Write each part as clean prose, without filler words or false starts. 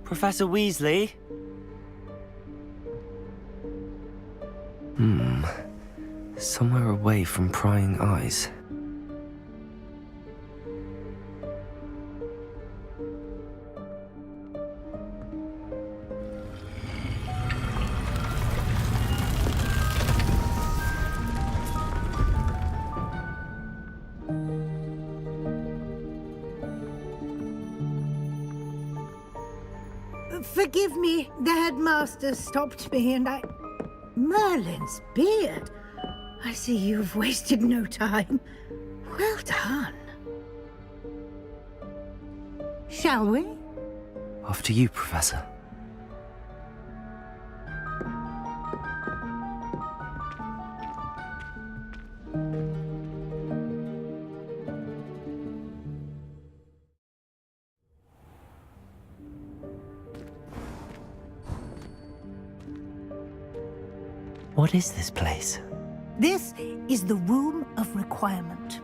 Professor Weasley? Somewhere away from prying eyes. Forgive me, the headmaster stopped me and Merlin's beard. I see you've wasted no time. Well done. Shall we? After you, Professor. What is this place? This is the Room of Requirement.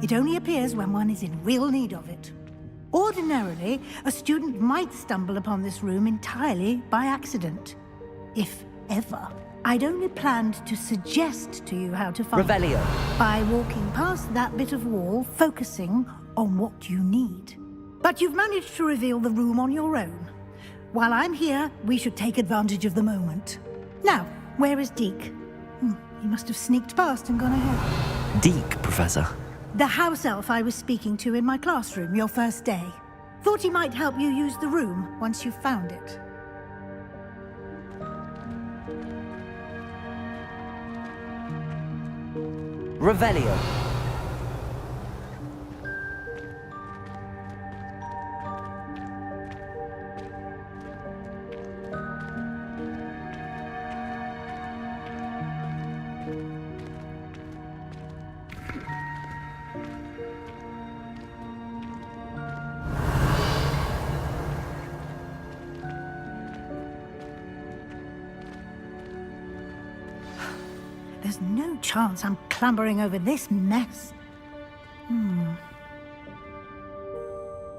It only appears when one is in real need of it. Ordinarily, a student might stumble upon this room entirely by accident. If ever. I'd only planned to suggest to you how to find Revelio. by walking past that bit of wall, focusing on what you need. But you've managed to reveal the room on your own. While I'm here, we should take advantage of the moment. Now, where is Deke? He must have sneaked past and gone ahead. Deke, Professor. The house elf I was speaking to in my classroom your first day. Thought he might help you use the room once you've found it. Revelio. There's no chance I'm clambering over this mess.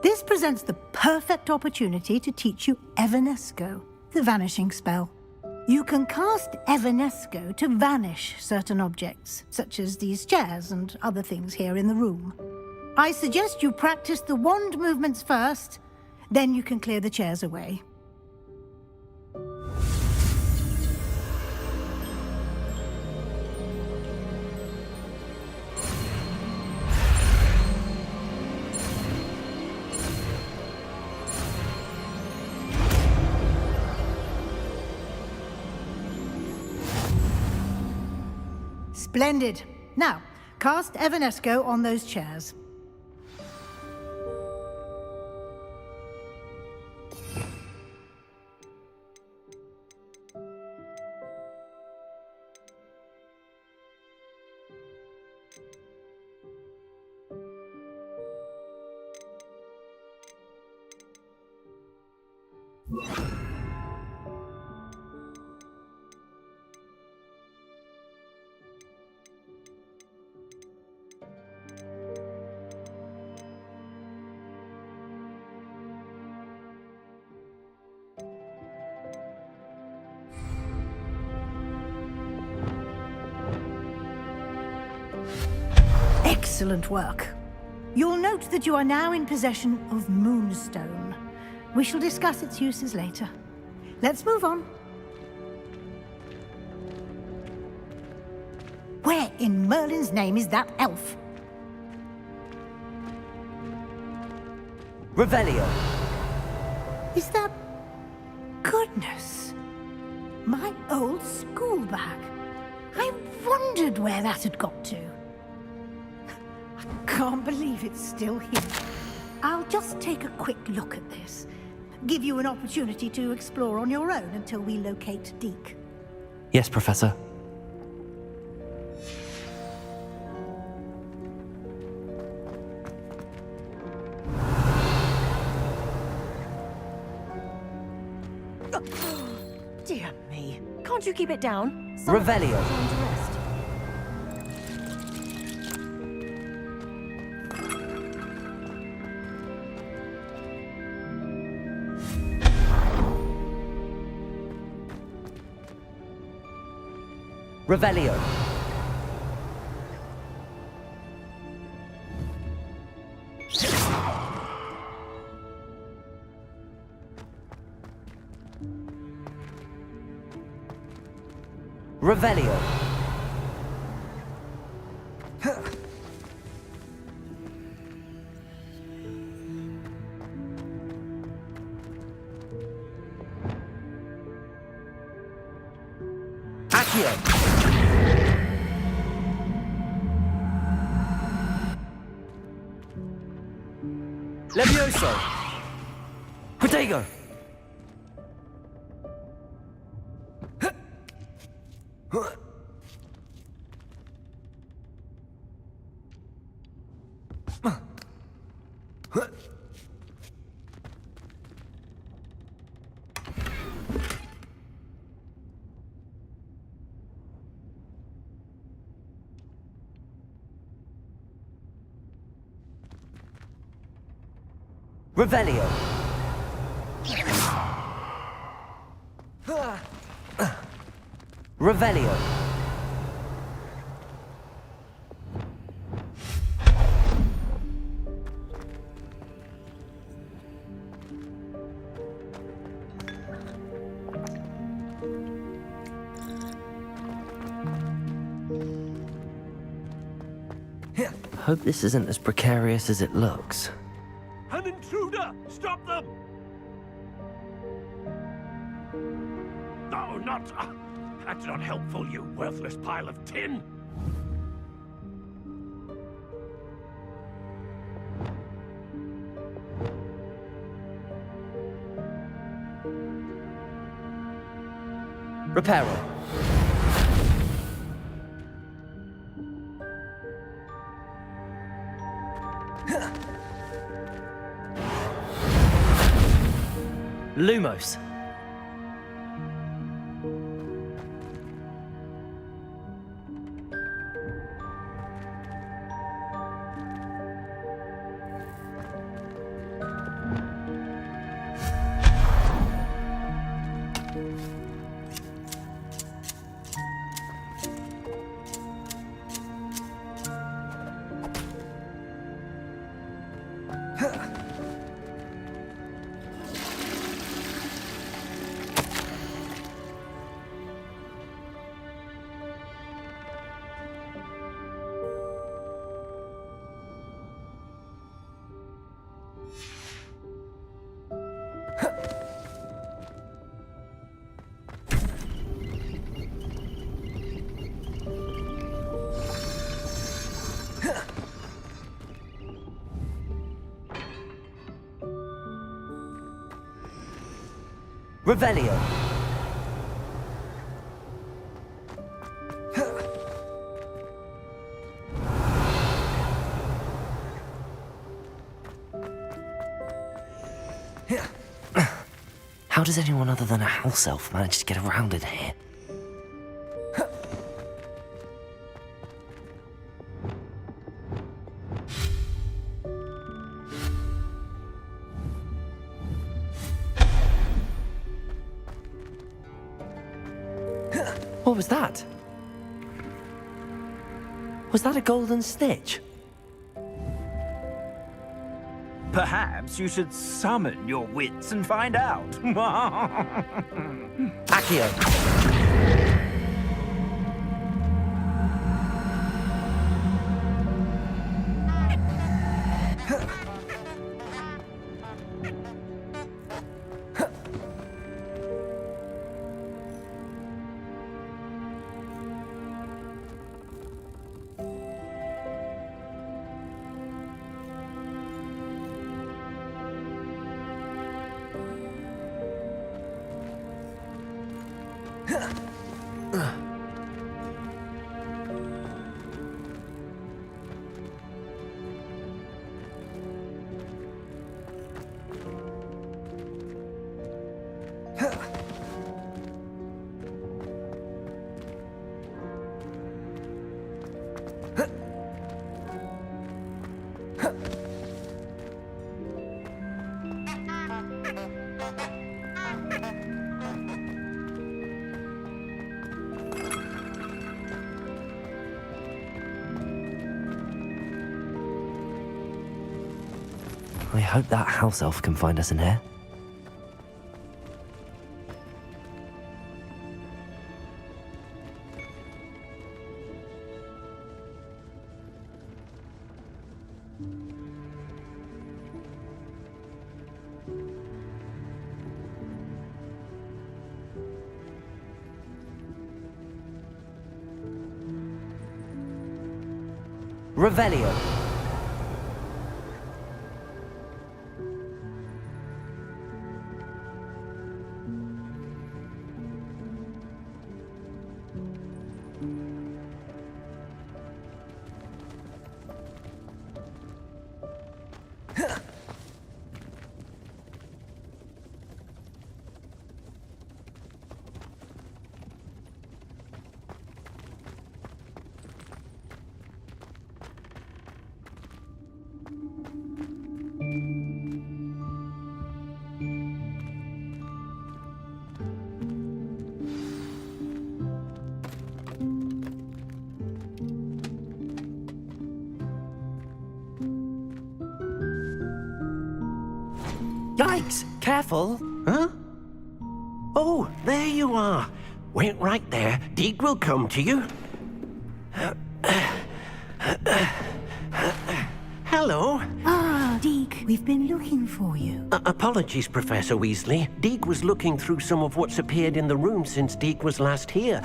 This presents the perfect opportunity to teach you Evanesco, the vanishing spell. You can cast Evanesco to vanish certain objects, such as these chairs and other things here in the room. I suggest you practice the wand movements first, then you can clear the chairs away. Splendid. Now, cast Evanesco on those chairs. Excellent work. You'll note that you are now in possession of Moonstone. We shall discuss its uses later. Let's move on. Where in Merlin's name is that elf? Revelio. Is that... Goodness. My old school bag. I wondered where that had got to. I can't believe it's still here. I'll just take a quick look at this. Give you an opportunity to explore on your own until we locate Deke. Yes, Professor. Dear me. Can't you keep it down? Revelio. Time to rest. Revelio. Revelio. Accio. Levioso. Protego. Revelio. Revelio. Hope this isn't as precarious as it looks. An intruder! Stop them! No, not... that's not helpful, you worthless pile of tin! Reparo. Lumos. Revelio. How does anyone other than a house elf manage to get around in here? What was that? Was that a golden stitch? Perhaps you should summon your wits and find out. Accio. I hope that house elf can find us in here. Revelio. Yikes! Careful! Huh? Oh, there you are. Wait right there. Deke will come to you. Hello. Ah, Deke, we've been looking for you. Apologies, Professor Weasley. Deke was looking through some of what's appeared in the room since Deke was last here.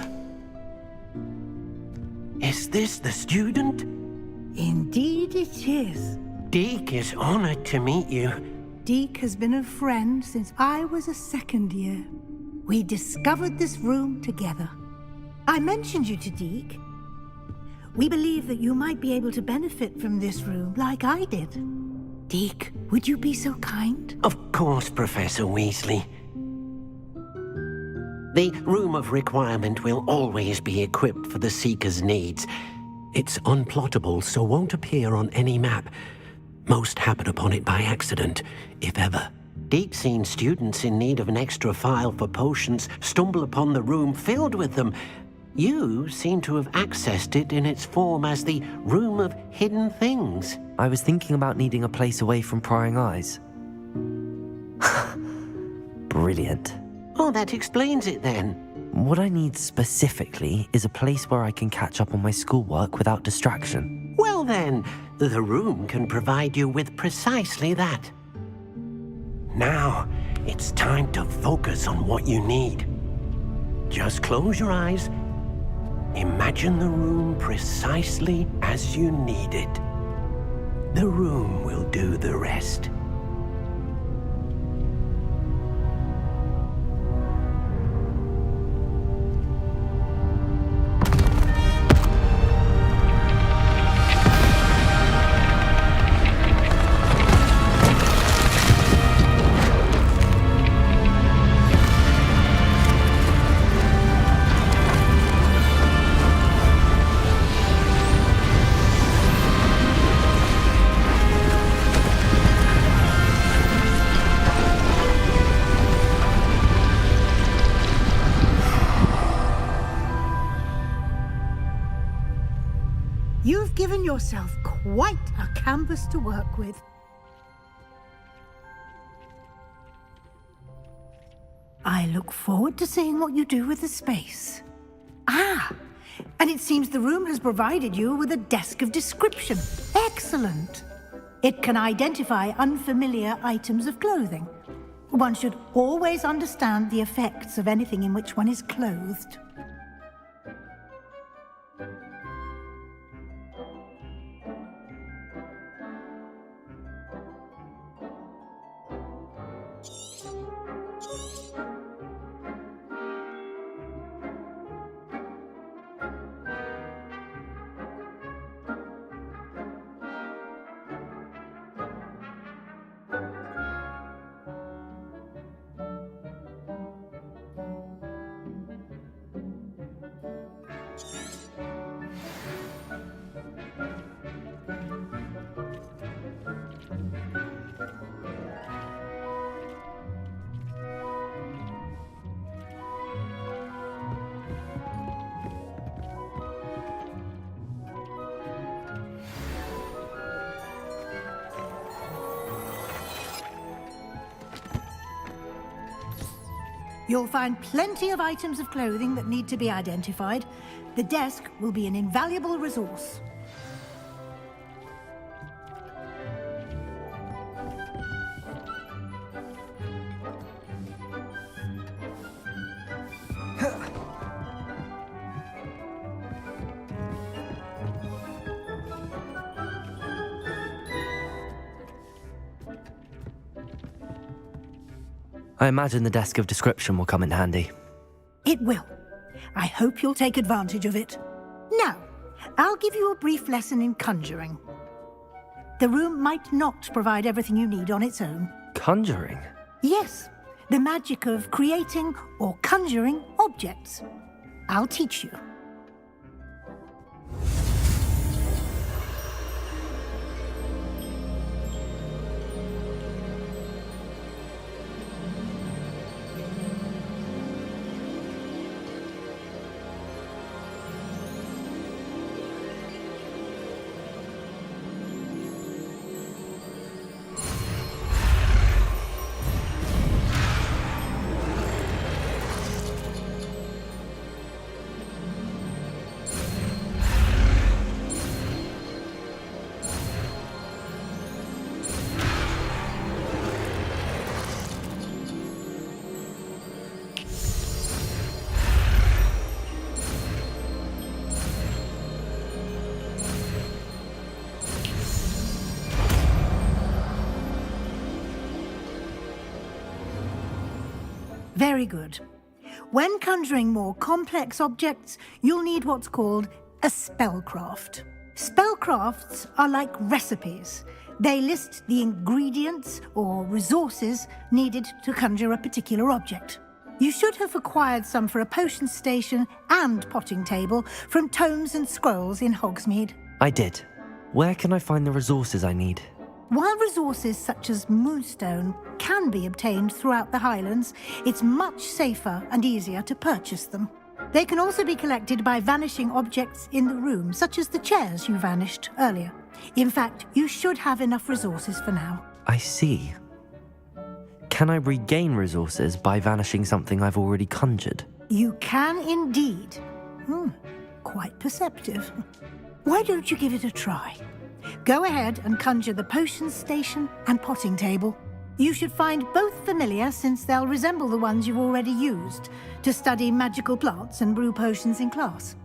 Is this the student? Indeed it is. Deke is honored to meet you. Deke has been a friend since I was a second year. We discovered this room together. I mentioned you to Deke. We believe that you might be able to benefit from this room like I did. Deke, would you be so kind? Of course, Professor Weasley. The Room of Requirement will always be equipped for the Seeker's needs. It's unplottable, so won't appear on any map. Most happen upon it by accident, if ever. Deke's seen students in need of an extra file for potions stumble upon the room filled with them. You seem to have accessed it in its form as the Room of Hidden Things. I was thinking about needing a place away from prying eyes. Brilliant. Oh, that explains it then. What I need specifically is a place where I can catch up on my schoolwork without distraction. Well then, the room can provide you with precisely that. Now, it's time to focus on what you need. Just close your eyes. Imagine the room precisely as you need it. The room will do the rest. You've given yourself quite a canvas to work with. I look forward to seeing what you do with the space. Ah, and it seems the room has provided you with a desk of description. Excellent. It can identify unfamiliar items of clothing. One should always understand the effects of anything in which one is clothed. You'll find plenty of items of clothing that need to be identified. The desk will be an invaluable resource. I imagine the desk of description will come in handy. It will. I hope you'll take advantage of it. Now, I'll give you a brief lesson in conjuring. The room might not provide everything you need on its own. Conjuring? Yes, the magic of creating or conjuring objects. I'll teach you. Very good. When conjuring more complex objects, you'll need what's called a spellcraft. Spellcrafts are like recipes. They list the ingredients or resources needed to conjure a particular object. You should have acquired some for a potion station and potting table from tomes and scrolls in Hogsmeade. I did. Where can I find the resources I need? While resources such as moonstone can be obtained throughout the Highlands, it's much safer and easier to purchase them. They can also be collected by vanishing objects in the room, such as the chairs you vanished earlier. In fact, you should have enough resources for now. I see. Can I regain resources by vanishing something I've already conjured? You can indeed. Quite perceptive. Why don't you give it a try? Go ahead and conjure the potion station and potting table. You should find both familiar, since they'll resemble the ones you've already used to study magical plants and brew potions in class.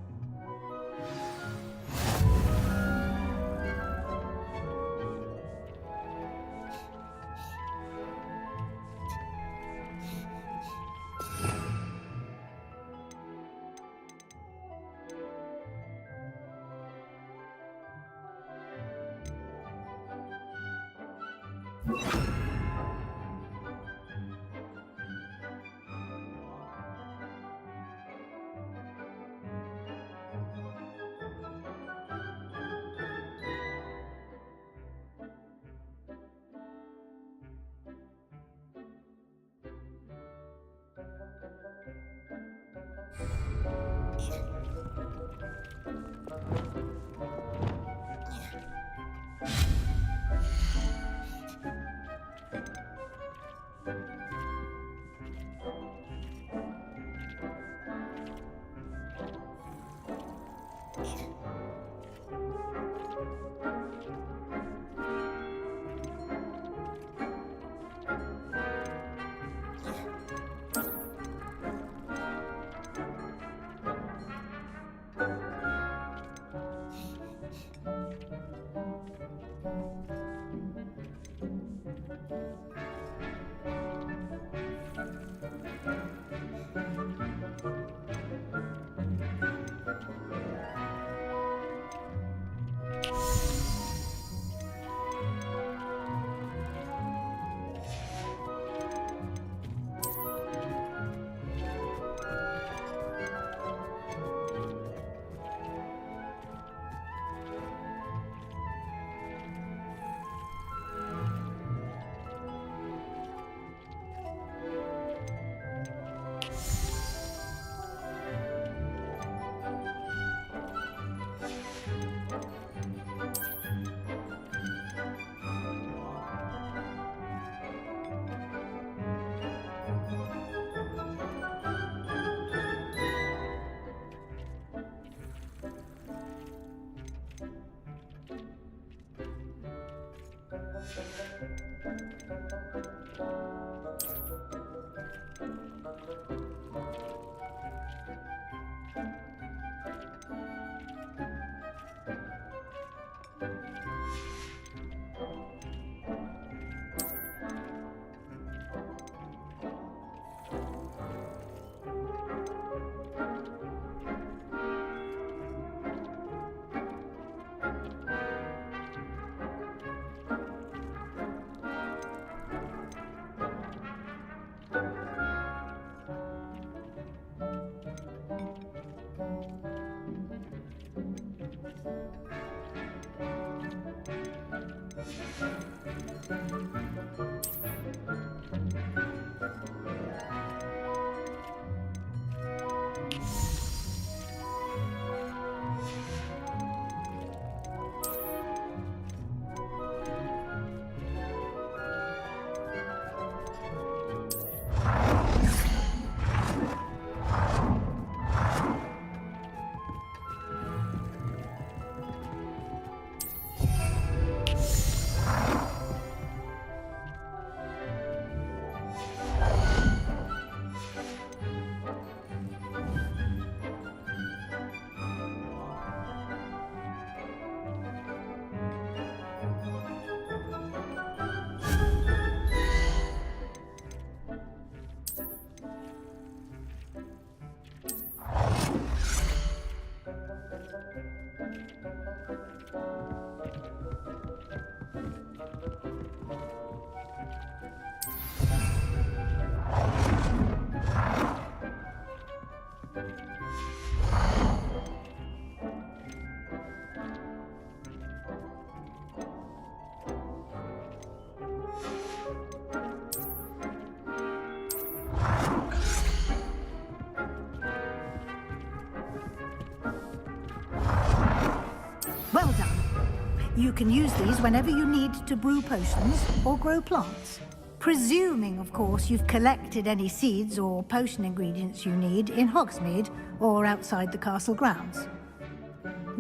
You can use these whenever you need to brew potions or grow plants. Presuming, of course, you've collected any seeds or potion ingredients you need in Hogsmeade or outside the castle grounds.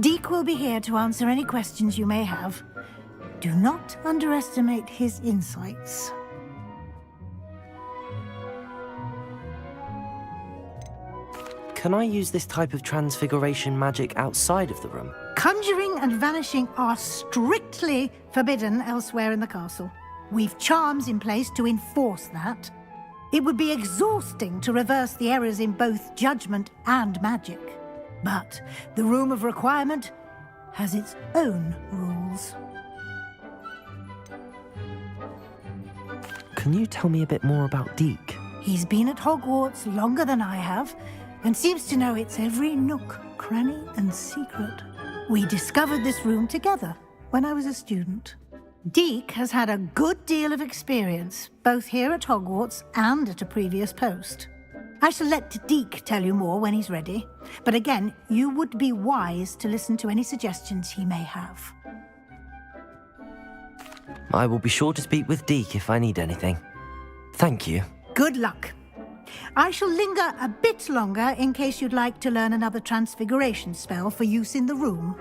Deek will be here to answer any questions you may have. Do not underestimate his insights. Can I use this type of transfiguration magic outside of the room? Conjuring and vanishing are strictly forbidden elsewhere in the castle. We've charms in place to enforce that. It would be exhausting to reverse the errors in both judgment and magic. But the Room of Requirement has its own rules. Can you tell me a bit more about Deek? He's been at Hogwarts longer than I have, and seems to know its every nook, cranny, and secret. We discovered this room together when I was a student. Deek has had a good deal of experience, both here at Hogwarts and at a previous post. I shall let Deek tell you more when he's ready, but again, you would be wise to listen to any suggestions he may have. I will be sure to speak with Deek if I need anything. Thank you. Good luck. I shall linger a bit longer in case you'd like to learn another transfiguration spell for use in the room.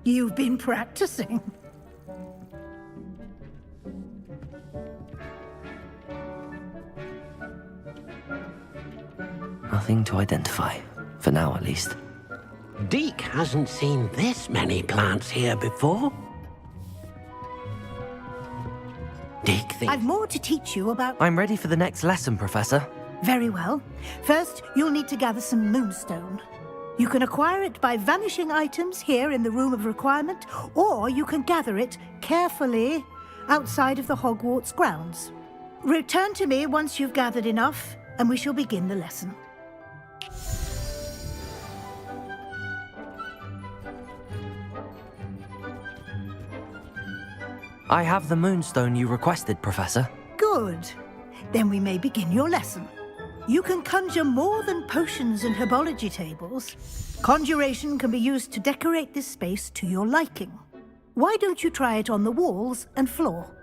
You've been practicing. Nothing to identify, for now at least. Deek hasn't seen this many plants here before. Deek thinks... I've more to teach you about... I'm ready for the next lesson, Professor. Very well. First, you'll need to gather some moonstone. You can acquire it by vanishing items here in the Room of Requirement, or you can gather it carefully outside of the Hogwarts grounds. Return to me once you've gathered enough, and we shall begin the lesson. I have the moonstone you requested, Professor. Good. Then we may begin your lesson. You can conjure more than potions and herbology tables. Conjuration can be used to decorate this space to your liking. Why don't you try it on the walls and floor?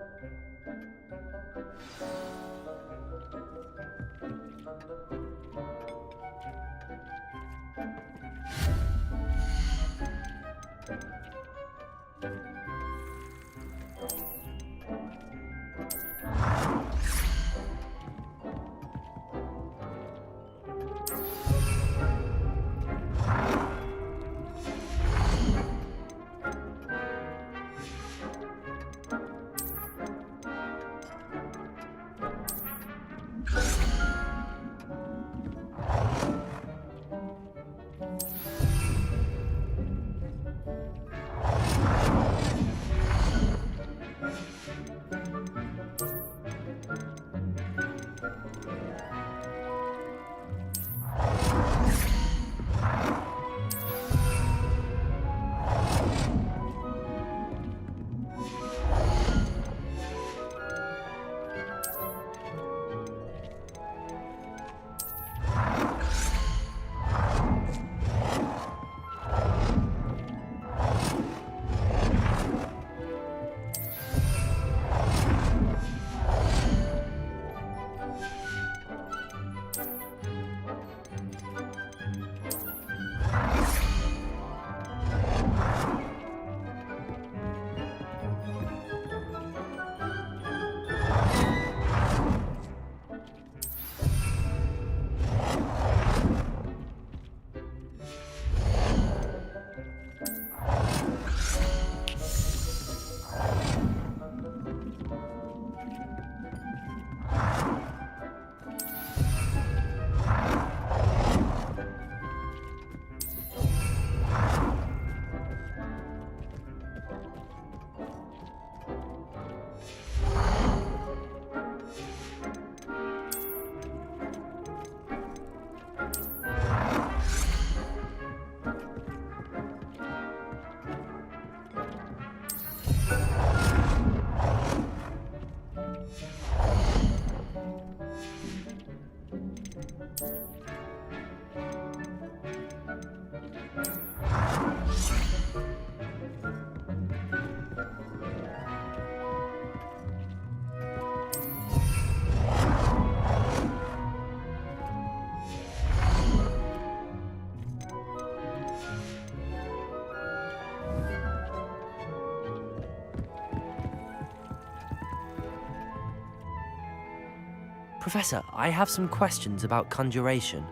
Professor, I have some questions about conjuration.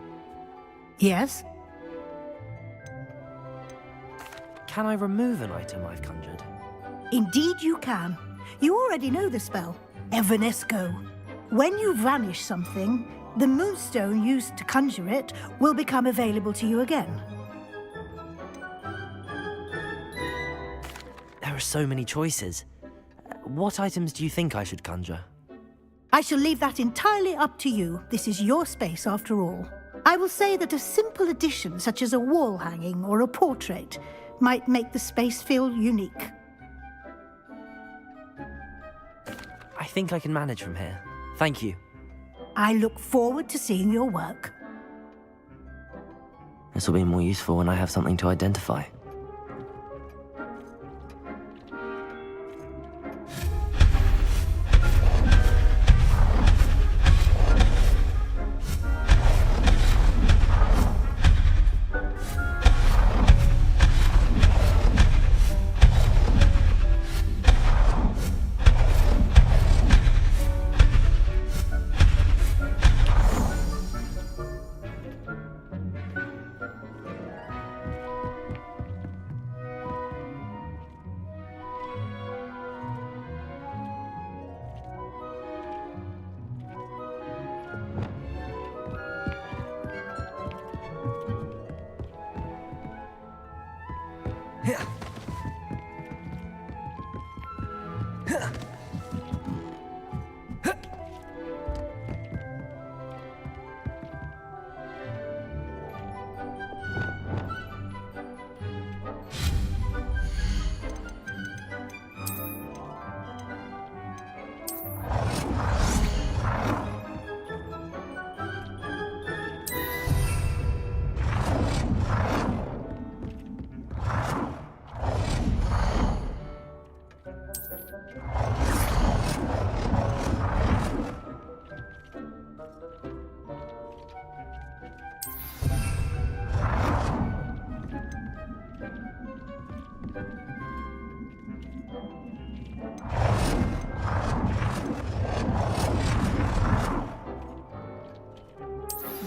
Yes? Can I remove an item I've conjured? Indeed you can. You already know the spell, Evanesco. When you vanish something, the moonstone used to conjure it will become available to you again. There are so many choices. What items do you think I should conjure? I shall leave that entirely up to you. This is your space after all. I will say that a simple addition such as a wall hanging or a portrait might make the space feel unique. I think I can manage from here. Thank you. I look forward to seeing your work. This will be more useful when I have something to identify.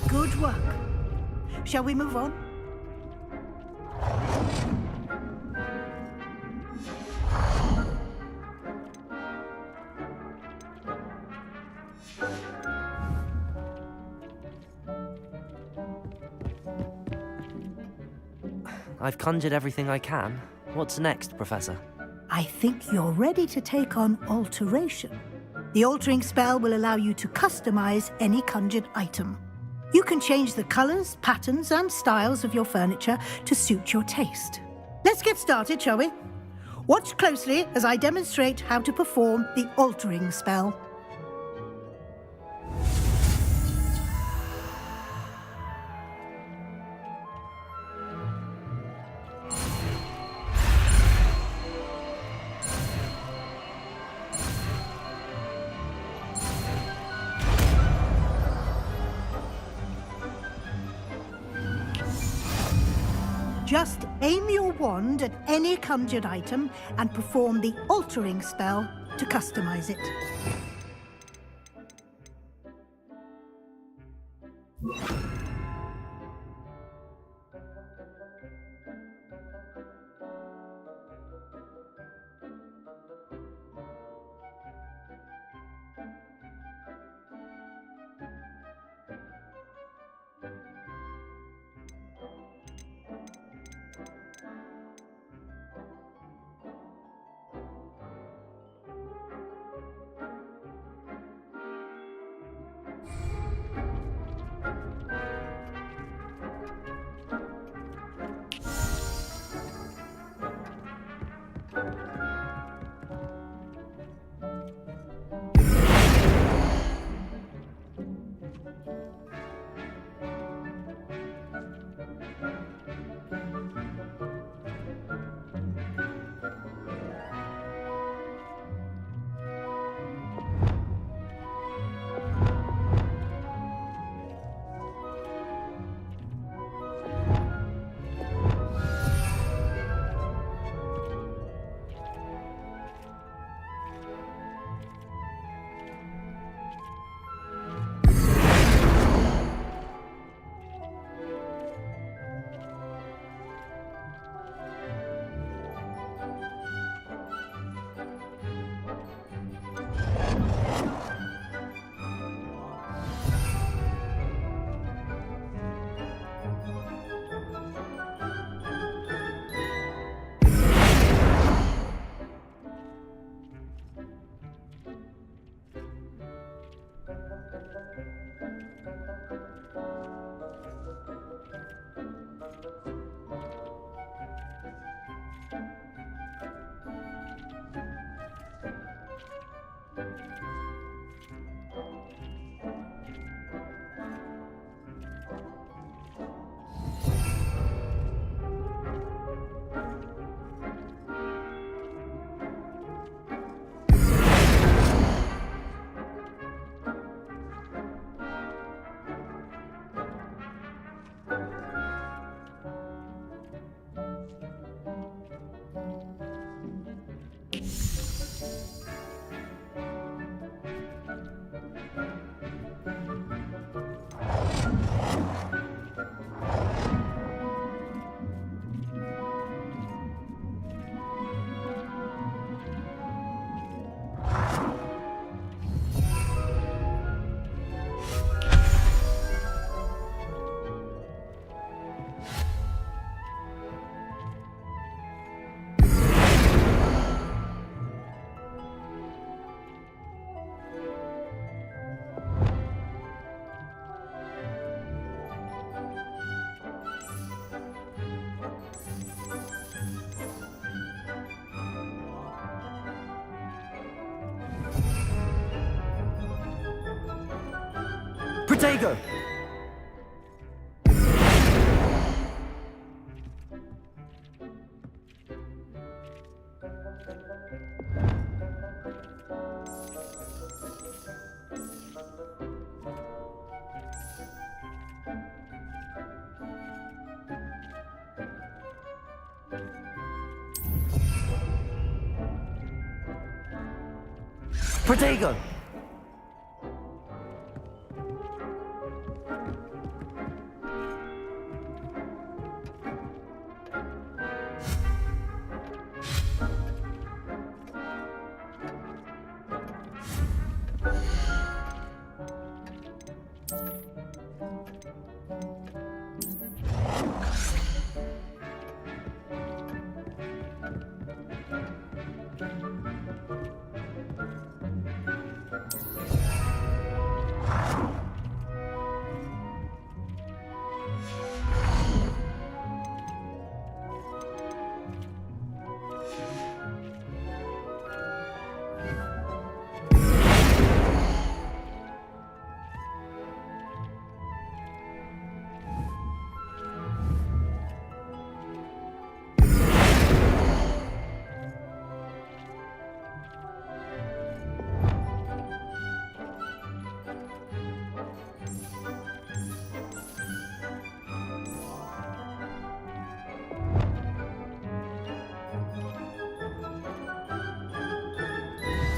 Good work. Shall we move on? I've conjured everything I can. What's next, Professor? I think you're ready to take on alteration. The altering spell will allow you to customize any conjured item. You can change the colors, patterns, and styles of your furniture to suit your taste. Let's get started, shall we? Watch closely as I demonstrate how to perform the altering spell. Just aim your wand at any conjured item and perform the altering spell to customize it. Protego! Protego!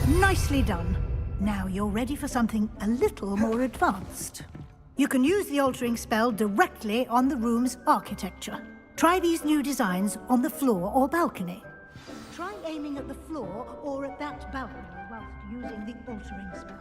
Nicely done. Now you're ready for something a little more advanced. You can use the altering spell directly on the room's architecture. Try these new designs on the floor or balcony. Try aiming at the floor or at that balcony whilst using the altering spell.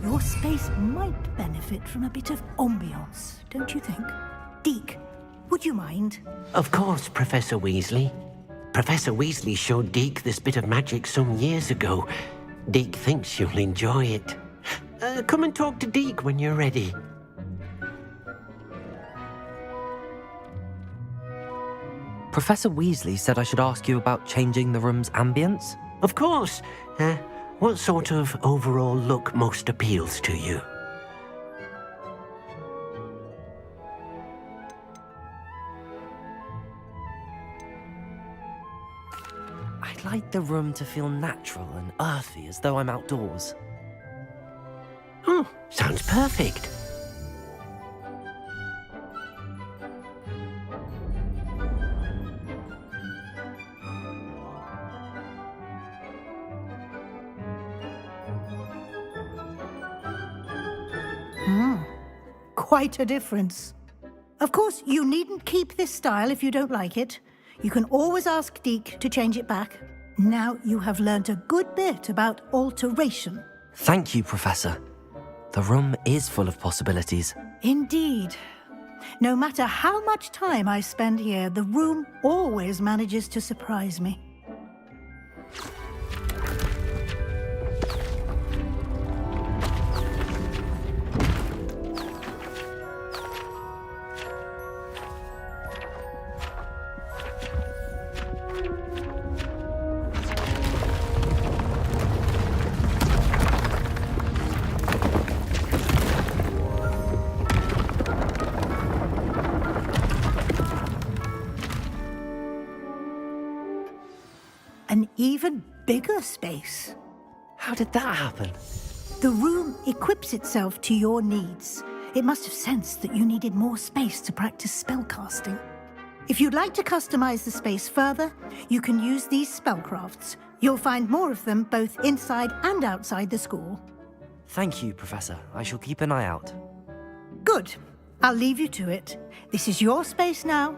Your space might benefit from a bit of ambiance, don't you think? Deke, would you mind? Of course, Professor Weasley. Professor Weasley showed Deke this bit of magic some years ago. Deke thinks you'll enjoy it. Come and talk to Deke when you're ready. Professor Weasley said I should ask you about changing the room's ambience. Of course. What sort of overall look most appeals to you? I'd like the room to feel natural and earthy, as though I'm outdoors. Oh, sounds perfect. Quite a difference. Of course, you needn't keep this style if you don't like it. You can always ask Deke to change it back. Now you have learnt a good bit about alteration. Thank you, Professor. The room is full of possibilities. Indeed. No matter how much time I spend here, the room always manages to surprise me. An even bigger space. How did that happen? The room equips itself to your needs. It must have sensed that you needed more space to practice spellcasting. If you'd like to customize the space further, you can use these spellcrafts. You'll find more of them both inside and outside the school. Thank you, Professor. I shall keep an eye out. Good. I'll leave you to it. This is your space now.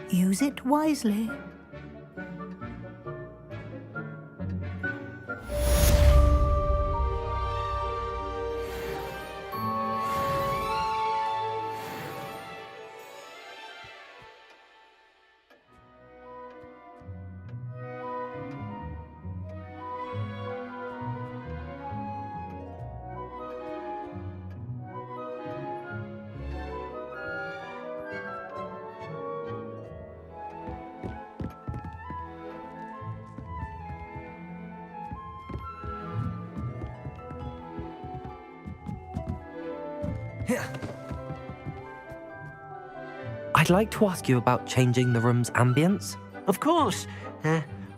Use it wisely. I'd like to ask you about changing the room's ambience. Of course.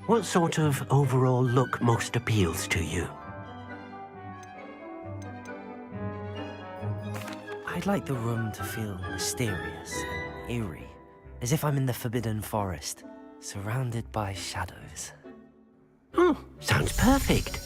What sort of overall look most appeals to you? I'd like the room to feel mysterious and eerie, as if I'm in the Forbidden Forest, surrounded by shadows. Oh, sounds perfect.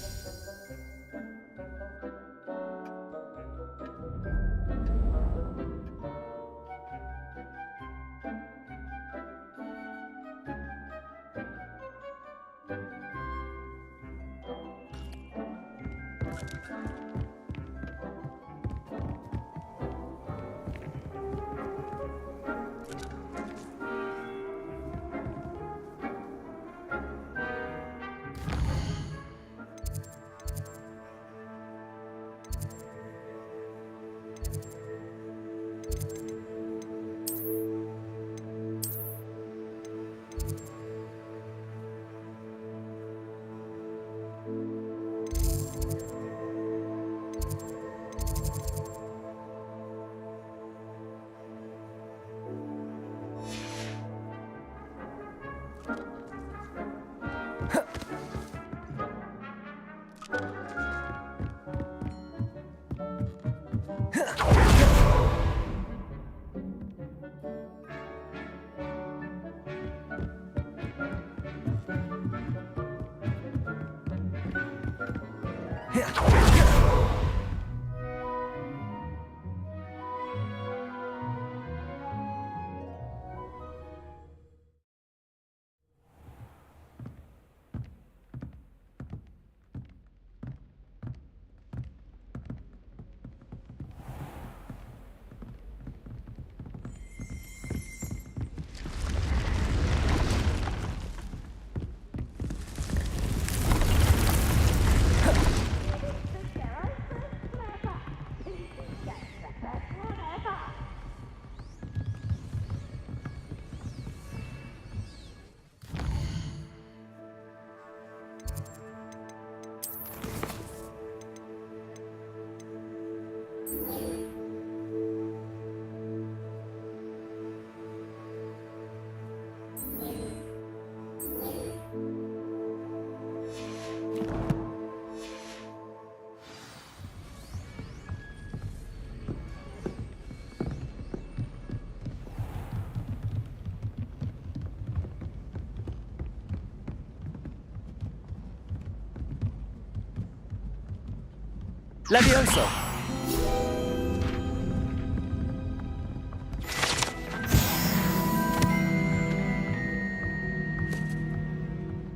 Levioso!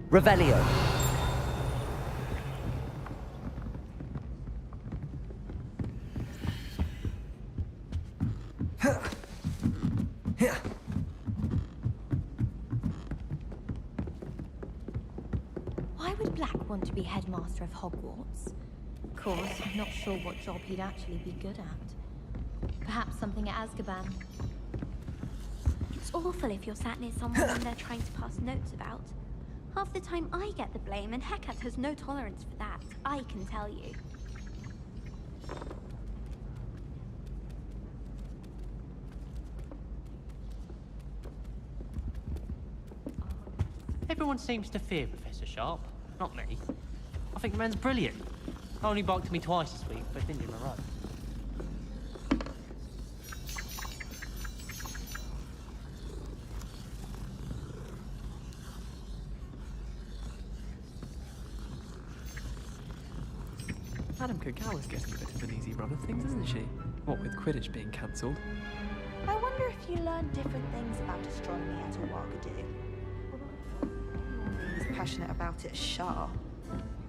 Revelio! Why would Black want to be headmaster of Hogwarts? Of course, I'm not sure what job he'd actually be good at. Perhaps something at Azkaban. It's awful if you're sat near someone and they're trying to pass notes about. Half the time I get the blame, and Hecate has no tolerance for that, I can tell you. Everyone seems to fear Professor Sharp. Not me. I think the man's brilliant. Only barked at me twice this week, but didn't in a row. Madam Kogawa's getting a bit of an easy run of things, isn't she? What with Quidditch being cancelled. I wonder if you learn different things about astronomy at Ouagadougou. He's passionate about it as Shah.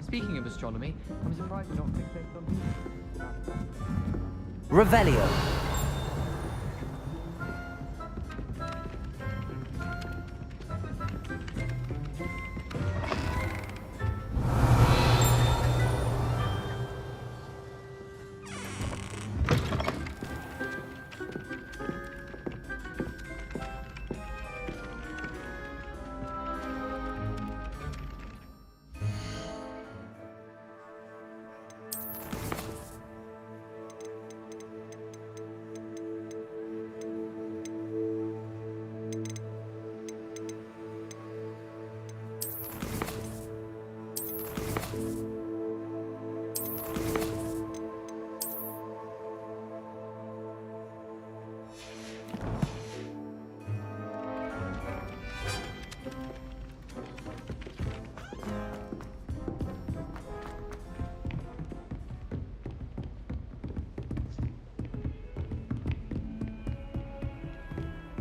Speaking of astronomy, I'm surprised you're not fixated on... Revelio!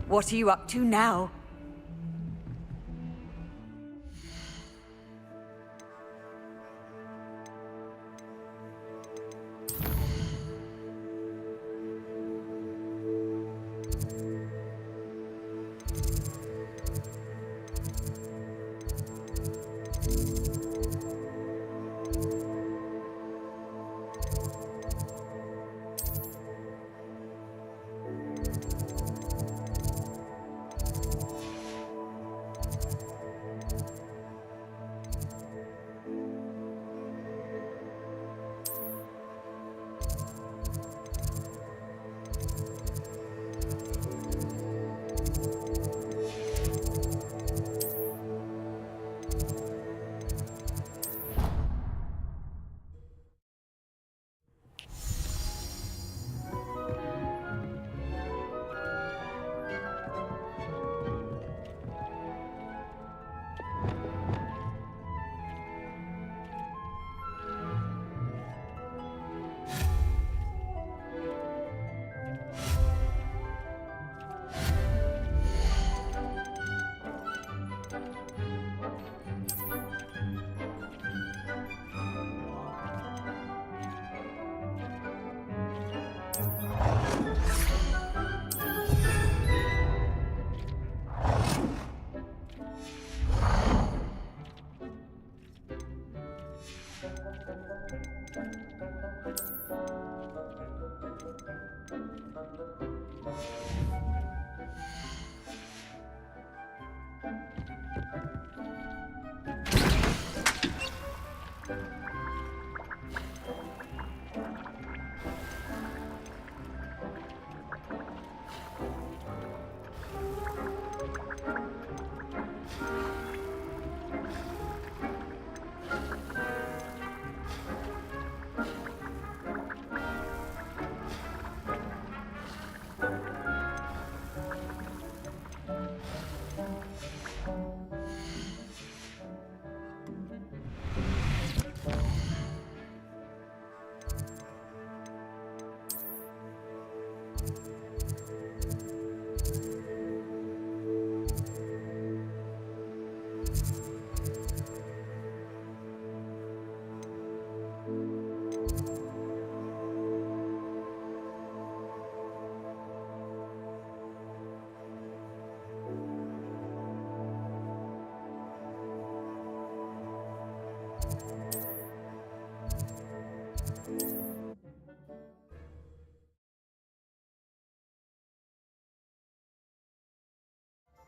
What are you up to now?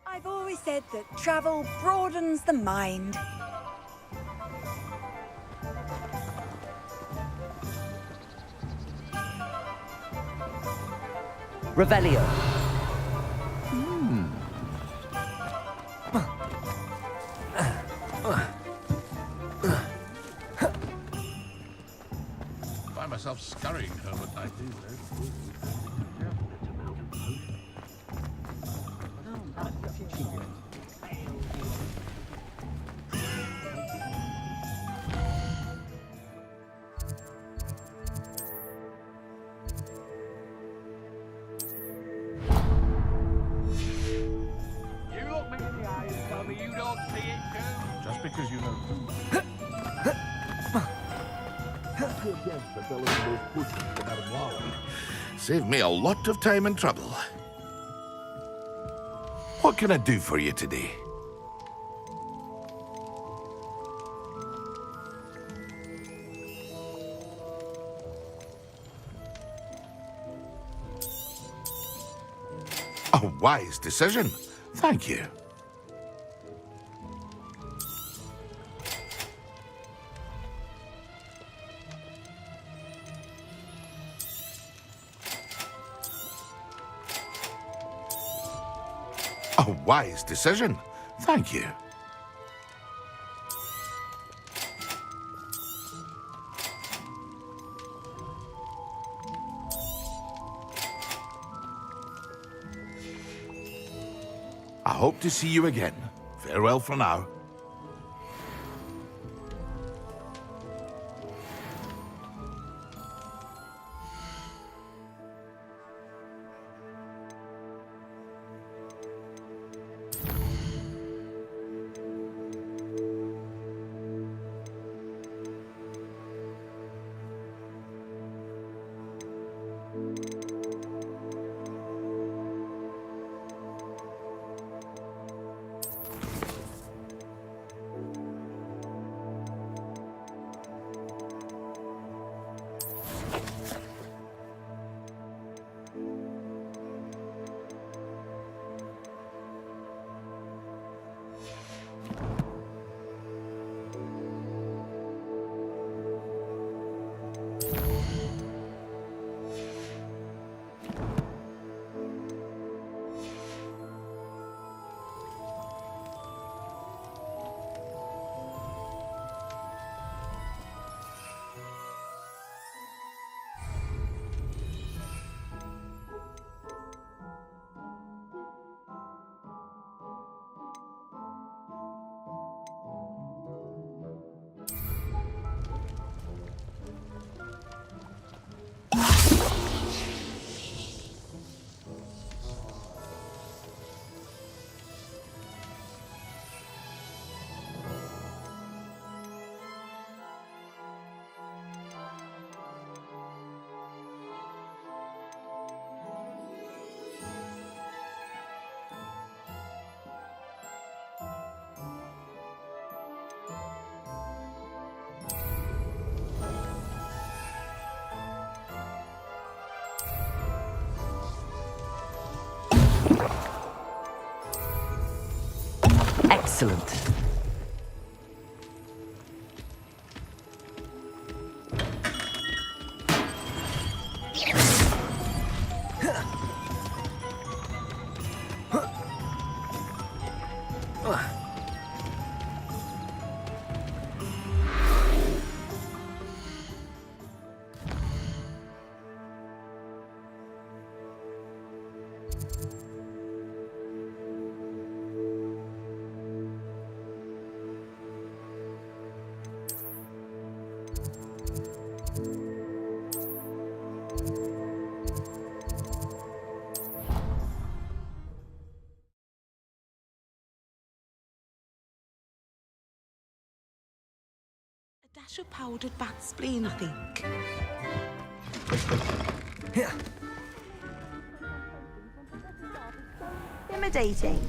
I've always said that travel broadens the mind. Revelio. Find myself scurrying home at night these days. You look me in the eye and tell me you don't see it too. Just because you know. Saved me a lot of time and trouble. What can I do for you today? A wise decision. Thank you. A wise decision. Thank you. I hope to see you again. Farewell for now. Excellent. A dash of powdered bat spleen, I think. Intimidating.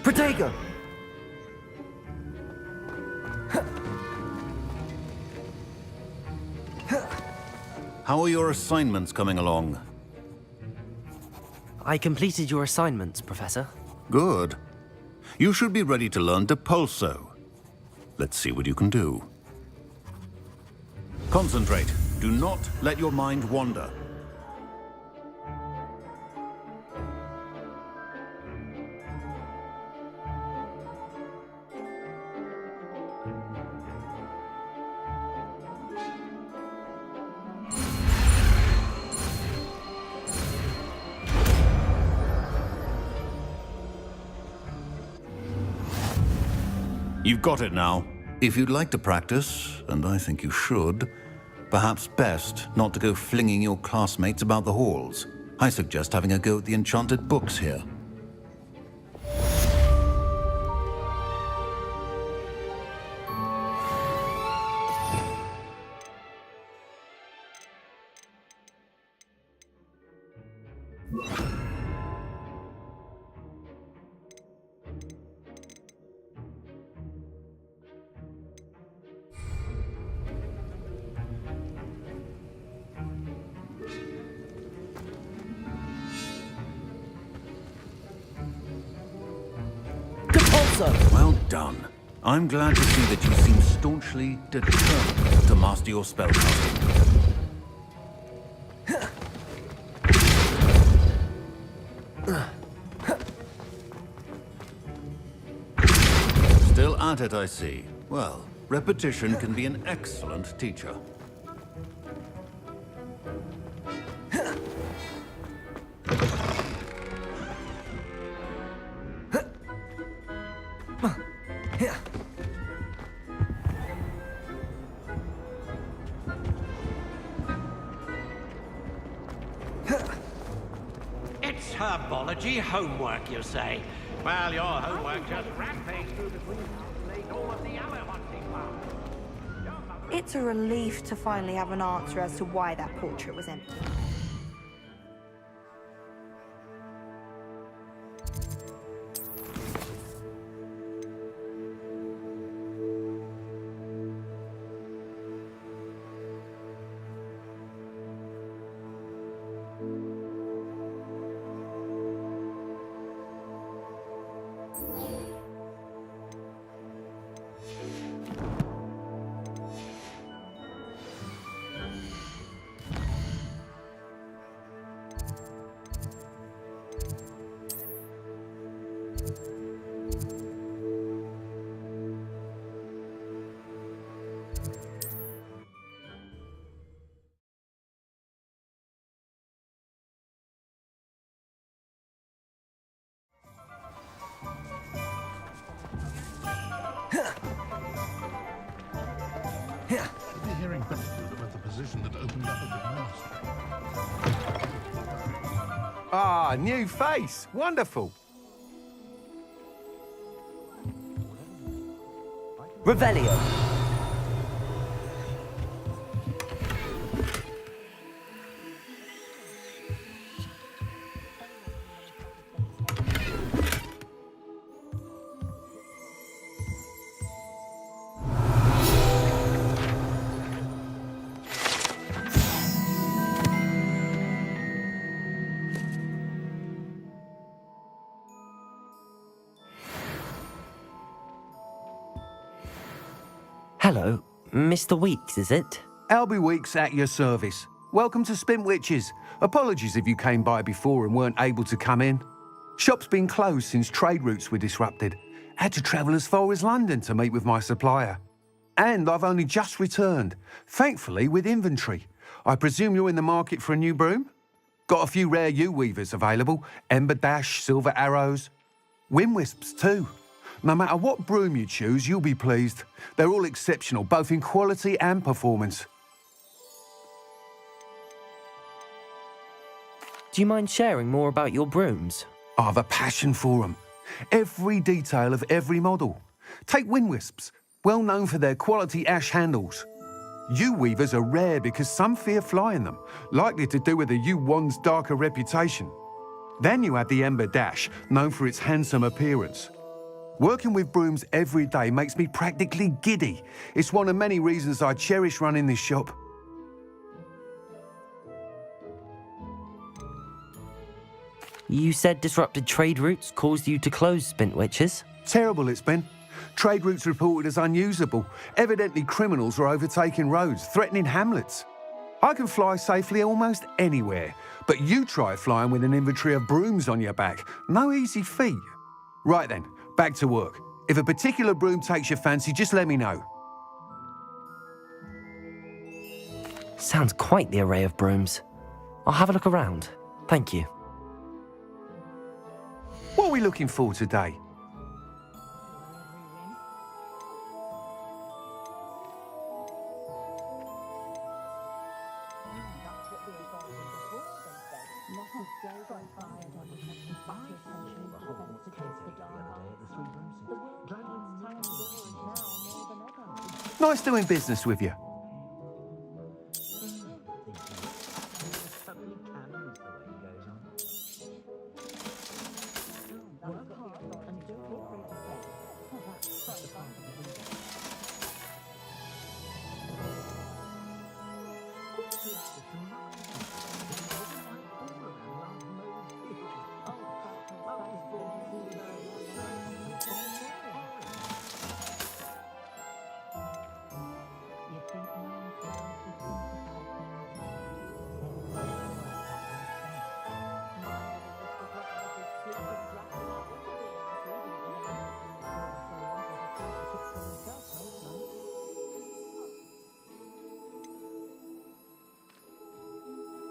Protego! How are your assignments coming along? I completed your assignments, Professor. Good. You should be ready to learn Depulso. Let's see what you can do. Concentrate. Do not let your mind wander. You've got it now. If you'd like to practice, and I think you should, perhaps best not to go flinging your classmates about the halls. I suggest having a go at the enchanted books here. Well done. I'm glad to see that you seem staunchly determined to master your spellcasting. Still at it, I see. Well, repetition can be an excellent teacher. It's herbology homework, you say? Well, your homework just rampaged through the greenhouse and ate all of the other hunting flowers. It's a relief to finally have an answer as to why that portrait was empty. Should be hearing back about the position that opened up at the monastery. Ah, new face. Wonderful. Revelio. Hello, Mr. Weeks, is it? Albie Weeks at your service. Welcome to Spint Witches. Apologies if you came by before and weren't able to come in. Shop's been closed since trade routes were disrupted. Had to travel as far as London to meet with my supplier. And I've only just returned, thankfully with inventory. I presume you're in the market for a new broom? Got a few rare yew-weavers available, Ember Dash, Silver Arrows. Wind Wisps too. No matter what broom you choose, you'll be pleased. They're all exceptional, both in quality and performance. Do you mind sharing more about your brooms? I have a passion for them. Every detail of every model. Take Wind Wisps, well known for their quality ash handles. Yew weavers are rare because some fear flying them, likely to do with the yew wand's darker reputation. Then you have the Ember Dash, known for its handsome appearance. Working with brooms every day makes me practically giddy. It's one of many reasons I cherish running this shop. You said disrupted trade routes caused you to close Spintwitches? Terrible it's been. Trade routes reported as unusable. Evidently criminals were overtaking roads, threatening hamlets. I can fly safely almost anywhere, but you try flying with an inventory of brooms on your back. No easy feat. Right then, back to work. If a particular broom takes your fancy, just let me know. Sounds quite the array of brooms. I'll have a look around. Thank you. What are we looking for today? Nice doing business with you.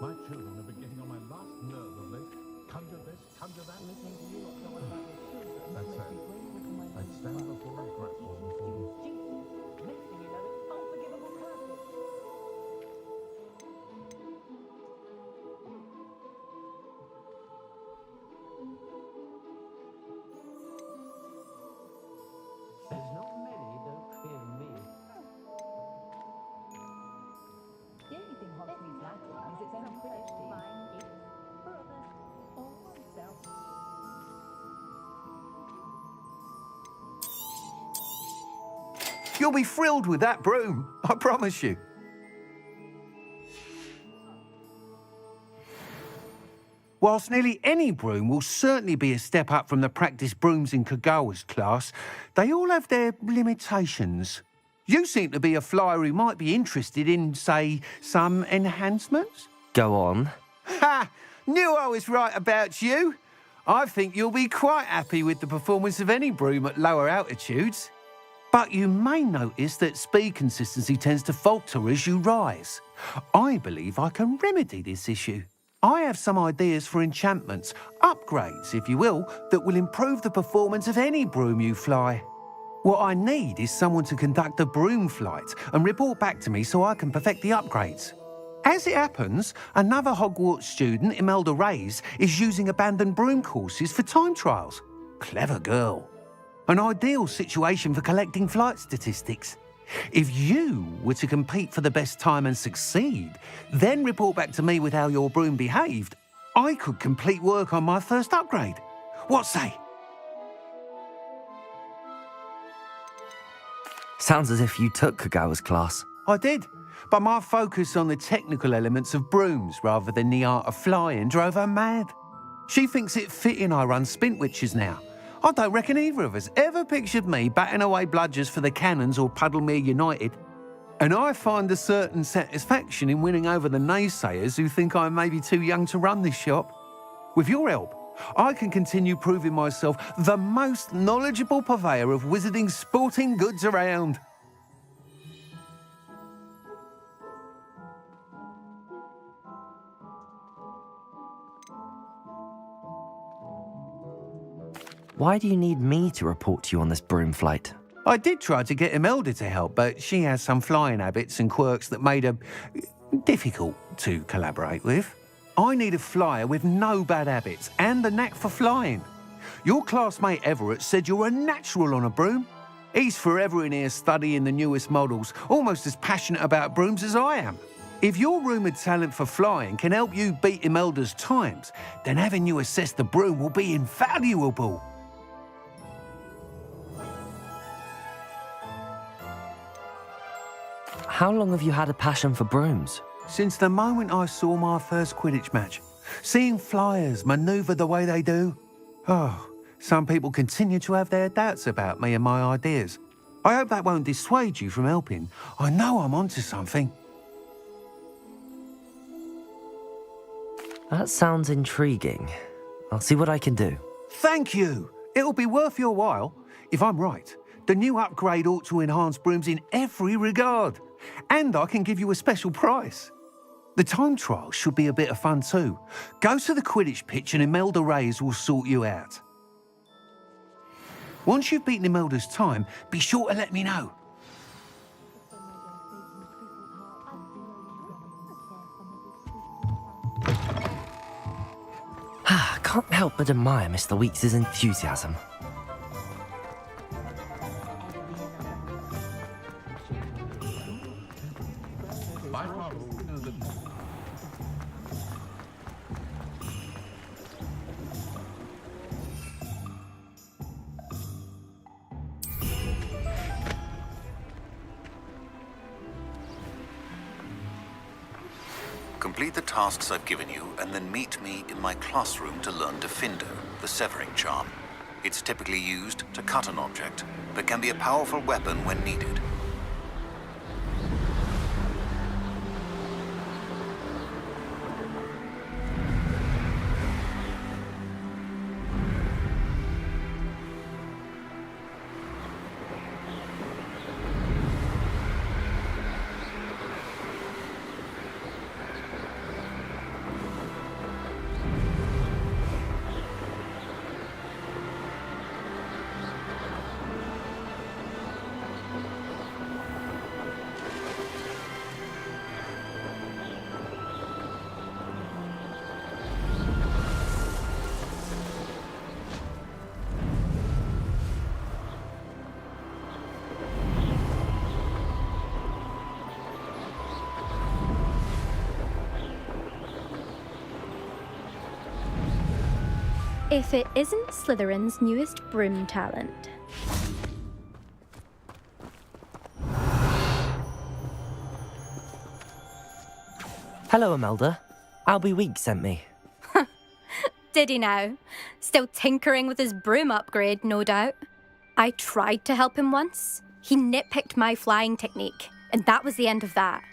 My children have been getting on my last nerve of late. Conjure this, conjure that. That's it. I'd stand before a platform for them. There's not many don't fear me. The only thing Hogs needs lacking is its own Quidditch team. For others, or oneself. You'll be thrilled with that broom, I promise you. Whilst nearly any broom will certainly be a step up from the practice brooms in Kagawa's class, they all have their limitations. You seem to be a flyer who might be interested in, say, some enhancements? Go on. Ha! Knew I was right about you. I think you'll be quite happy with the performance of any broom at lower altitudes. But you may notice that speed consistency tends to falter as you rise. I believe I can remedy this issue. I have some ideas for enchantments, upgrades, if you will, that will improve the performance of any broom you fly. What I need is someone to conduct a broom flight and report back to me so I can perfect the upgrades. As it happens, another Hogwarts student, Imelda Reyes, is using abandoned broom courses for time trials. Clever girl. An ideal situation for collecting flight statistics. If you were to compete for the best time and succeed, then report back to me with how your broom behaved, I could complete work on my first upgrade. What say? Sounds as if you took Kagawa's class. I did, but my focus on the technical elements of brooms rather than the art of flying drove her mad. She thinks it fitting I run Spintwitches now. I don't reckon either of us ever pictured me batting away bludgers for the Cannons or Puddlemere United. And I find a certain satisfaction in winning over the naysayers who think I may be too young to run this shop. With your help, I can continue proving myself the most knowledgeable purveyor of wizarding sporting goods around. Why do you need me to report to you on this broom flight? I did try to get Imelda to help, but she has some flying habits and quirks that made her difficult to collaborate with. I need a flyer with no bad habits and a knack for flying. Your classmate Everett said you're a natural on a broom. He's forever in here studying the newest models, almost as passionate about brooms as I am. If your rumoured talent for flying can help you beat Imelda's times, then having you assess the broom will be invaluable. How long have you had a passion for brooms? Since the moment I saw my first Quidditch match. Seeing flyers manoeuvre the way they do. Oh, some people continue to have their doubts about me and my ideas. I hope that won't dissuade you from helping. I know I'm onto something. That sounds intriguing. I'll see what I can do. Thank you. It'll be worth your while. If I'm right, the new upgrade ought to enhance brooms in every regard. And I can give you a special price. The time trial should be a bit of fun too. Go to the Quidditch pitch and Imelda Reyes will sort you out. Once you've beaten Imelda's time, be sure to let me know. I can't help but admire Mr. Weeks' enthusiasm. By far, the Complete the tasks I've given you, and then meet me in my classroom to learn Diffindo, the severing charm. It's typically used to cut an object, but can be a powerful weapon when needed. If it isn't Slytherin's newest broom talent. Hello, Imelda. Albie Weeks sent me. Did he now? Still tinkering with his broom upgrade, no doubt. I tried to help him once. He nitpicked my flying technique, and that was the end of that.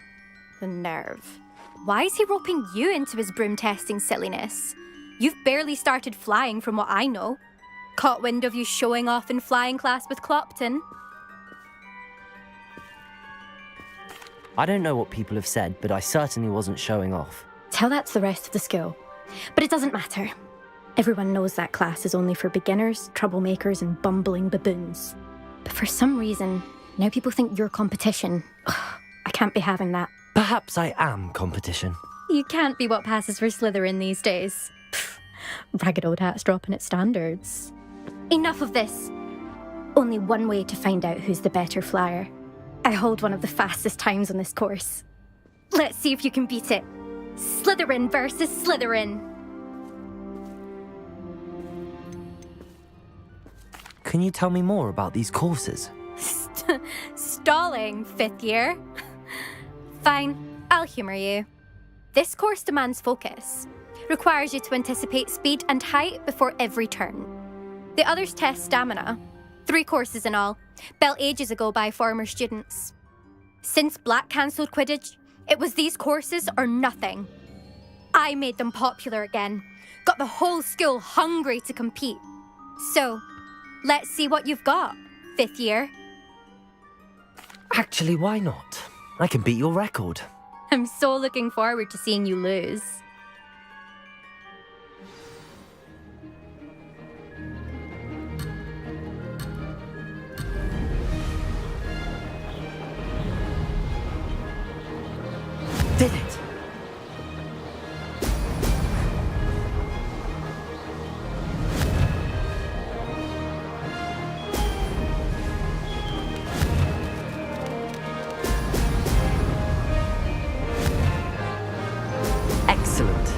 The nerve. Why is he roping you into his broom testing silliness? You've barely started flying from what I know. Caught wind of you showing off in flying class with Clopton. I don't know what people have said, but I certainly wasn't showing off. Tell that to the rest of the school. But it doesn't matter. Everyone knows that class is only for beginners, troublemakers, and bumbling baboons. But for some reason, now people think you're competition. Ugh, I can't be having that. Perhaps I am competition. You can't be what passes for Slytherin these days. Ragged old hat's dropping its standards. Enough of this. Only one way to find out who's the better flyer. I hold one of the fastest times on this course. Let's see if you can beat it. Slytherin versus Slytherin. Can you tell me more about these courses? Stalling, 5th year. Fine, I'll humour you. This course demands focus. Requires you to anticipate speed and height before every turn. The others test stamina. 3 courses in all, built ages ago by former students. Since Black cancelled Quidditch, it was these courses or nothing. I made them popular again, got the whole school hungry to compete. So, let's see what you've got, 5th year. Actually, why not? I can beat your record. I'm so looking forward to seeing you lose. Did it! Excellent.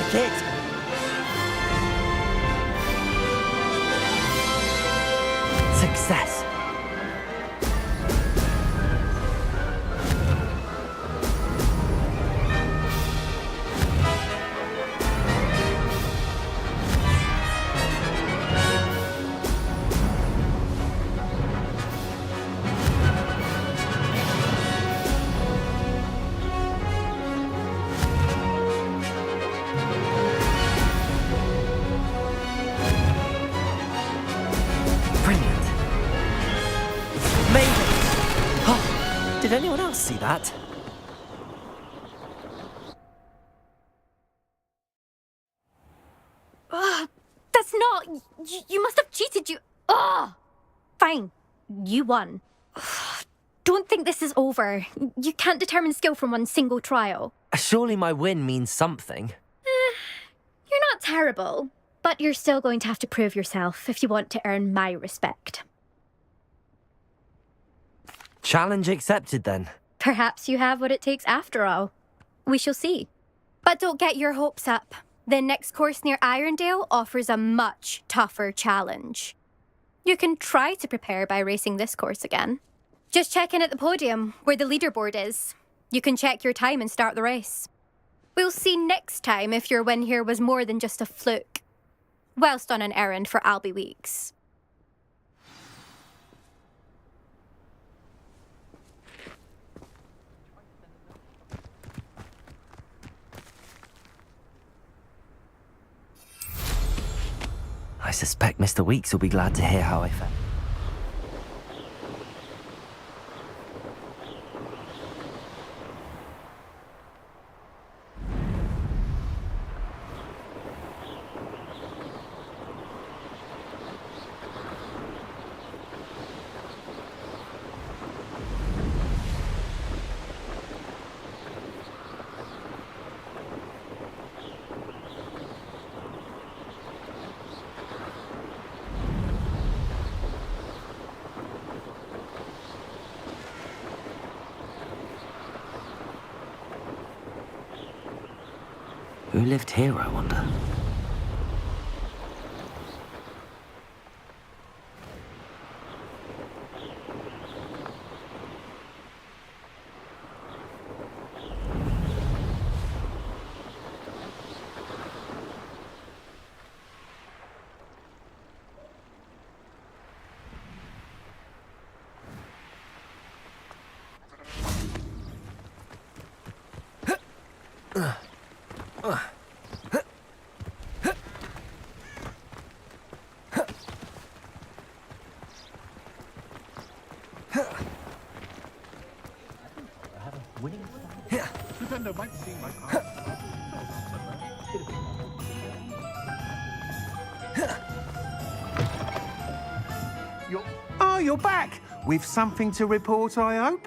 like it. Success. Did anyone else see that? That's not... You must have cheated, you... Ugh! Fine. You won. Don't think this is over. You can't determine skill from one single trial. Surely my win means something. You're not terrible, but you're still going to have to prove yourself if you want to earn my respect. Challenge accepted, then. Perhaps you have what it takes after all. We shall see. But don't get your hopes up. The next course near Irondale offers a much tougher challenge. You can try to prepare by racing this course again. Just check in at the podium, where the leaderboard is. You can check your time and start the race. We'll see next time if your win here was more than just a fluke. Whilst on an errand for Albie Weeks. I suspect Mr. Weeks will be glad to hear how I felt. Who lived here, I wonder? Pretender might see my car. You're back! With something to report, I hope?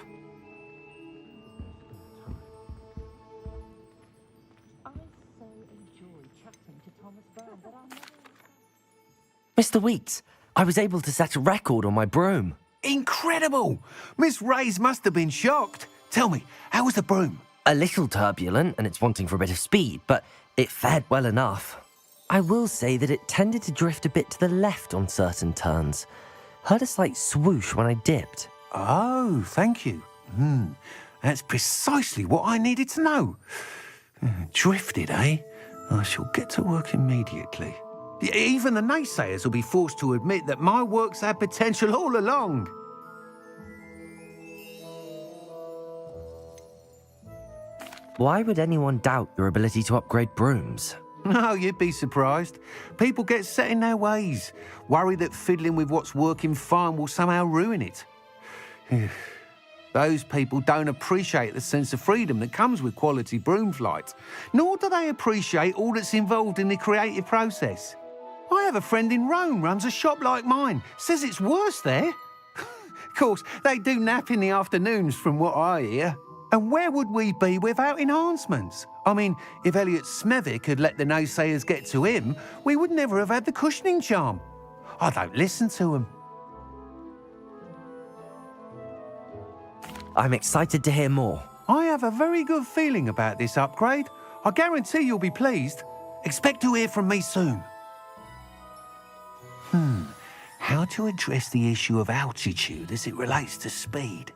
Mr. Weeks, I was able to set a record on my broom. Incredible! Miss Reyes must have been shocked. Tell me, how was the broom? A little turbulent, and it's wanting for a bit of speed, but it fared well enough. I will say that it tended to drift a bit to the left on certain turns. Heard a slight swoosh when I dipped. Oh, thank you. That's precisely what I needed to know. Drifted, eh? I shall get to work immediately. Even the naysayers will be forced to admit that my work's had potential all along. Why would anyone doubt your ability to upgrade brooms? No, you'd be surprised. People get set in their ways, worry that fiddling with what's working fine will somehow ruin it. Those people don't appreciate the sense of freedom that comes with quality broom flight, nor do they appreciate all that's involved in the creative process. I have a friend in Rome runs a shop like mine, says it's worse there. Of course, they do nap in the afternoons from what I hear. And where would we be without enhancements? I mean, if Elliot Smethwick had let the naysayers get to him, we would never have had the cushioning charm. I don't listen to them. I'm excited to hear more. I have a very good feeling about this upgrade. I guarantee you'll be pleased. Expect to hear from me soon. How to address the issue of altitude as it relates to speed?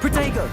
Protego!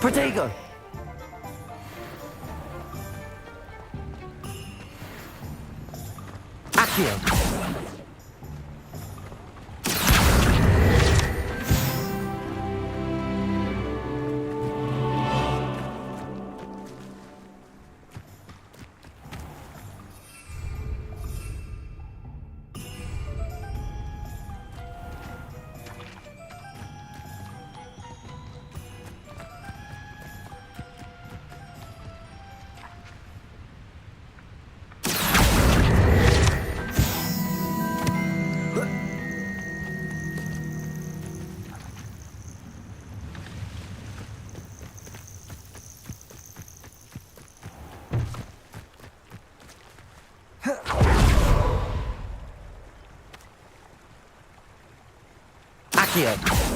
Protego! Accio! Accio!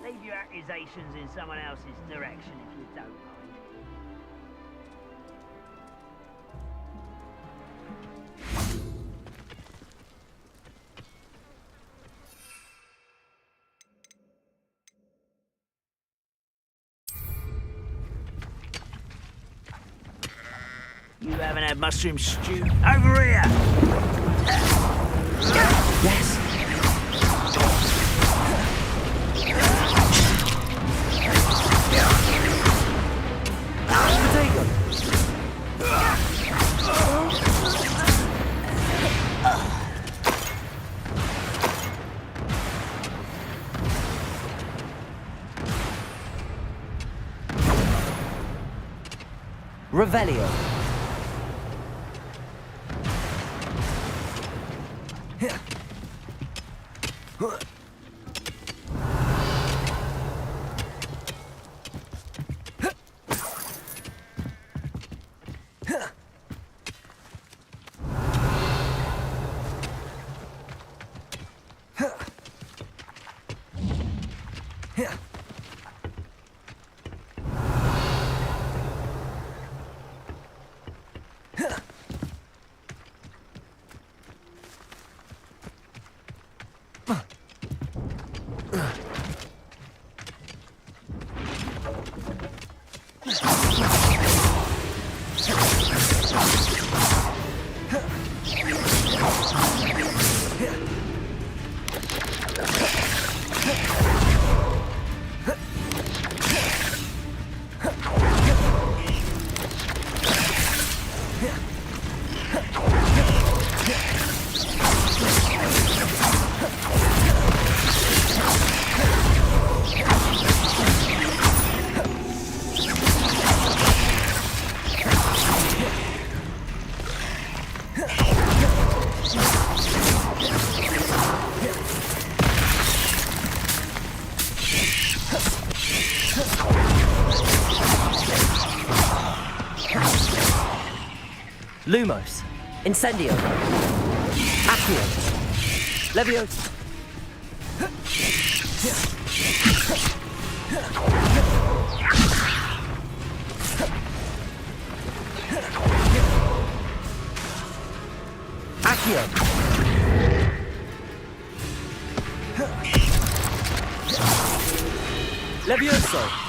Leave your accusations in someone else's direction if you don't mind. You haven't had mushroom stew? Over here! Yes! Revelio. Lumos. Incendio. Accio. Leviosa. Accio. Levioso.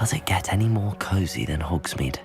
Does it get any more cozy than Hogsmeade?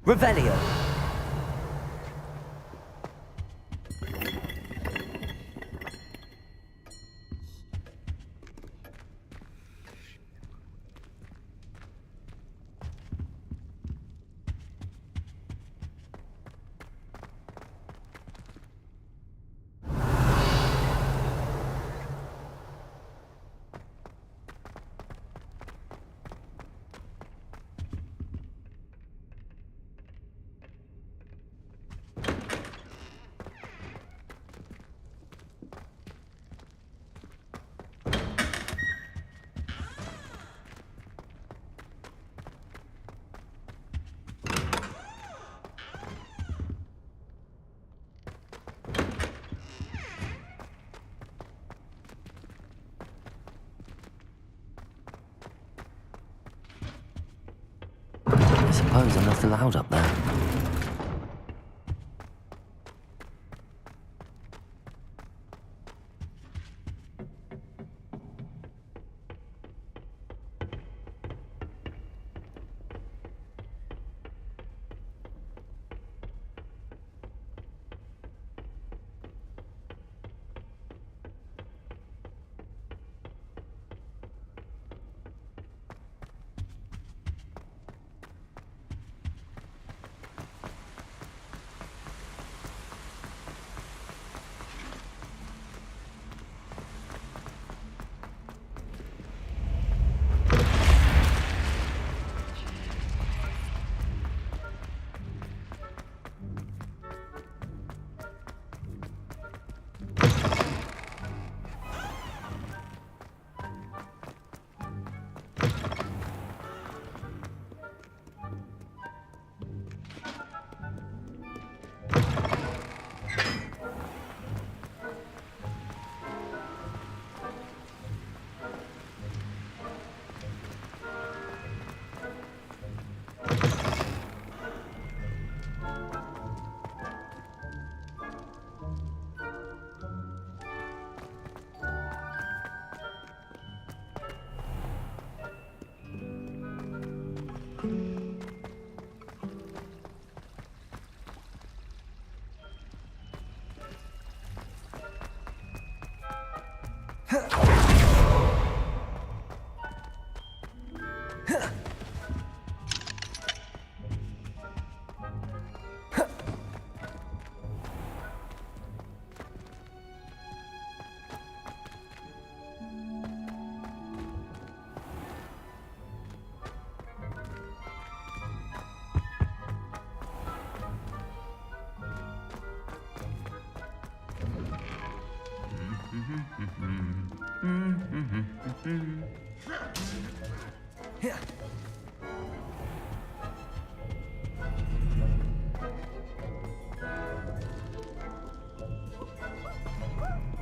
Revelio. I suppose I'm not allowed up there.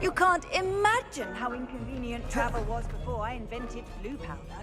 You can't imagine how inconvenient travel was before I invented flu powder.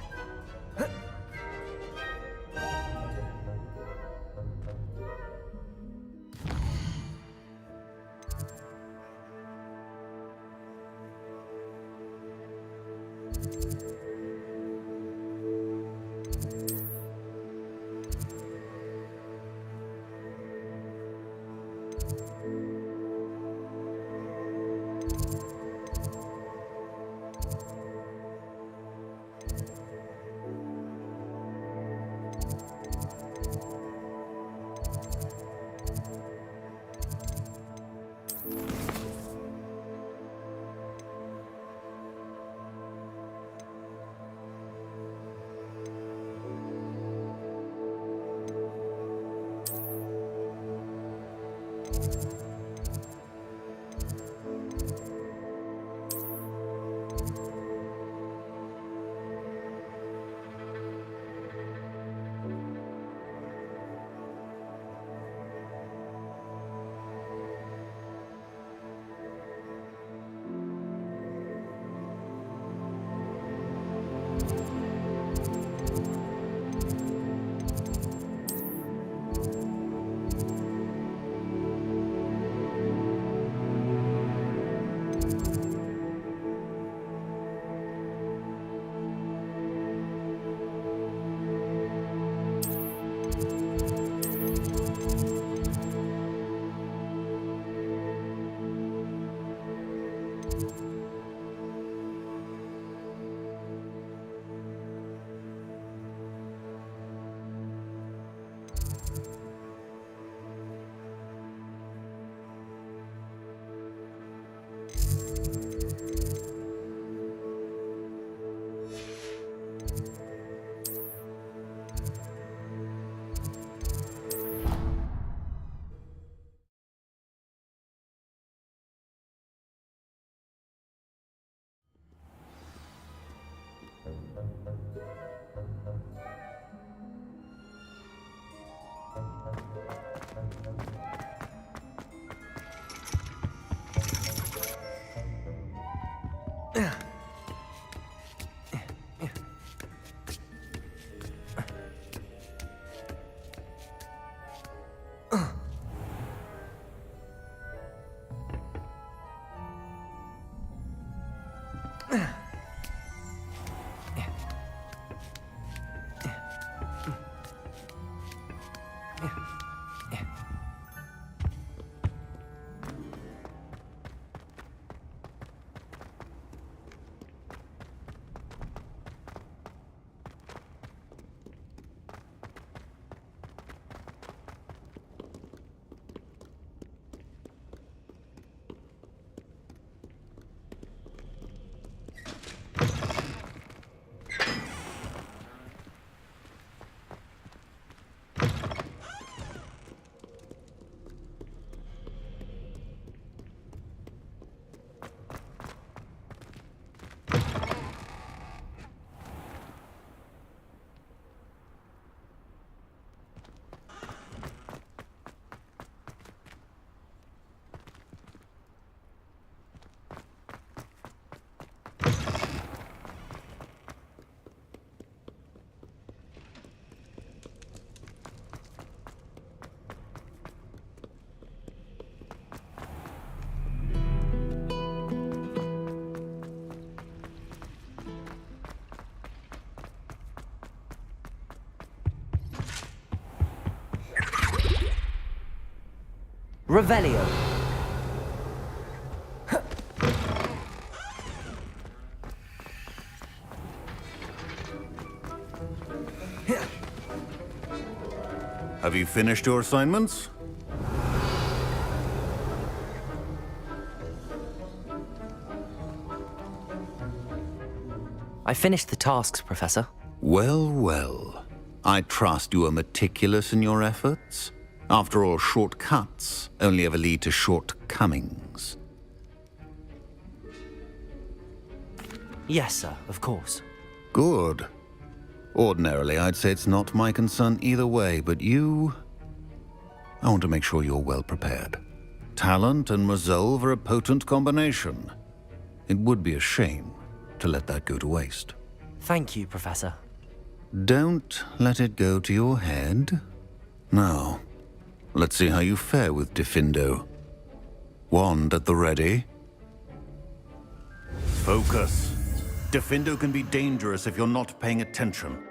Revelio. Have you finished your assignments? I finished the tasks, Professor. Well, well. I trust you are meticulous in your efforts. After all, shortcuts only ever lead to shortcomings. Yes, sir, of course. Good. Ordinarily, I'd say it's not my concern either way, but you... I want to make sure you're well prepared. Talent and resolve are a potent combination. It would be a shame to let that go to waste. Thank you, Professor. Don't let it go to your head. Now, let's see how you fare with Diffindo. Wand at the ready. Focus. Diffindo can be dangerous if you're not paying attention.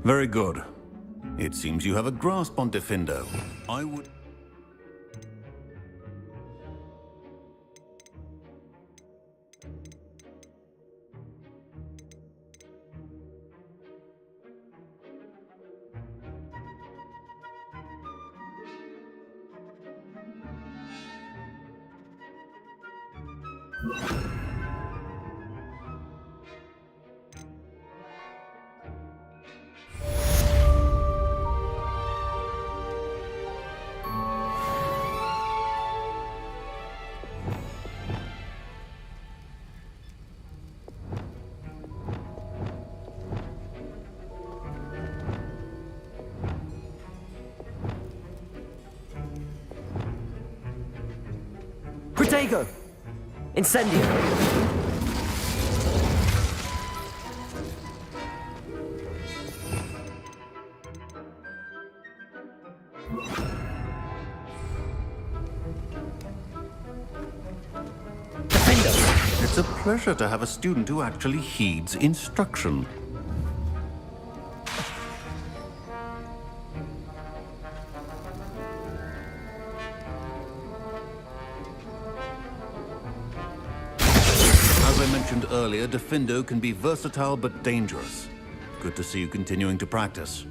Very good. It seems you have a grasp on Diffindo. I would... Protego! Incendio! It's a pleasure to have a student who actually heeds instruction. As I mentioned earlier, Diffindo can be versatile but dangerous. Good to see you continuing to practice.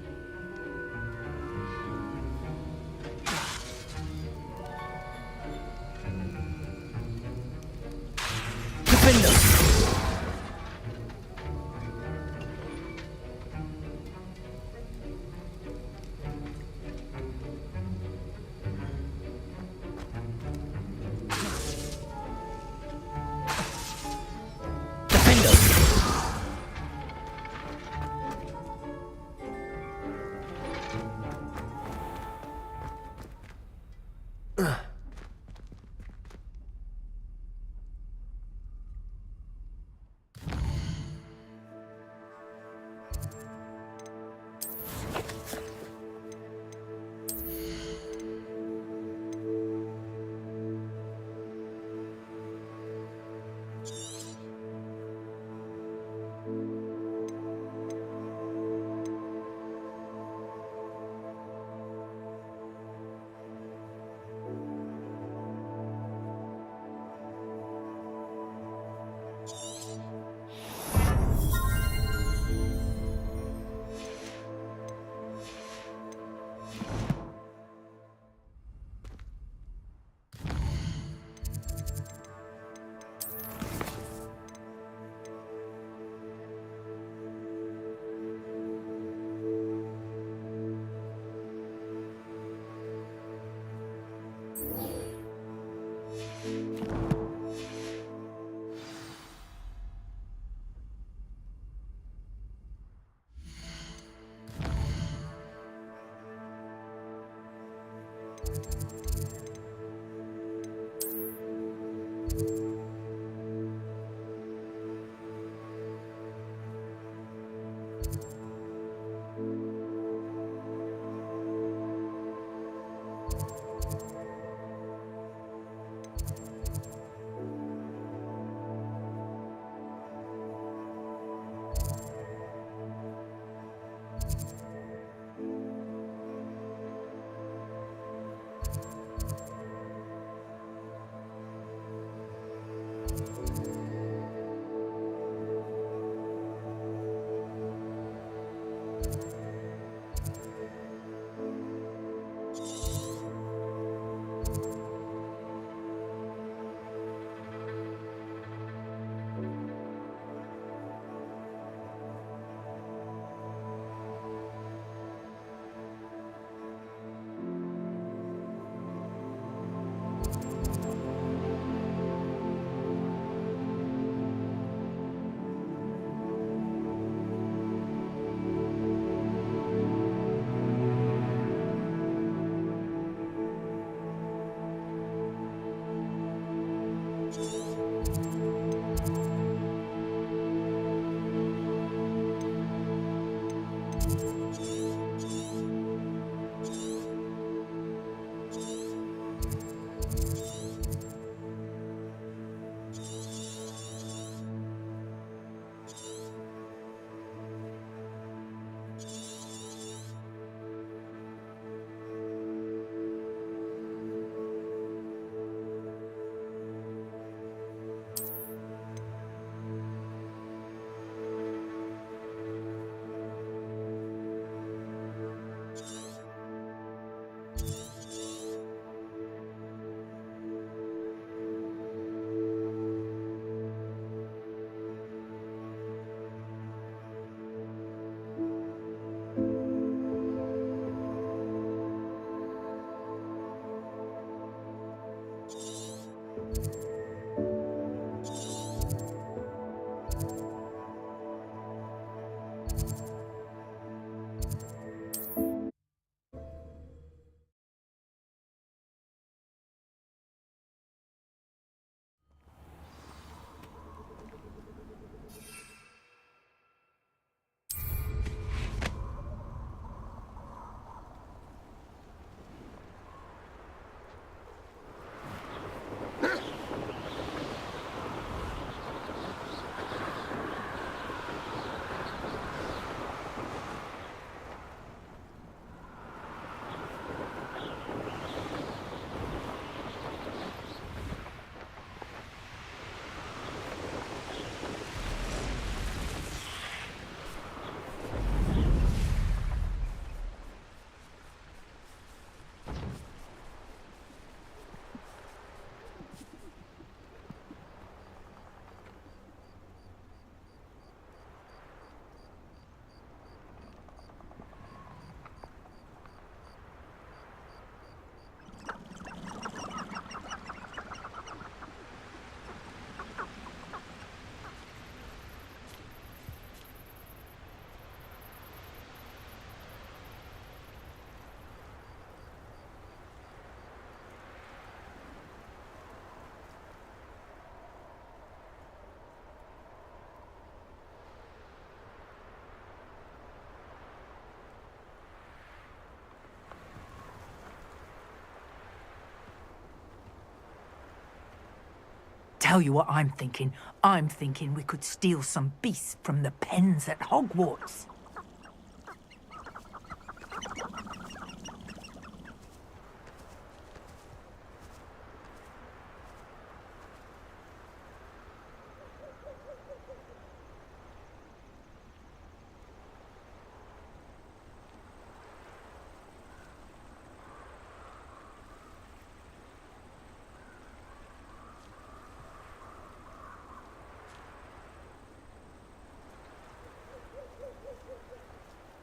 tell you what I'm thinking. I'm thinking we could steal some beasts from the pens at Hogwarts.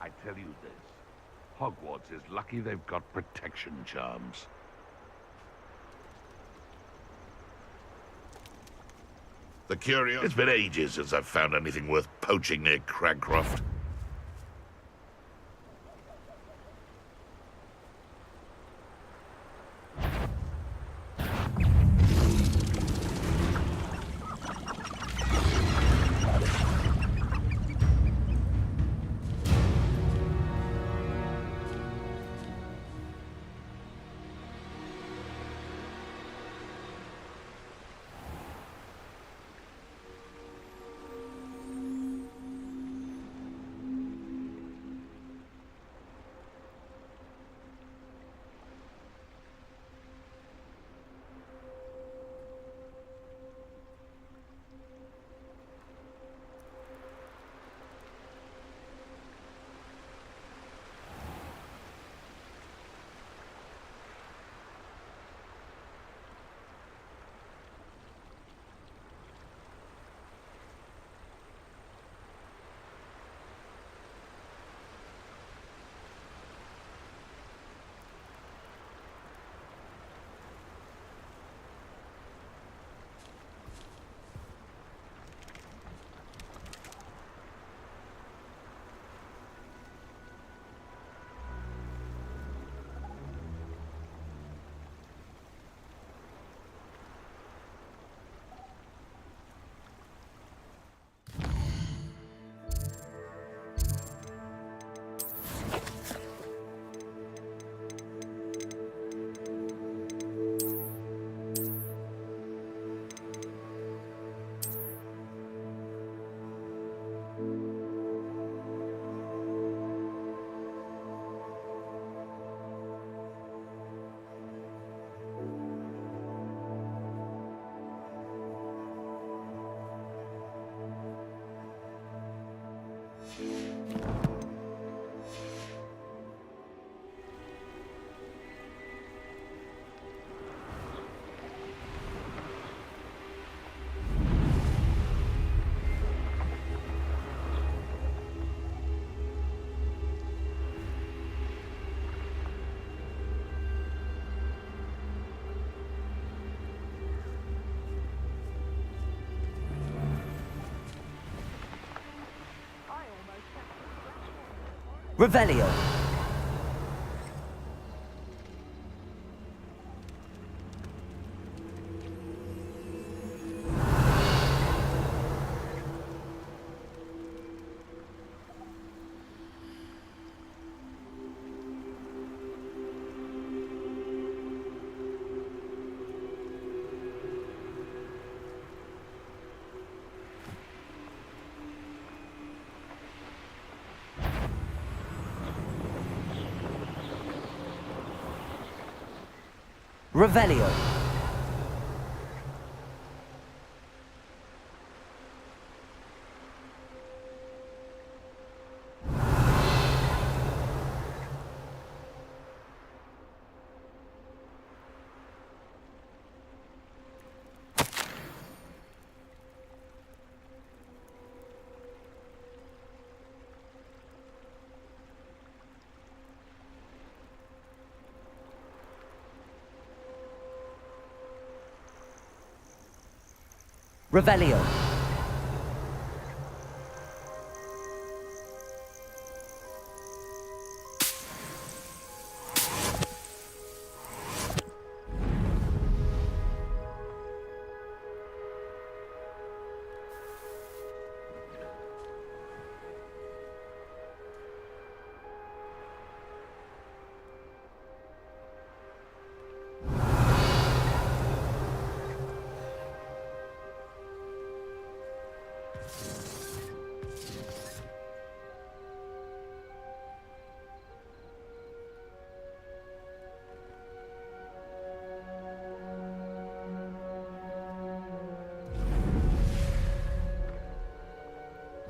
I tell you this, Hogwarts is lucky they've got protection charms. The curio. It's been ages since I've found anything worth poaching near Cragcroft. Revelio. Revelio. Revelio.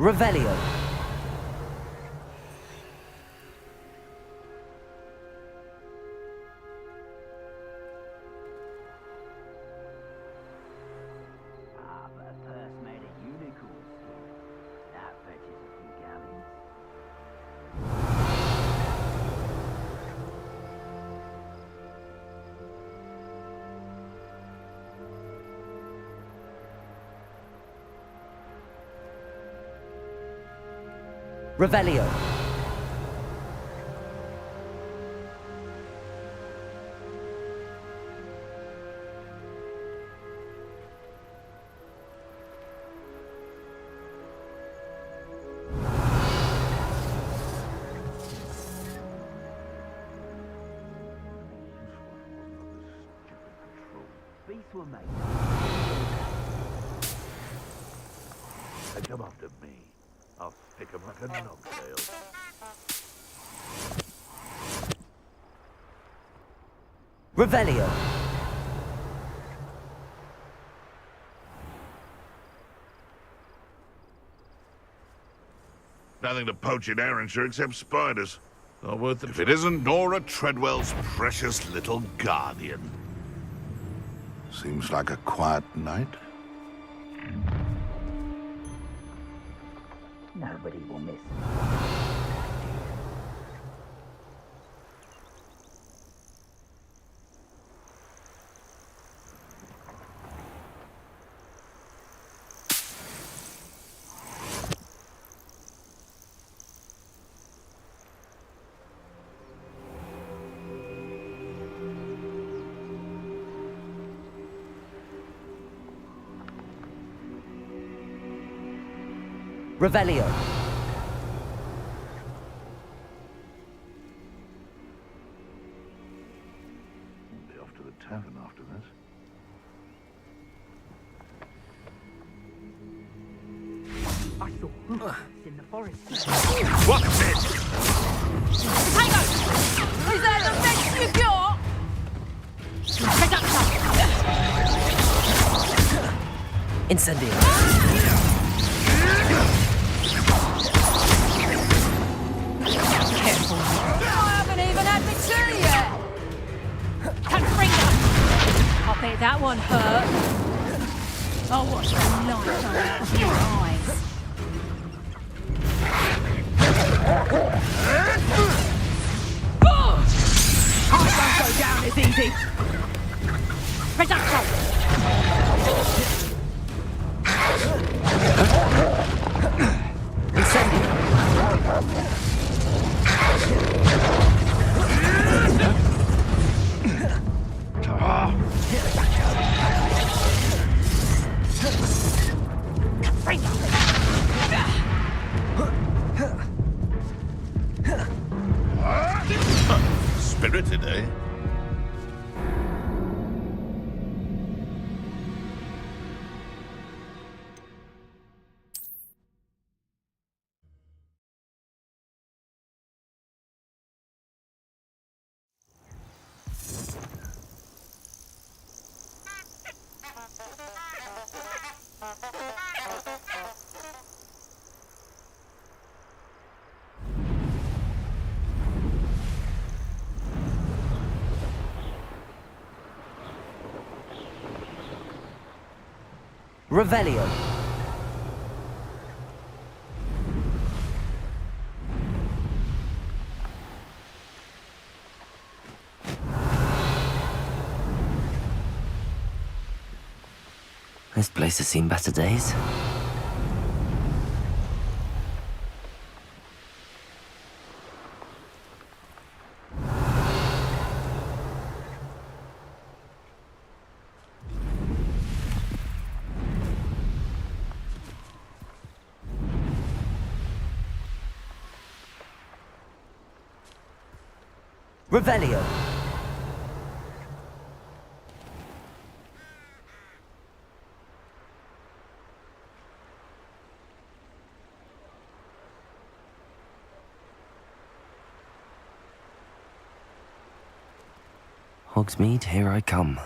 Revelio. Ah, but a purse made of unicorn skin. That fetches a few gallons. Revelio. Beasts were made. They come after me. I'll stick 'em like a knobtail. Revelio. Nothing to poach in Arrynshire except spiders. Not worth it if it isn't Nora Treadwell's precious little guardian. Seems like a quiet night. Nobody will miss. Revelio. We'll be off to the tavern after this. I saw hoofs in the forest. What's it? Tango! Is that the best you've got? Incendio. Careful. I haven't even had my tea yet. Confringo! I bet that one hurt. I'll watch the light go out of your eyes. I won't go down as easy. Reducto! Incendio. Spirited, eh? Revelio. This place has seen better days. Revelio. Hogsmeade, here I come.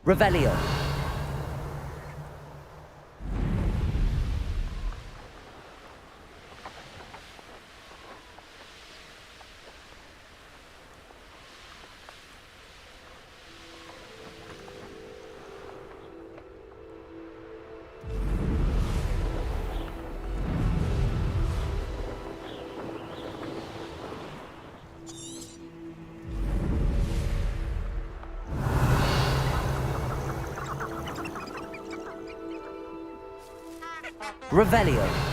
Revelio. Revelio.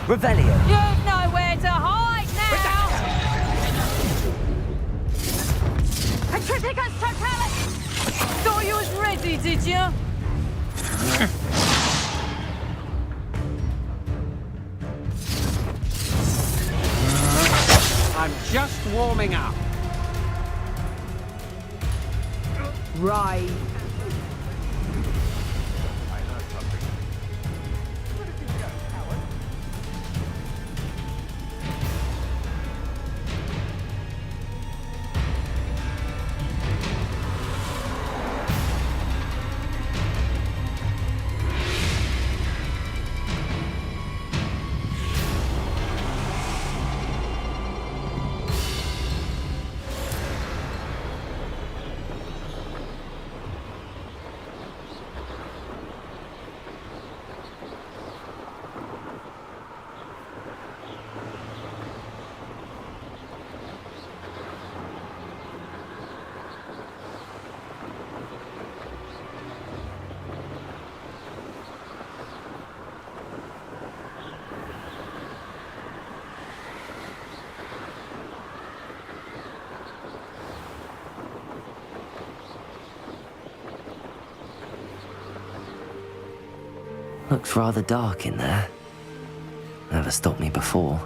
Revelio. You've nowhere to hide now! Petrificus Totalis! Thought you was ready, did you? I'm just warming up. Right. Looks rather dark in there. Never stopped me before.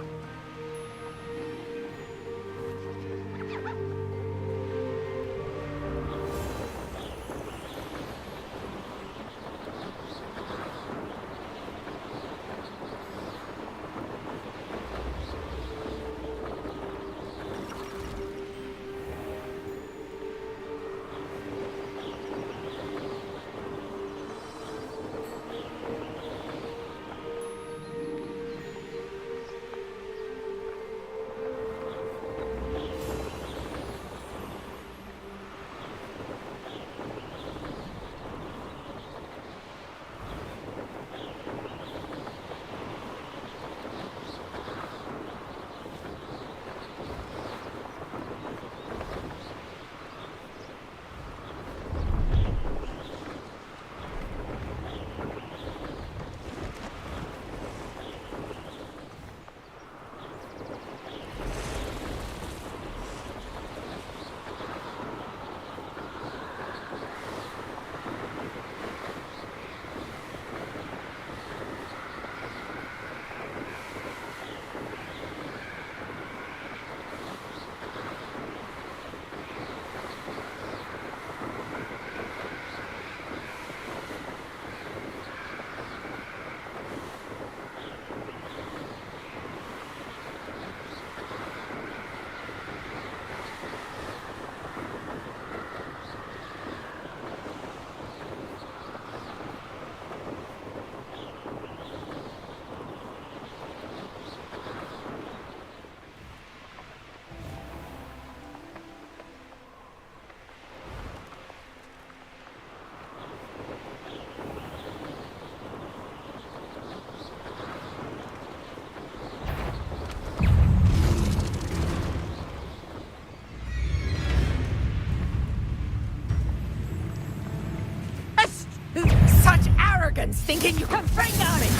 organs thinking you can finger it!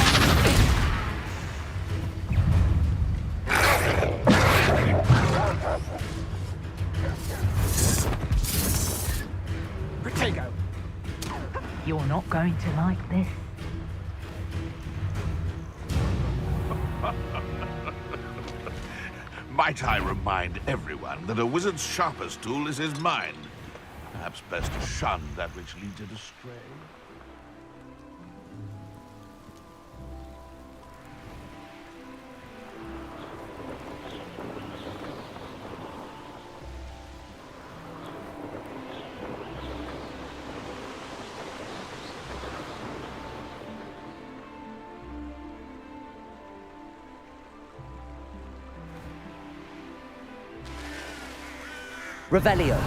Protego! You're not going to like this. Might I remind everyone that a wizard's sharpest tool is his mind? Perhaps best to shun that which leads it astray. Revelio.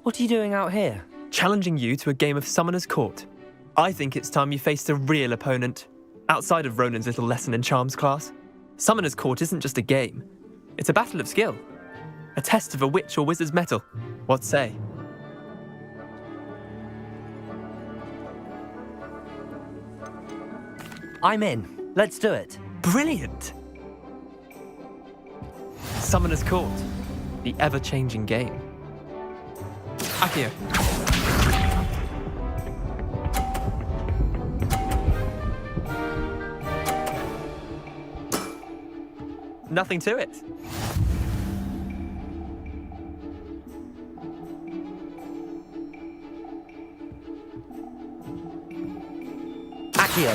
What are you doing out here? Challenging you to a game of Summoner's Court. I think it's time you faced a real opponent, outside of Ronan's little lesson in charms class. Summoner's Court isn't just a game. It's a battle of skill. A test of a witch or wizard's mettle. What say? I'm in. Let's do it. Brilliant! Summoner's Court. The ever-changing game. Accio. Nothing to it. Accio.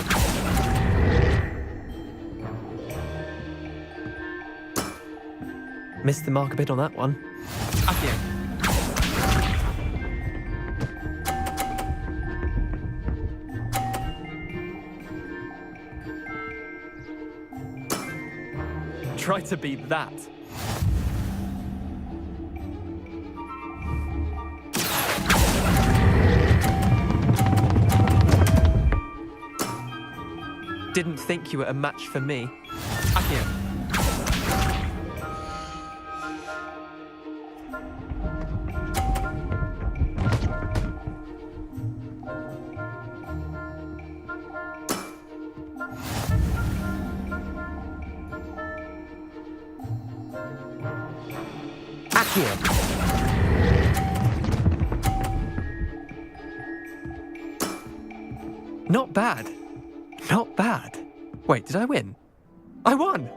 Missed the mark a bit on that one. Accio. Try to beat that. Didn't think you were a match for me. Accio. Not bad. Not bad. Wait, did I win? I won!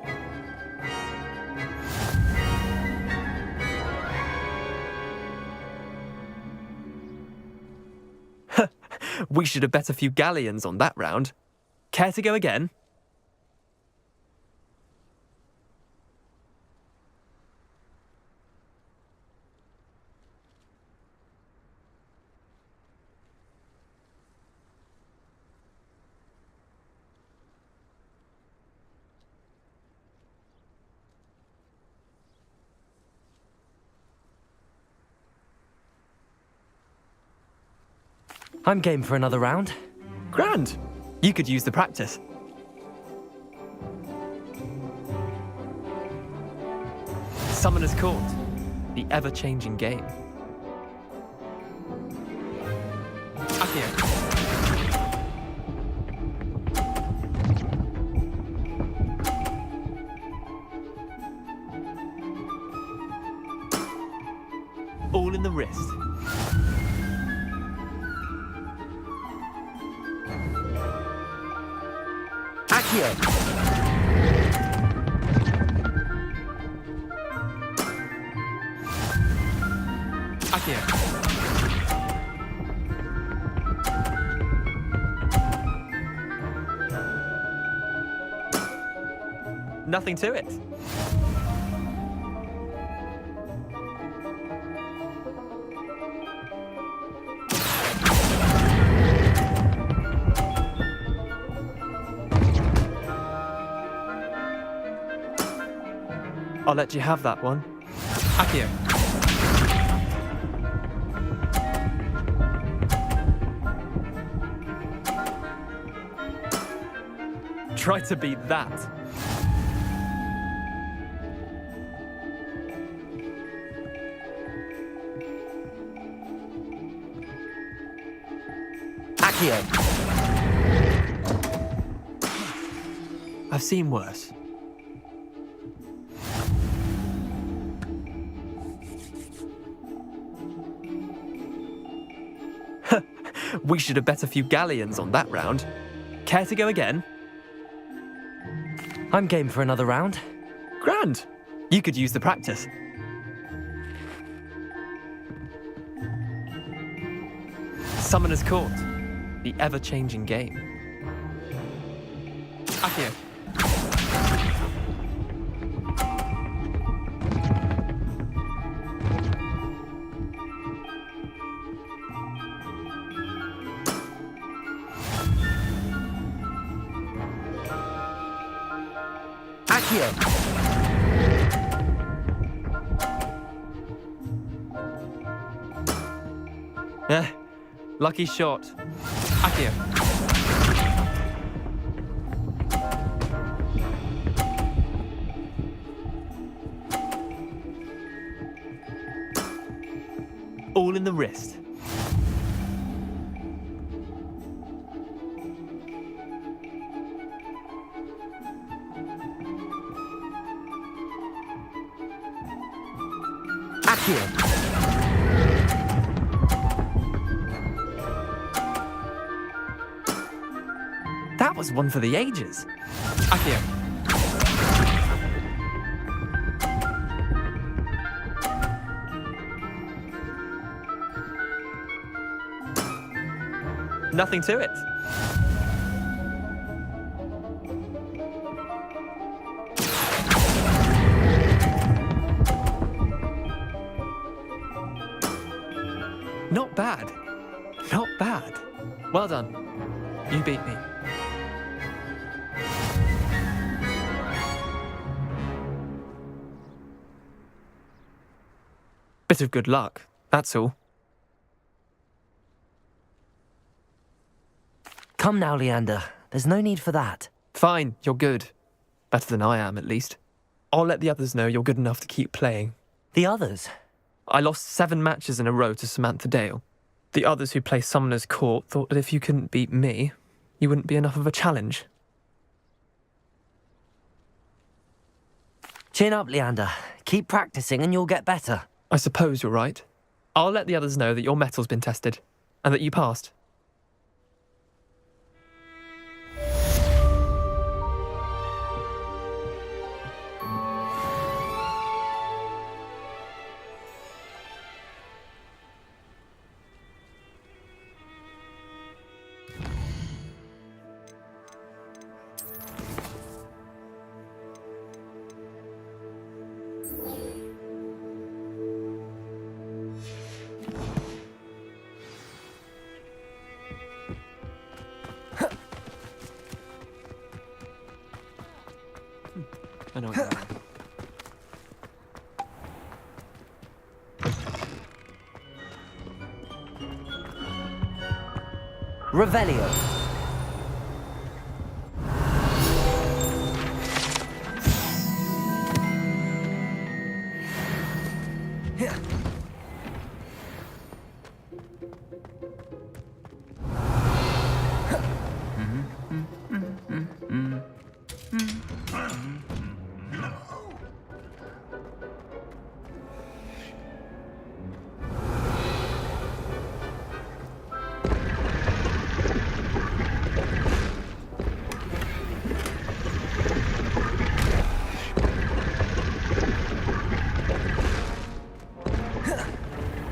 We should have bet a few galleons on that round. Care to go again? I'm game for another round. Grand. You could use the practice. Summoner's Court. The ever-changing game. Accio. Accio. Accio. Nothing to it. I'll let you have that one. Accio. Try to beat that. Accio. I've seen worse. We should have bet a few galleons on that round. Care to go again? I'm game for another round. Grand. You could use the practice. Summoner's Court. The ever-changing game. Accio. Accio. Lucky shot. Accio. All in the wrist. Accio. That was one for the ages. Accio. Nothing to it. Not bad. Not bad. Well done. You beat me. Bit of good luck, that's all. Come now, Leander. There's no need for that. Fine, you're good. Better than I am, at least. I'll let the others know you're good enough to keep playing. The others? I lost 7 matches in a row to Samantha Dale. The others who play Summoner's Court thought that if you couldn't beat me, you wouldn't be enough of a challenge. Chin up, Leander. Keep practicing and you'll get better. I suppose you're right. I'll let the others know that your metal's been tested, and that you passed. I know what you mean. Revelio.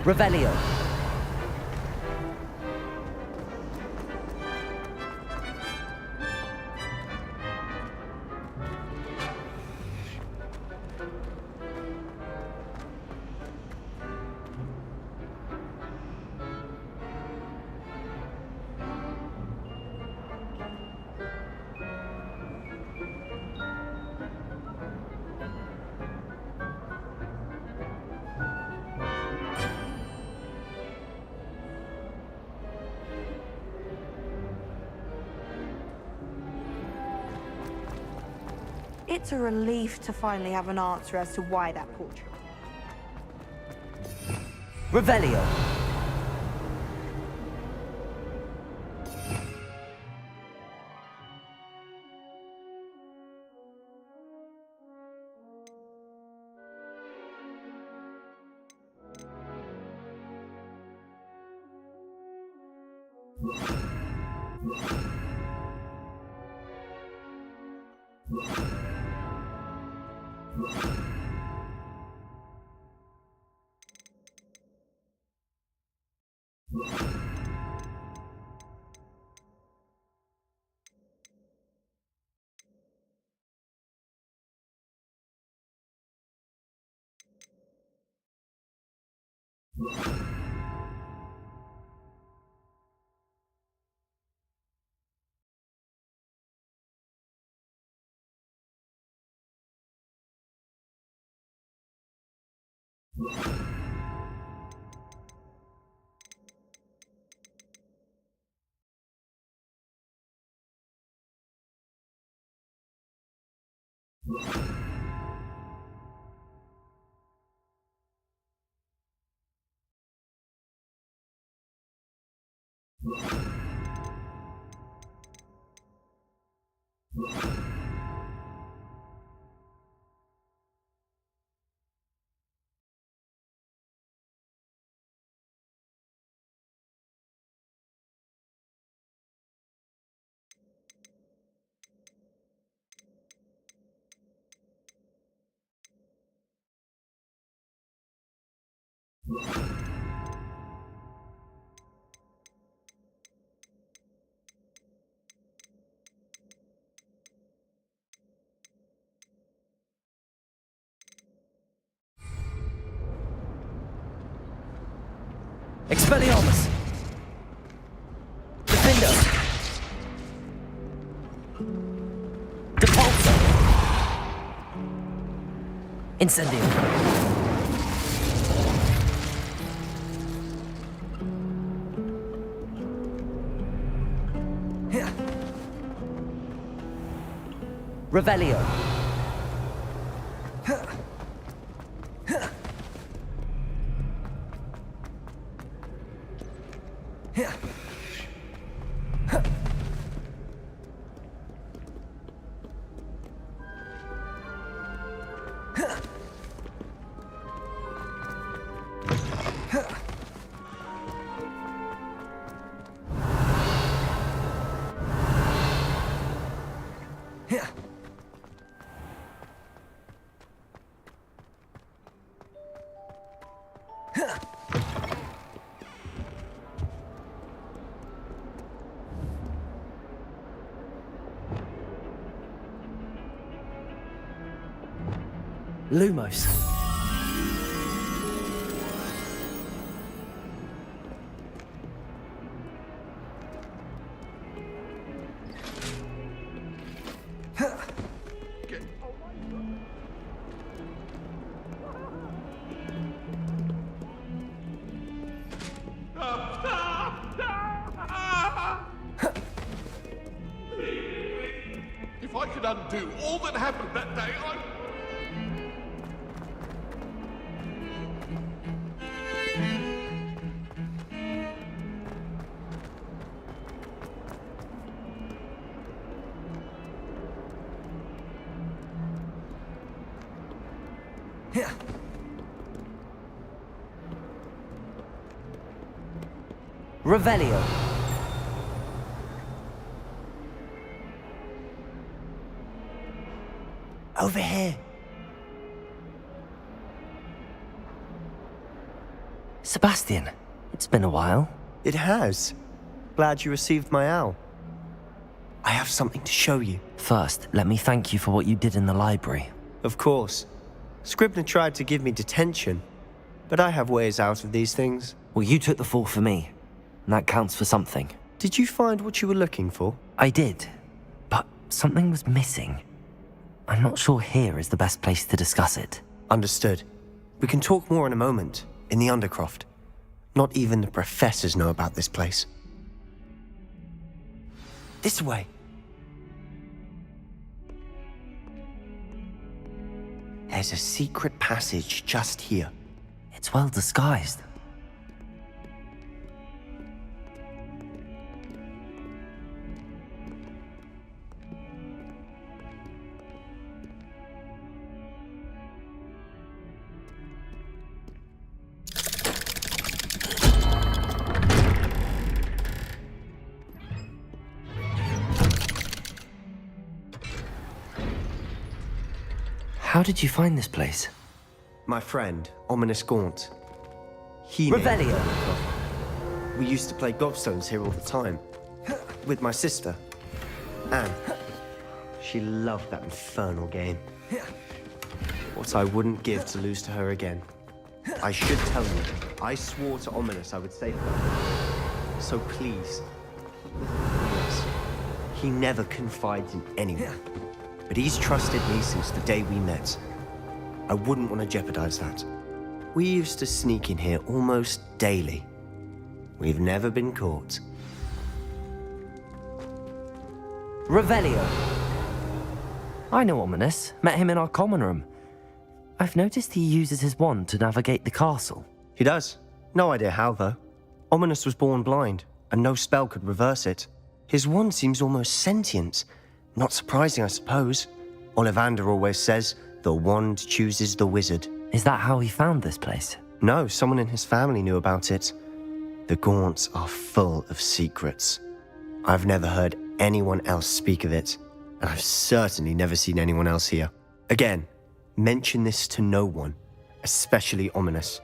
Revelio. It's a relief to finally have an answer as to why that portrait. Revelio. Expelliarmus! Defender! Depulsor! Incendio! Revelio! Lumos. If I could undo all that happened that day, Revelio. Over here. Sebastian, it's been a while. It has. Glad you received my owl. I have something to show you. First, let me thank you for what you did in the library. Of course. Scribner tried to give me detention, but I have ways out of these things. Well, you took the fall for me, and that counts for something. Did you find what you were looking for? I did, but something was missing. I'm not sure here is the best place to discuss it. Understood. We can talk more in a moment, in the Undercroft. Not even the professors know about this place. This way. There's a secret passage just here. It's well disguised. How did you find this place? My friend, Ominous Gaunt. He Revelio. We used to play gobstones here all the time. With my sister, Anne. She loved that infernal game. What I wouldn't give to lose to her again. I should tell you, I swore to Ominous I would save her. So please. He never confides in anyone. But he's trusted me since the day we met. I wouldn't want to jeopardize that. We used to sneak in here almost daily. We've never been caught. Revelio. I know Ominous. Met him in our common room. I've noticed he uses his wand to navigate the castle. He does. No idea how, though. Ominous was born blind, and no spell could reverse it. His wand seems almost sentient. Not surprising, I suppose. Ollivander always says, the wand chooses the wizard. Is that how he found this place? No, someone in his family knew about it. The Gaunts are full of secrets. I've never heard anyone else speak of it, and I've certainly never seen anyone else here. Again, mention this to no one, especially Ominous.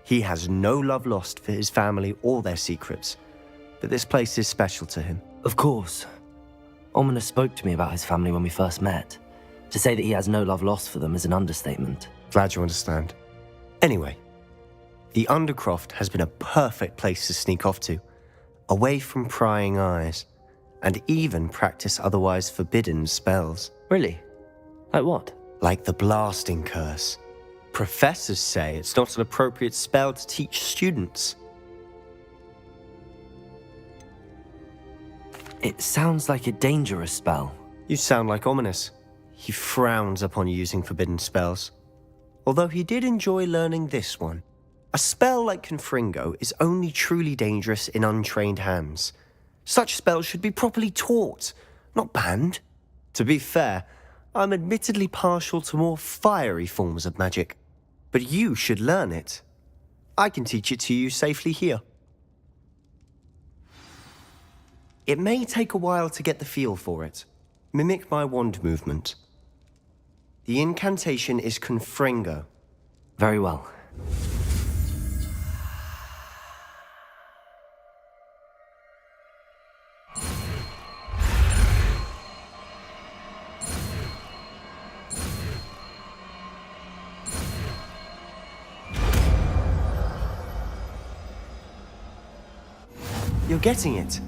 He has no love lost for his family or their secrets, but this place is special to him. Of course. Ominous spoke to me about his family when we first met. To say that he has no love lost for them is an understatement. Glad you understand. Anyway, the Undercroft has been a perfect place to sneak off to, away from prying eyes, and even practice otherwise forbidden spells. Really? Like what? Like the blasting curse. Professors say it's not an appropriate spell to teach students. It sounds like a dangerous spell. You sound like Ominous. He frowns upon using forbidden spells. Although he did enjoy learning this one. A spell like Confringo is only truly dangerous in untrained hands. Such spells should be properly taught, not banned. To be fair, I'm admittedly partial to more fiery forms of magic. But you should learn it. I can teach it to you safely here. It may take a while to get the feel for it. Mimic my wand movement. The incantation is Confringo. Very well. You're getting it.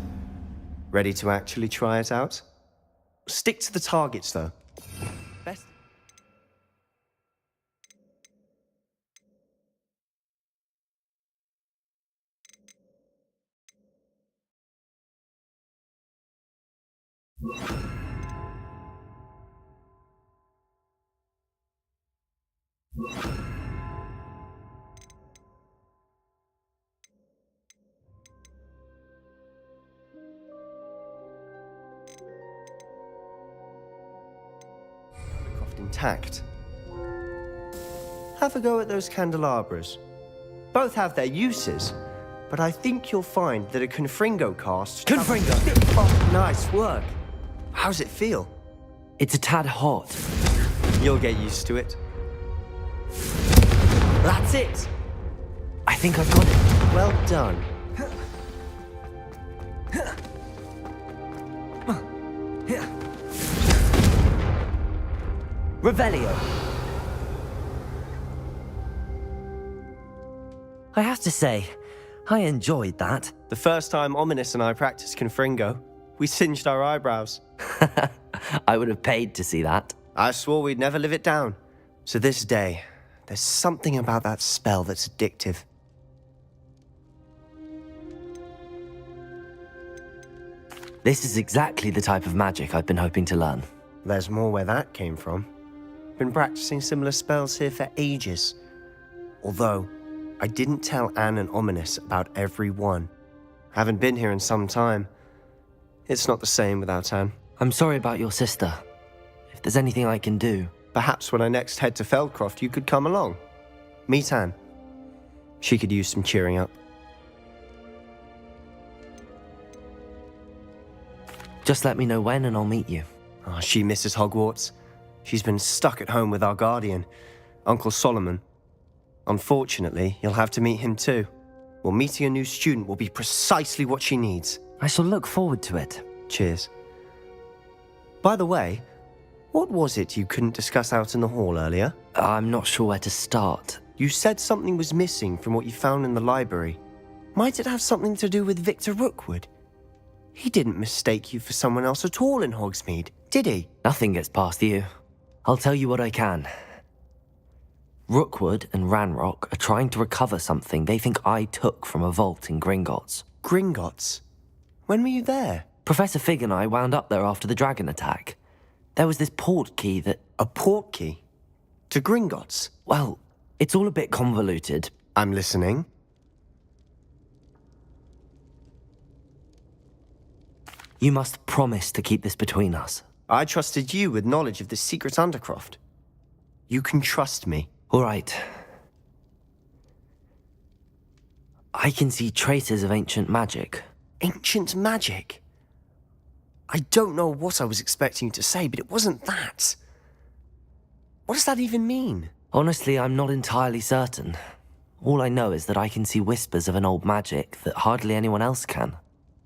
Ready to actually try it out? Stick to the targets, though. Best. Intact. Have a go at those candelabras. Both have their uses, but I think you'll find that a Confringo cast... Confringo! Oh, nice work. How's it feel? It's a tad hot. You'll get used to it. That's it! I think I've got it. Well done. Revelio. I have to say, I enjoyed that. The first time Ominous and I practiced Confringo, we singed our eyebrows. I would have paid to see that. I swore we'd never live it down. So this day, there's something about that spell that's addictive. This is exactly the type of magic I've been hoping to learn. There's more where that came from. Been practicing similar spells here for ages. Although, I didn't tell Anne and Ominous about every one. Haven't been here in some time. It's not the same without Anne. I'm sorry about your sister. If there's anything I can do... Perhaps when I next head to Feldcroft, you could come along. Meet Anne. She could use some cheering up. Just let me know when and I'll meet you. Oh, she misses Hogwarts. She's been stuck at home with our guardian, Uncle Solomon. Unfortunately, you'll have to meet him too. Well, meeting a new student will be precisely what she needs. I shall look forward to it. Cheers. By the way, what was it you couldn't discuss out in the hall earlier? I'm not sure where to start. You said something was missing from what you found in the library. Might it have something to do with Victor Rookwood? He didn't mistake you for someone else at all in Hogsmeade, did he? Nothing gets past you. I'll tell you what I can. Rookwood and Ranrock are trying to recover something they think I took from a vault in Gringotts. Gringotts? When were you there? Professor Fig and I wound up there after the dragon attack. There was this port key that... A port key? To Gringotts? Well, it's all a bit convoluted. I'm listening. You must promise to keep this between us. I trusted you with knowledge of the secret Undercroft. You can trust me. All right. I can see traces of ancient magic. Ancient magic? I don't know what I was expecting you to say, but it wasn't that. What does that even mean? Honestly, I'm not entirely certain. All I know is that I can see whispers of an old magic that hardly anyone else can.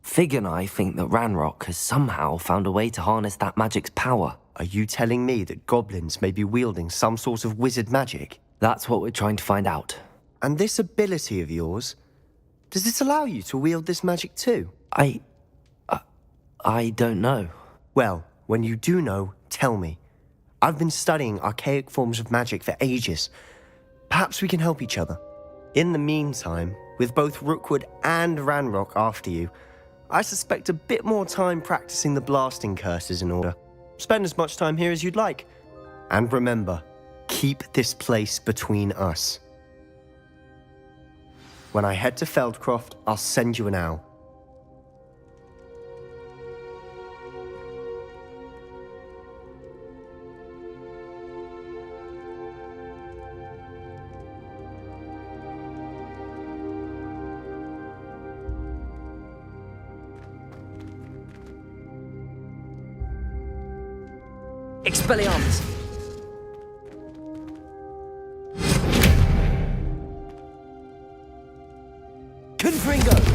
Fig and I think that Ranrock has somehow found a way to harness that magic's power. Are you telling me that goblins may be wielding some sort of wizard magic? That's what we're trying to find out. And this ability of yours, does it allow you to wield this magic too? I don't know. Well, when you do know, tell me. I've been studying archaic forms of magic for ages. Perhaps we can help each other. In the meantime, with both Rookwood and Ranrock after you, I suspect a bit more time practicing the blasting curse is in order. Spend as much time here as you'd like. And remember, keep this place between us. When I head to Feldcroft, I'll send you an owl. Expelliarmus! Confringo!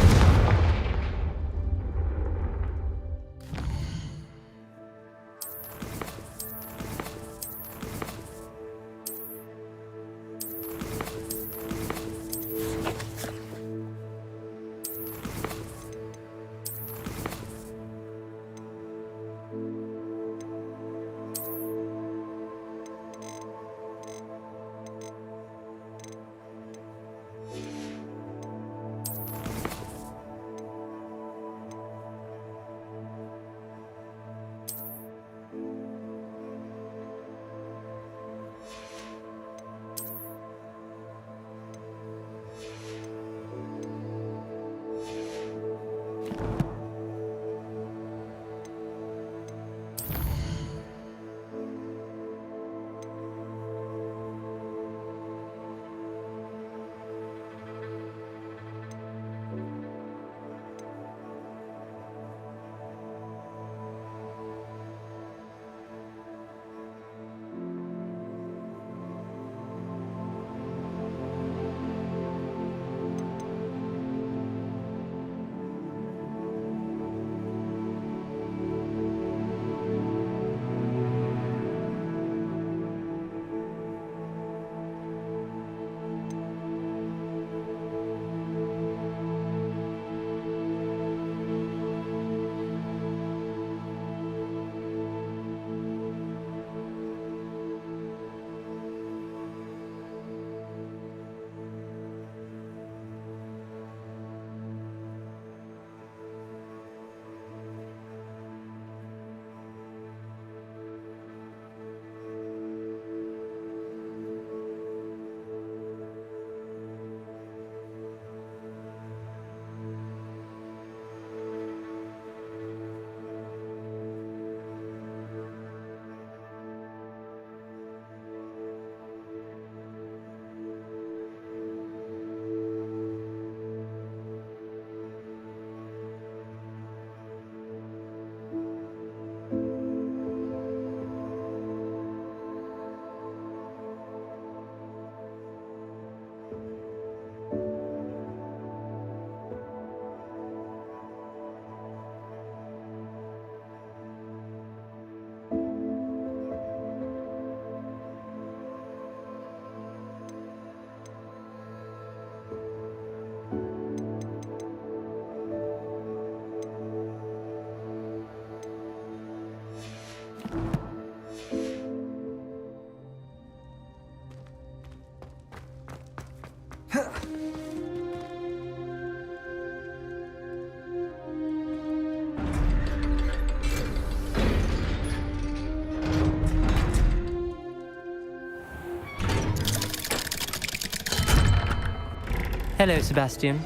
Hello, Sebastian.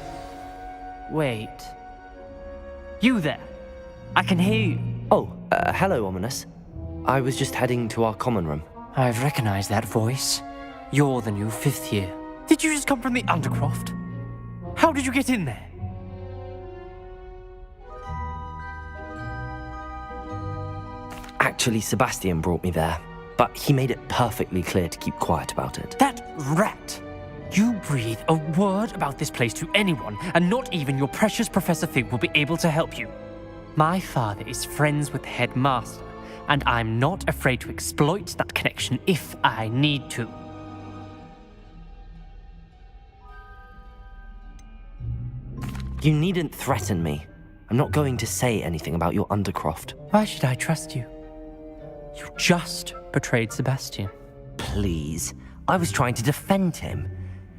Wait. You there? I can hear you. Oh, hello, Ominous. I was just heading to our common room. I've recognized that voice. You're the new 5th year. Did you just come from the Undercroft? How did you get in there? Actually, Sebastian brought me there, but he made it perfectly clear to keep quiet about it. That rat! You breathe a word about this place to anyone, and not even your precious Professor Fig will be able to help you. My father is friends with the headmaster, and I'm not afraid to exploit that connection if I need to. You needn't threaten me. I'm not going to say anything about your Undercroft. Why should I trust you? You just betrayed Sebastian. Please. I was trying to defend him.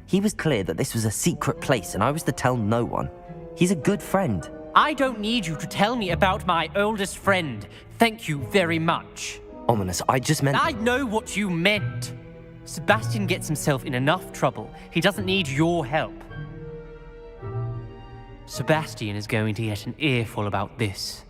He was clear that this was a secret place and I was to tell no one. He's a good friend. I don't need you to tell me about my oldest friend. Thank you very much. Ominous, I just meant... I know what you meant. Sebastian gets himself in enough trouble. He doesn't need your help. Sebastian is going to get an earful about this.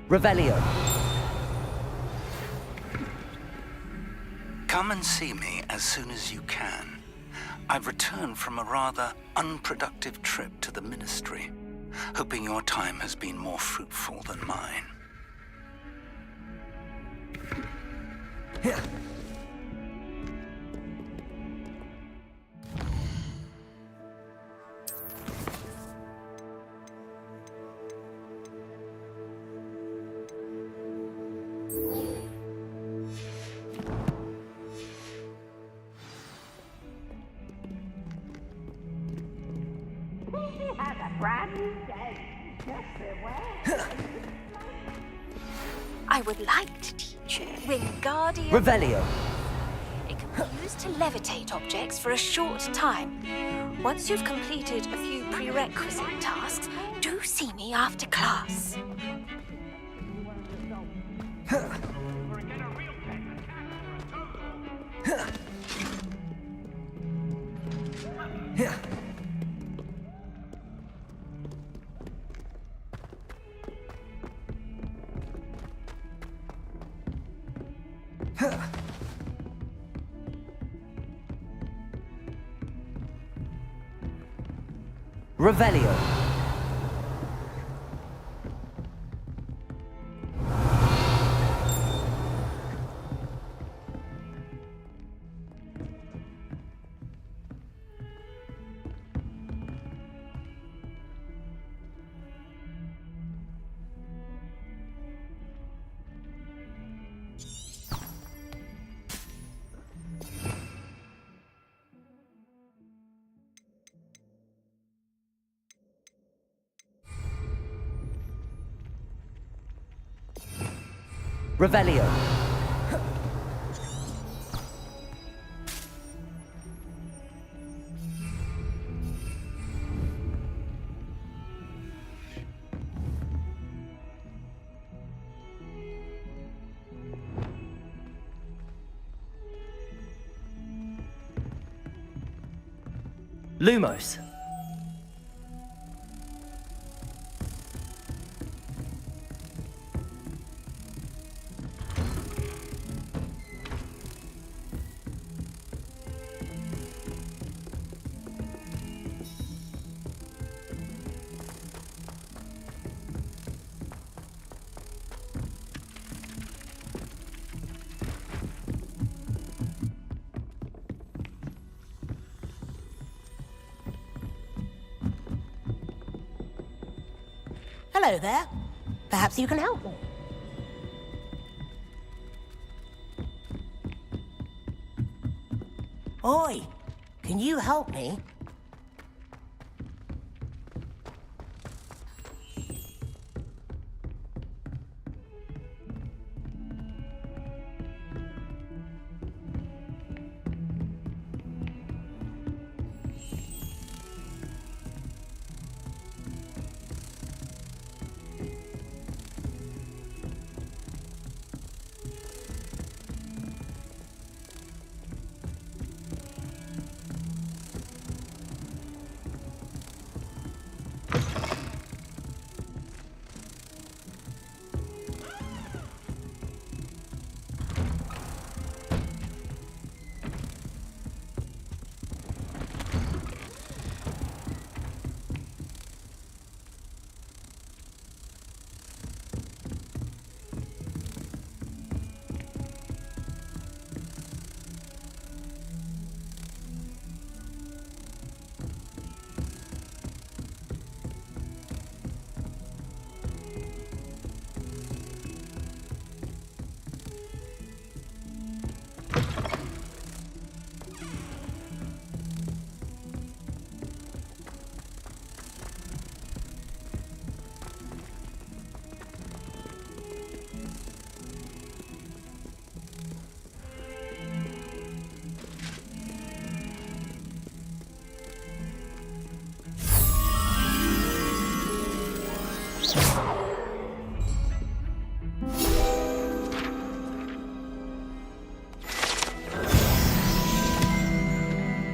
Revelio. Come and see me as soon as you can. I've returned from a rather unproductive trip to the Ministry, hoping your time has been more fruitful than mine. I would like to teach you Wingardium. Revelio. It can be used to levitate objects for a short time. Once you've completed a few prerequisite tasks, do see me after class. Revelio. Revelio. Lumos. Hello there. Perhaps you can help me. Oi, can you help me?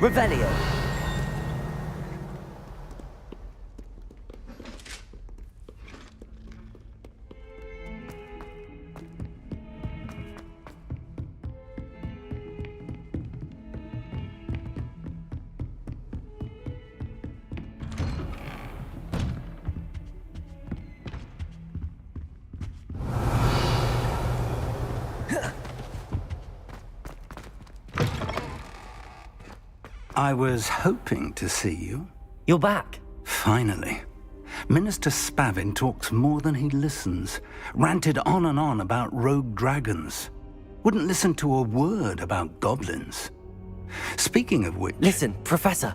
Revelio. I was hoping to see you. You're back. Finally. Minister Spavin talks more than he listens. Ranted on and on about rogue dragons. Wouldn't listen to a word about goblins. Speaking of which... Listen, Professor.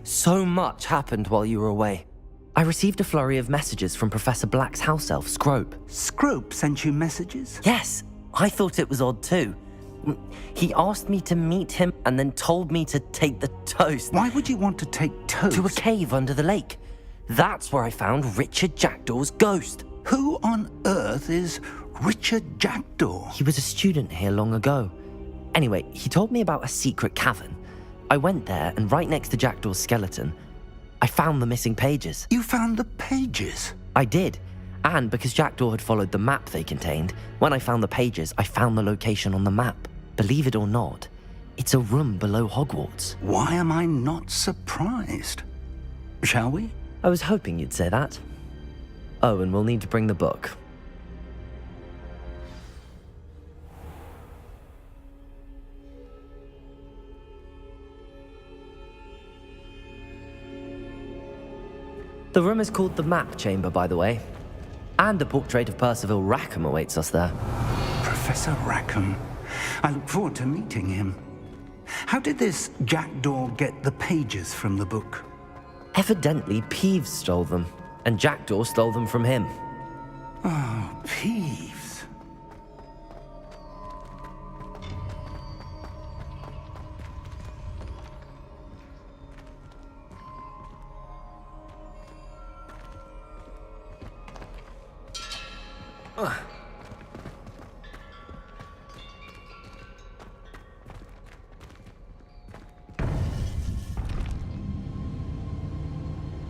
So much happened while you were away. I received a flurry of messages from Professor Black's house elf, Scrope. Scrope sent you messages? Yes. I thought it was odd too. He asked me to meet him and then told me to take the toast. Why would you want to take toast? To a cave under the lake. That's where I found Richard Jackdaw's ghost. Who on earth is Richard Jackdaw? He was a student here long ago. Anyway, he told me about a secret cavern. I went there, and right next to Jackdaw's skeleton, I found the missing pages. You found the pages? I did. And because Jackdaw had followed the map they contained, when I found the pages, I found the location on the map. Believe it or not, it's a room below Hogwarts. Why am I not surprised? Shall we? I was hoping you'd say that. Oh, and we'll need to bring the book. The room is called the Map Chamber, by the way. And a portrait of Percival Rackham awaits us there. Professor Rackham. I look forward to meeting him. How did this Jackdaw get the pages from the book? Evidently, Peeves stole them, and Jackdaw stole them from him. Oh, Peeves.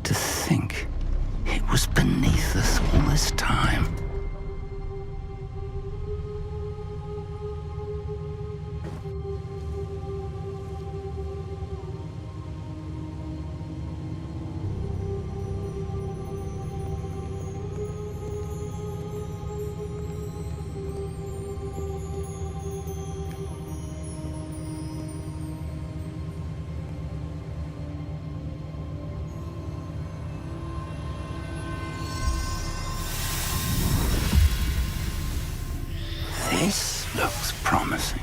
To think it was beneath us all this time. This looks promising.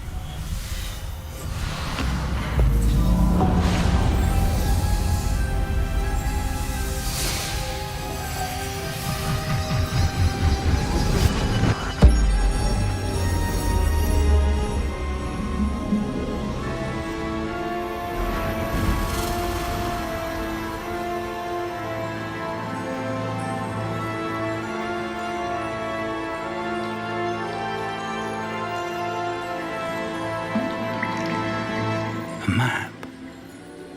Map.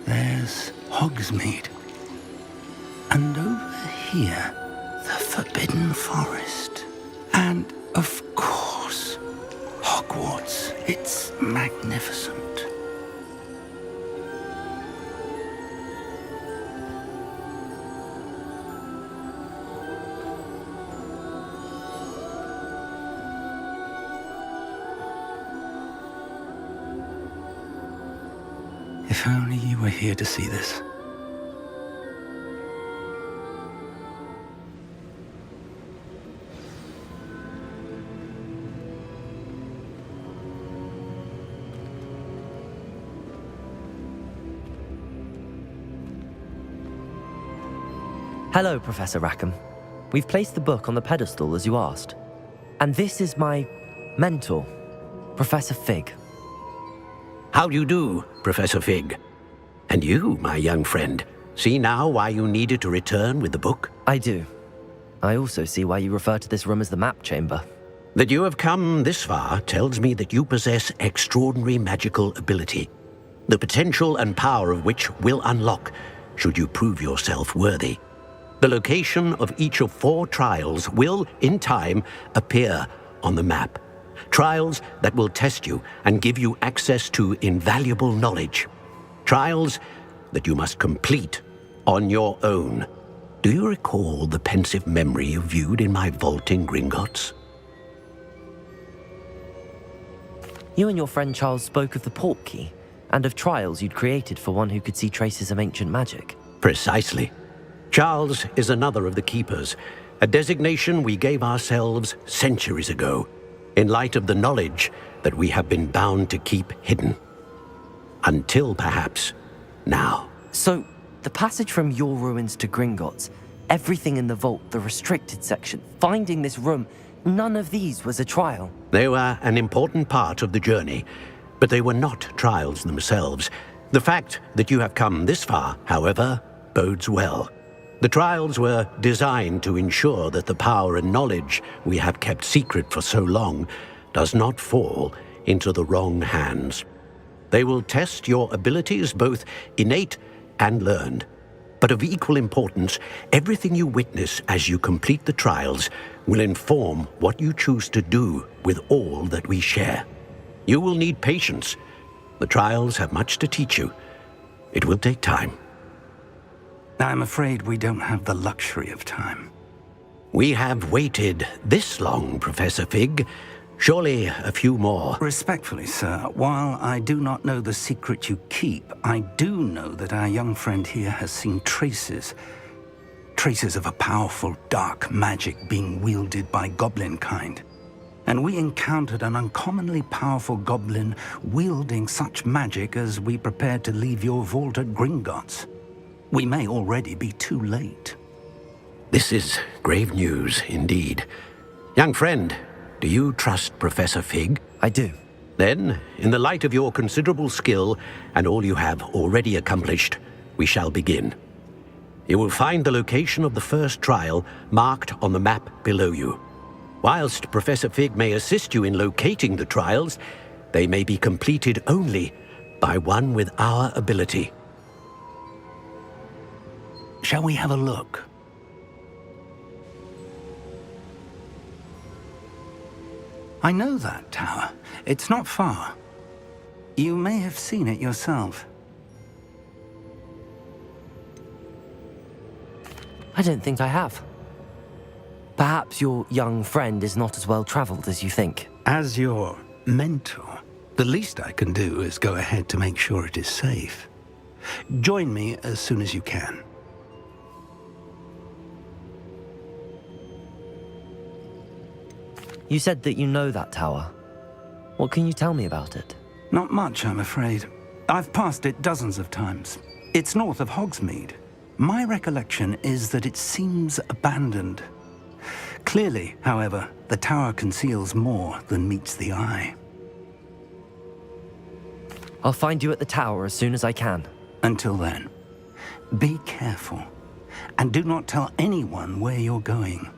There's Hogsmeade. And over here, the Forbidden Forest. And, of course, Hogwarts. It's magnificent. If only you were here to see this. Hello, Professor Rackham. We've placed the book on the pedestal as you asked. And this is my mentor, Professor Fig. How do you do, Professor Fig? And you, my young friend, see now why you needed to return with the book? I do. I also see why you refer to this room as the Map Chamber. That you have come this far tells me that you possess extraordinary magical ability. the potential and power of which will unlock should you prove yourself worthy. The location of each of 4 trials will, in time, appear on the map. Trials that will test you and give you access to invaluable knowledge. Trials that you must complete on your own. Do you recall the pensive memory you viewed in my vault in Gringotts? You and your friend Charles spoke of the port key, and of trials you'd created for one who could see traces of ancient magic. Precisely. Charles is another of the Keepers, a designation we gave ourselves centuries ago, in light of the knowledge that we have been bound to keep hidden. Until, perhaps, now. So, the passage from your ruins to Gringotts, everything in the vault, the restricted section, finding this room, none of these was a trial. They were an important part of the journey, but they were not trials themselves. The fact that you have come this far, however, bodes well. The trials were designed to ensure that the power and knowledge we have kept secret for so long does not fall into the wrong hands. They will test your abilities, both innate and learned. But of equal importance, everything you witness as you complete the trials will inform what you choose to do with all that we share. You will need patience. The trials have much to teach you. It will take time. I'm afraid we don't have the luxury of time. We have waited this long, Professor Fig. Surely a few more. Respectfully, sir, while I do not know the secret you keep, I do know that our young friend here has seen traces of a powerful dark magic being wielded by goblin kind. And we encountered an uncommonly powerful goblin wielding such magic as we prepared to leave your vault at Gringotts. We may already be too late. This is grave news indeed. Young friend, do you trust Professor Fig? I do. Then, in the light of your considerable skill and all you have already accomplished, we shall begin. You will find the location of the first trial marked on the map below you. Whilst Professor Fig may assist you in locating the trials, they may be completed only by one with our ability. Shall we have a look? I know that tower. It's not far. You may have seen it yourself. I don't think I have. Perhaps your young friend is not as well traveled as you think. As your mentor, the least I can do is go ahead to make sure it is safe. Join me as soon as you can. You said that you know that tower. What can you tell me about it? Not much, I'm afraid. I've passed it dozens of times. It's north of Hogsmeade. My recollection is that it seems abandoned. Clearly, however, the tower conceals more than meets the eye. I'll find you at the tower as soon as I can. Until then, be careful, and do not tell anyone where you're going.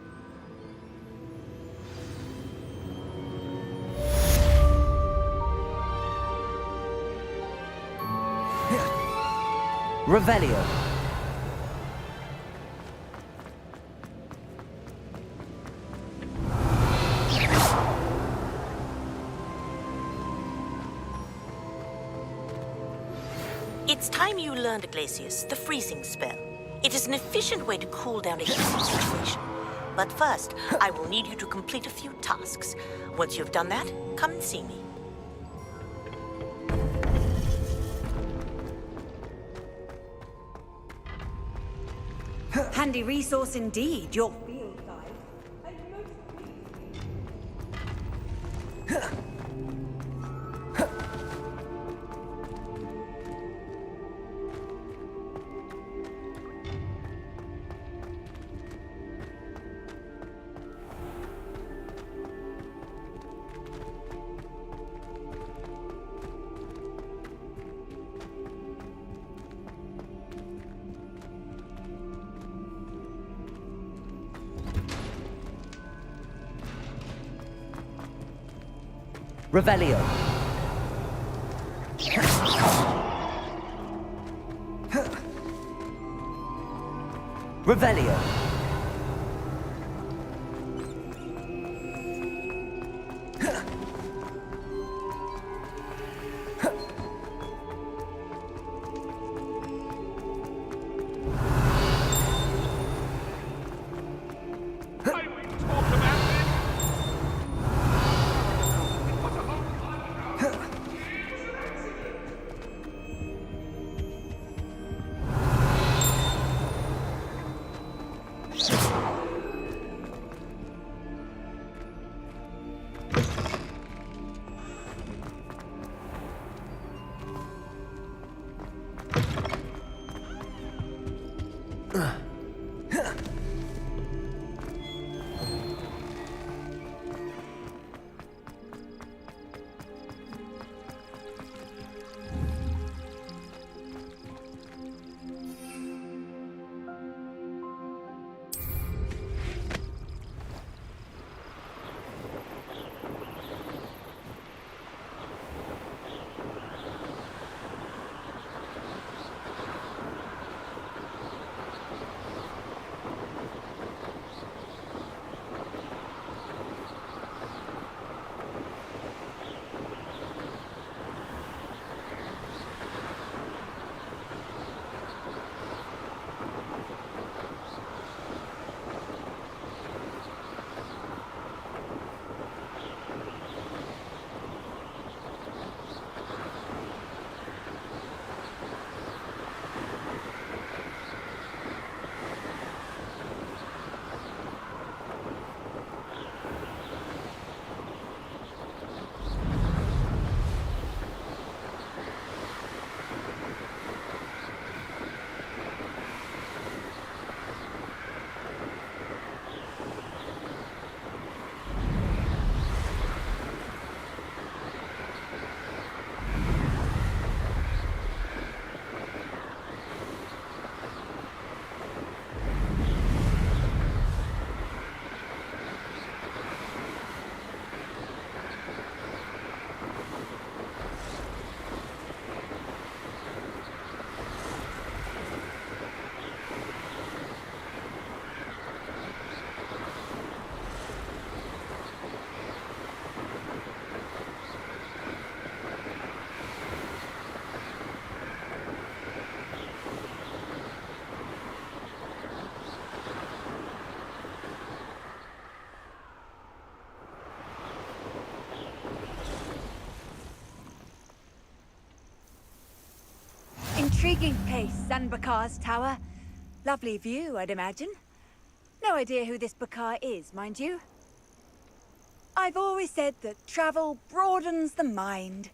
Revelio. It's time you learned, Glacius, the freezing spell. It is an efficient way to cool down a heated situation. But first, I will need you to complete a few tasks. Once you've done that, come and see me. Handy resource indeed, your field guide. Revelio. Revelio. Intriguing place, Sanbakar's tower. Lovely view, I'd imagine. No idea who this Bakar is, mind you. I've always said that travel broadens the mind.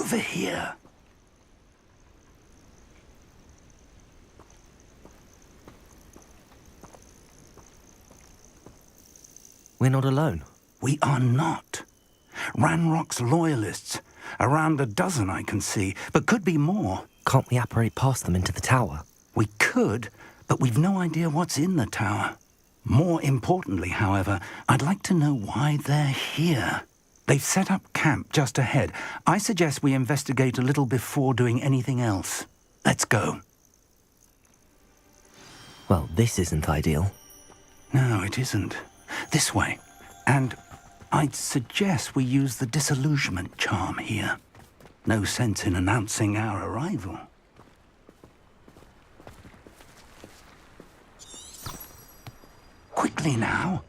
Over here. We're not alone. We are not. Ranrock's loyalists. Around a dozen I can see, but could be more. Can't we apparate past them into the tower? We could, but we've no idea what's in the tower. More importantly, however, I'd like to know why they're here. They've set up camp just ahead. I suggest we investigate a little before doing anything else. Let's go. Well, this isn't ideal. No, it isn't. This way. And I'd suggest we use the disillusionment charm here. No sense in announcing our arrival. Quickly now.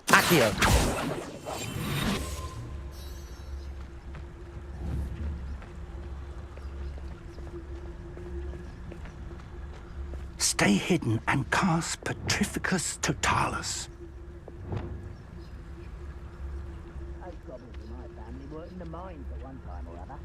Accio. Stay hidden and cast Petrificus Totalis. Those goblins in my family were in the mines at one time or other.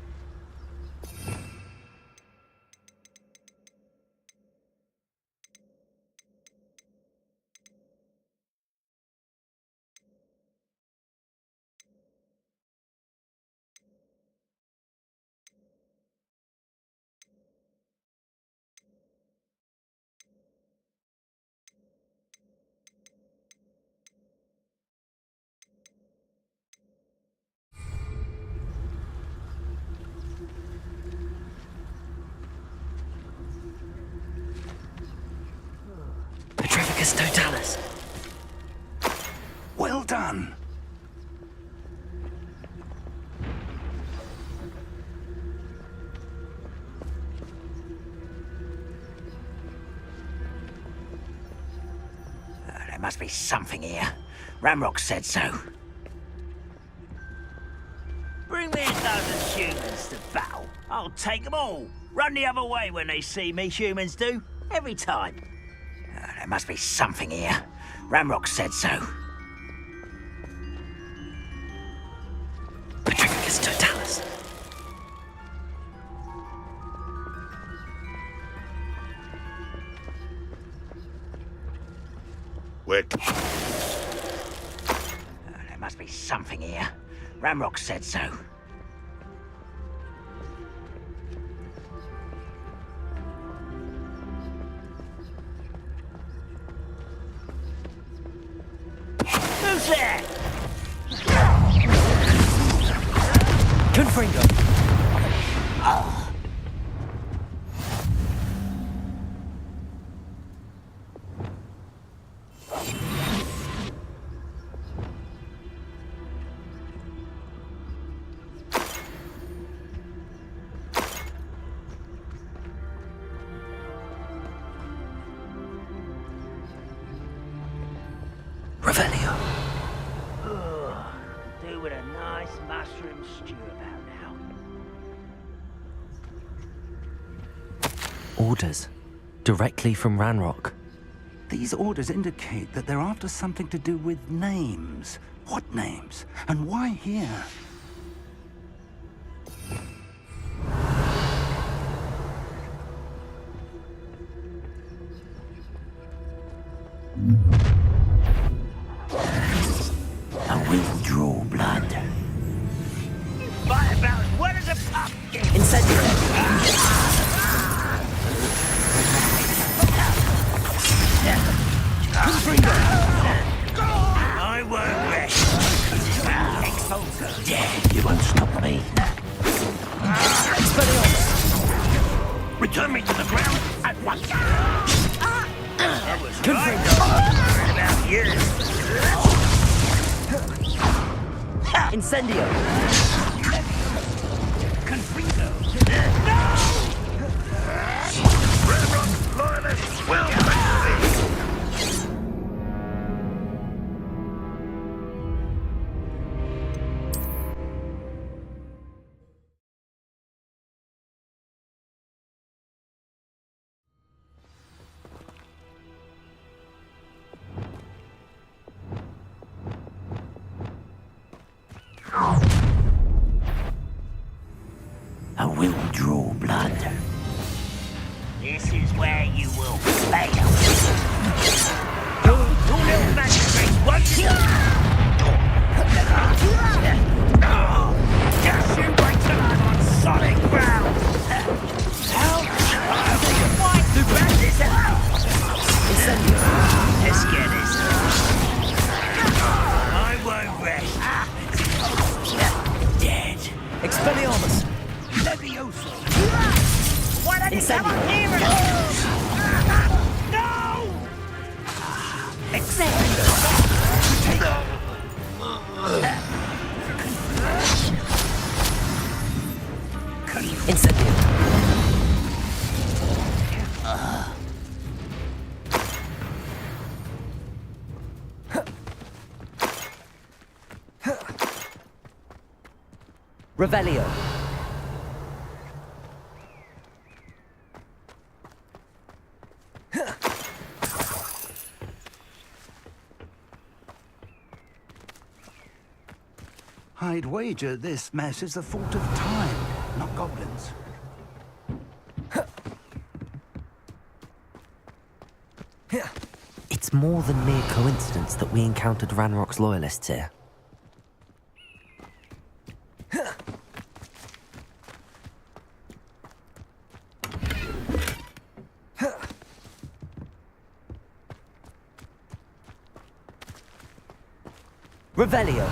Petrificus Totalis. Well done. There must be something here. Ramrock said so. Bring me a dozen humans to battle. I'll take them all. Run the other way when they see me, humans do. Every time. There must be something here. Ramrock said so. Petrificus Totalis. There must be something here. Ramrock said so. Who's there? Confringo. Oh. Revelio. Do with a nice mushroom stew about now. Orders. Directly from Ranrock. These orders indicate that they're after something to do with names. What names? And why here? I will draw blood. Fight about as wet as a pumpkin. Incendiary. I won't rest. Yeah, you won't stop me. Return me to the ground at once. That was right. About you. Incendio. Confringo. No! Ranrock's loyalists will Incendio. Revelio. I'd wager this mess is the fault of time, not goblins. It's more than mere coincidence that we encountered Ranrock's loyalists here. Revelio.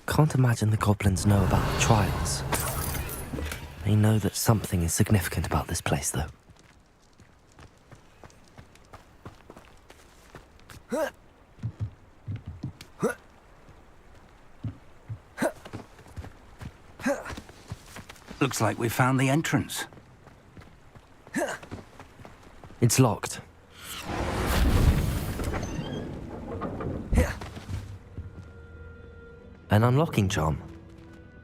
Can't imagine the goblins know about the trials. They know that something is significant about this place, though. Looks like we found the entrance. It's locked. An unlocking charm.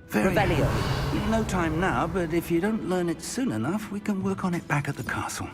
Very. Revelio. No time now, but if you don't learn it soon enough, we can work on it back at the castle.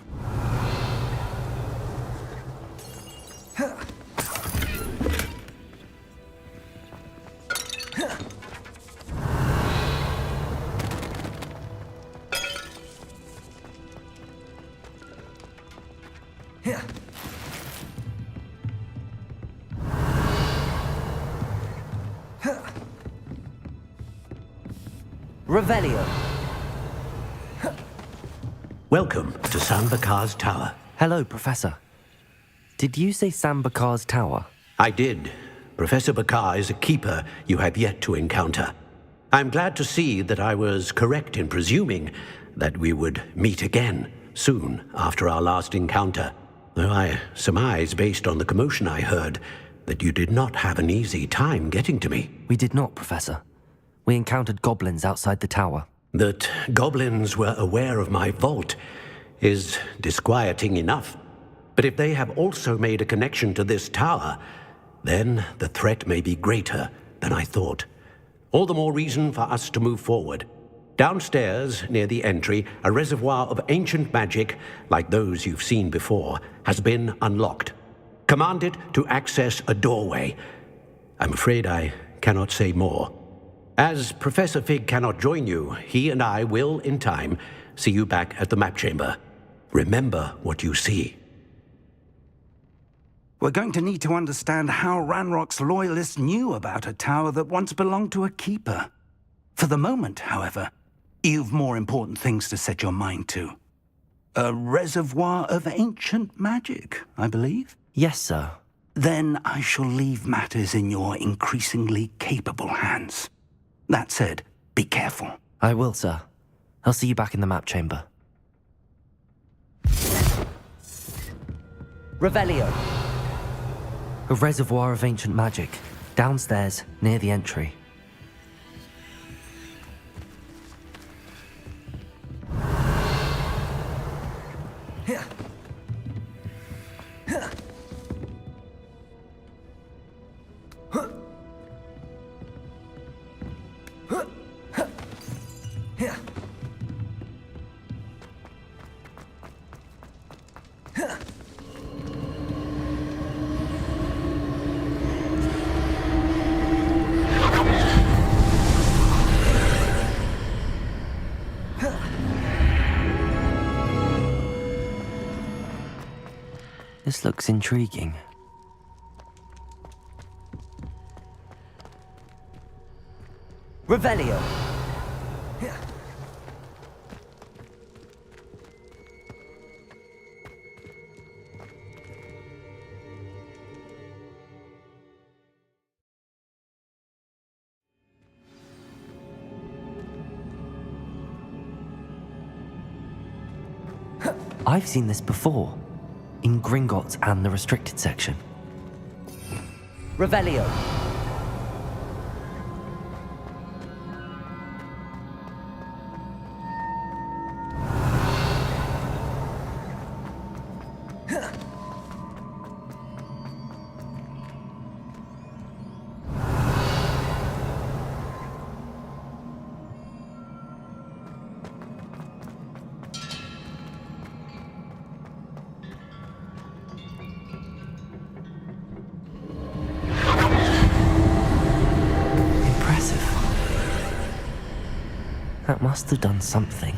Revelio. Welcome to Sambakar's Tower. Hello, Professor. Did you say Sambakar's Tower? I did. Professor Bakar is a keeper you have yet to encounter. I'm glad to see that I was correct in presuming that we would meet again soon after our last encounter, though I surmise, based on the commotion I heard, that you did not have an easy time getting to me. We did not, Professor. We encountered goblins outside the tower. That goblins were aware of my vault is disquieting enough. But if they have also made a connection to this tower, then the threat may be greater than I thought. All the more reason for us to move forward. Downstairs, near the entry, a reservoir of ancient magic, like those you've seen before, has been unlocked. Command it to access a doorway. I'm afraid I cannot say more. As Professor Fig cannot join you, he and I will, in time, see you back at the map chamber. Remember what you see. We're going to need to understand how Ranrock's loyalists knew about a tower that once belonged to a keeper. For the moment, however, you've more important things to set your mind to. A reservoir of ancient magic, I believe? Yes, sir. Then I shall leave matters in your increasingly capable hands. That said, be careful. I will, sir. I'll see you back in the map chamber. Revelio. A reservoir of ancient magic, downstairs, near the entry. This looks intriguing. Revelio. I've seen this before, in Gringotts and the restricted section. Revelio. That must have done something.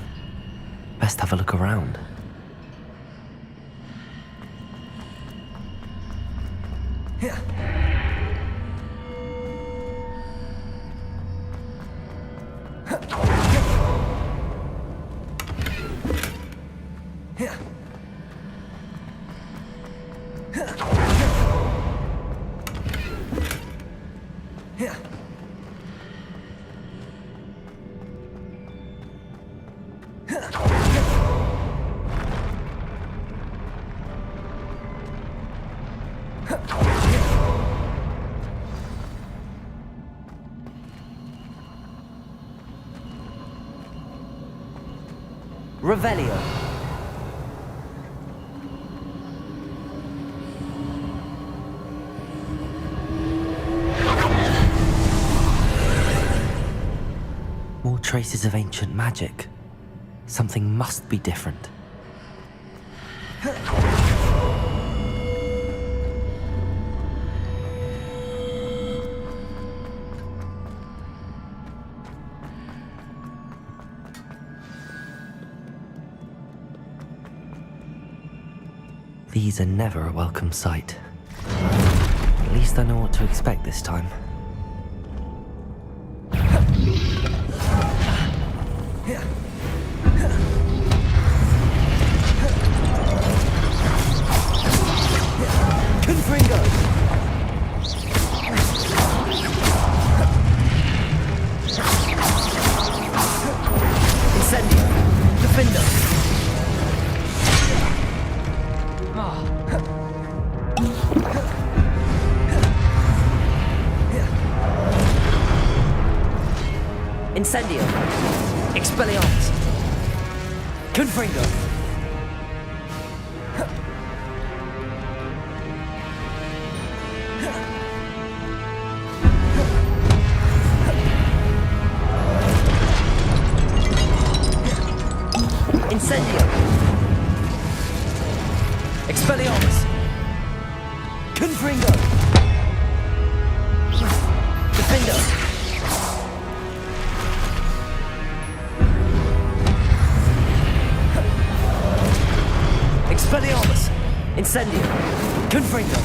Best have a look around. Revelio. More traces of ancient magic. Something must be different. These are never a welcome sight. At least I know what to expect this time. Incendio. Expelliarmus. Confringo. Incendio. Expelliarmus. Confringo. Defendo. Expelliarmus! Incendio! Confringo!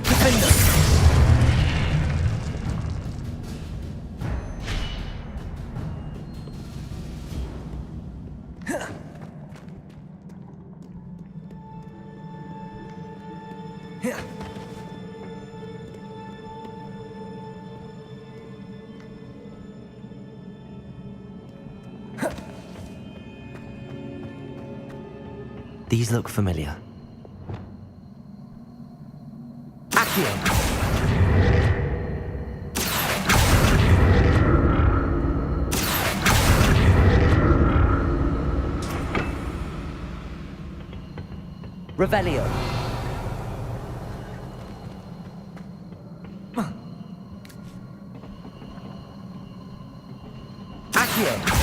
Defendo! These look familiar. Accio! Revelio. Accio.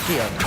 Accio.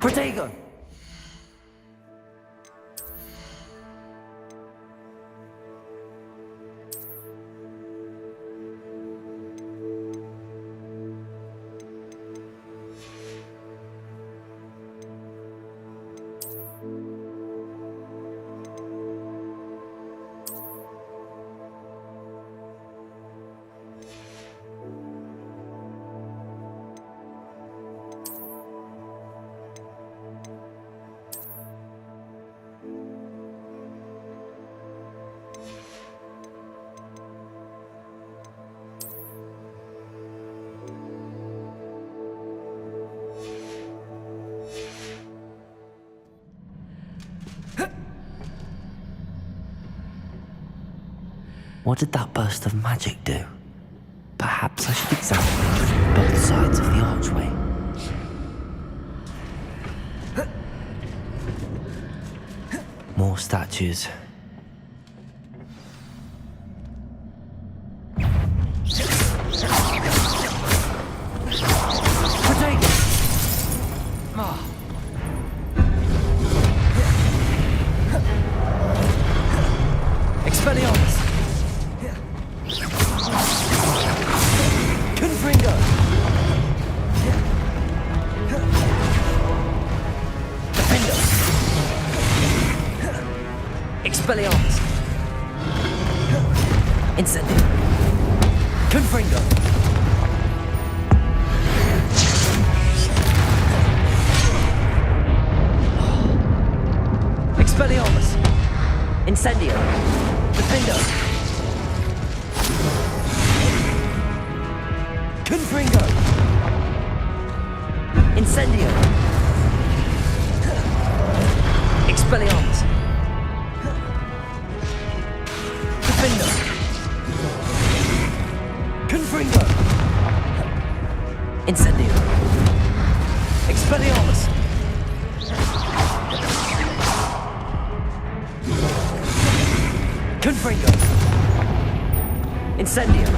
Protego! What did that burst of magic do? Perhaps I should examine it from both sides of the archway. More statues. Expelliarmus! Confringo! Defender! Expelliarmus! Incendio! Confringo! Expelliarmus! Incendio! Defender! Confringo! Incendio! Expelliarmus! Defender! Confringo! Incendio! Expelliarmus! Confringo! Incendio!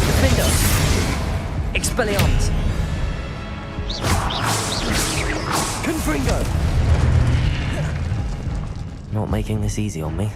Defender! Expelliarmus! Confringo! Not making this easy on me.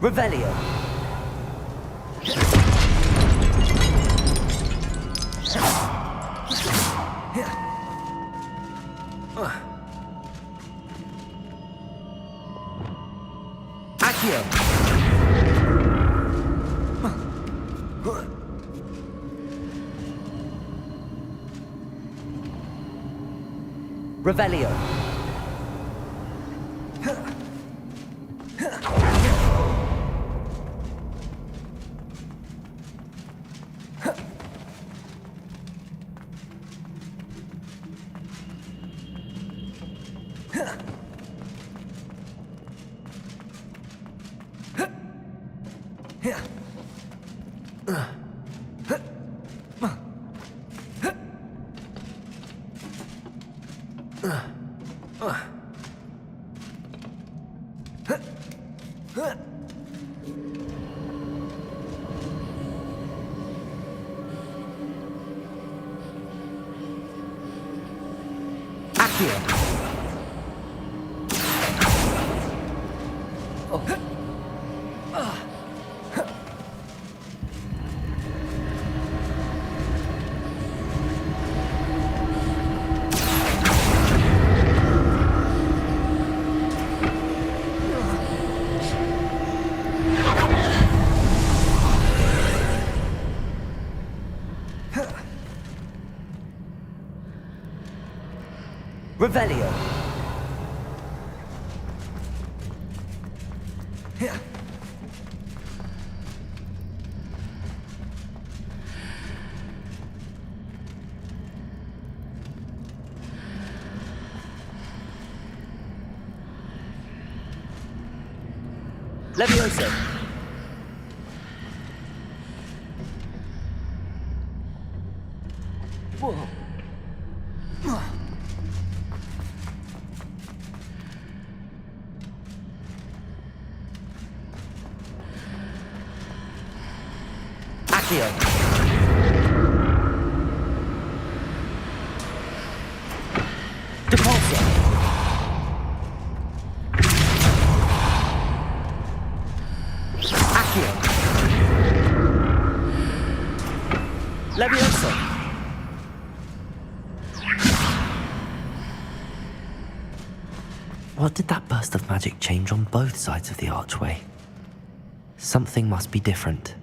Revelio. Accio. Revelio. Accio. Revelio. Levioso. Whoa. Accio. Depulso. Accio. Levioso. What did that burst of magic change on both sides of the archway? Something must be different.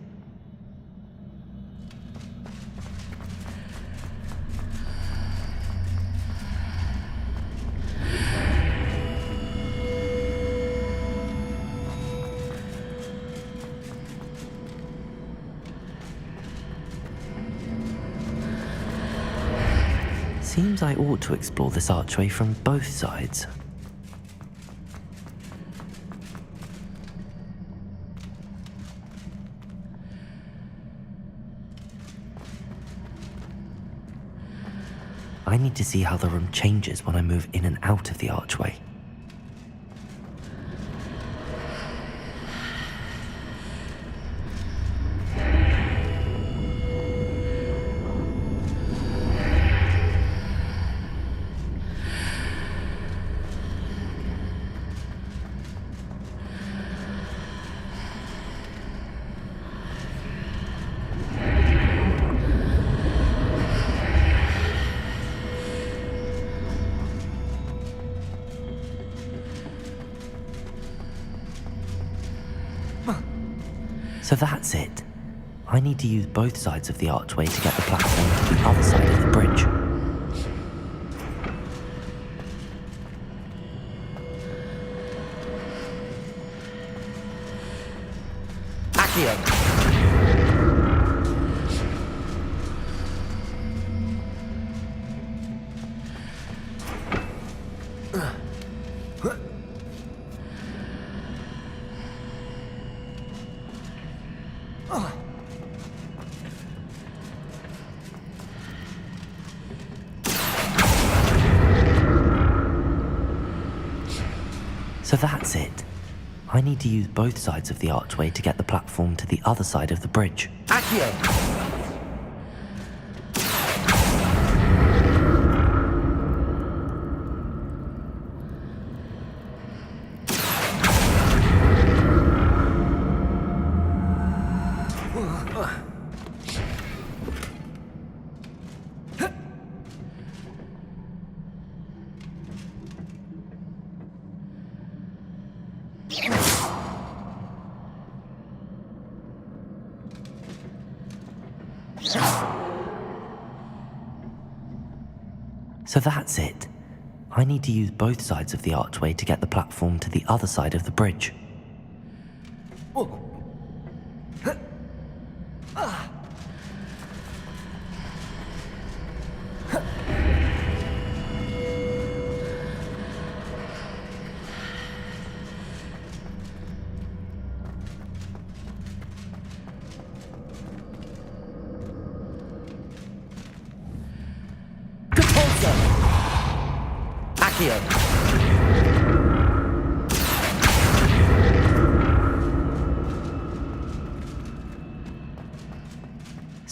Seems I ought to explore this archway from both sides. I need to see how the room changes when I move in and out of the archway. So that's it. I need to use both sides of the archway to get the platform to the other side of the bridge. Accio. So that's it. I need to use both sides of the archway to get the platform to the other side of the bridge. Accio. So that's it. I need to use both sides of the archway to get the platform to the other side of the bridge. Accio.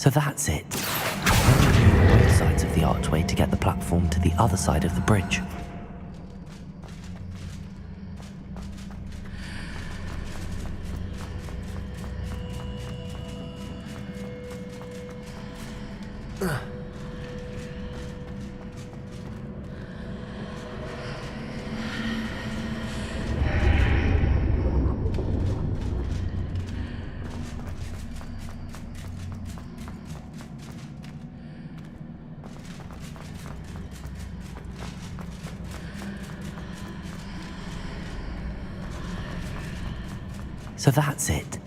So that's it. I need to use both sides of the archway to get the platform to the other side of the bridge. So that's it.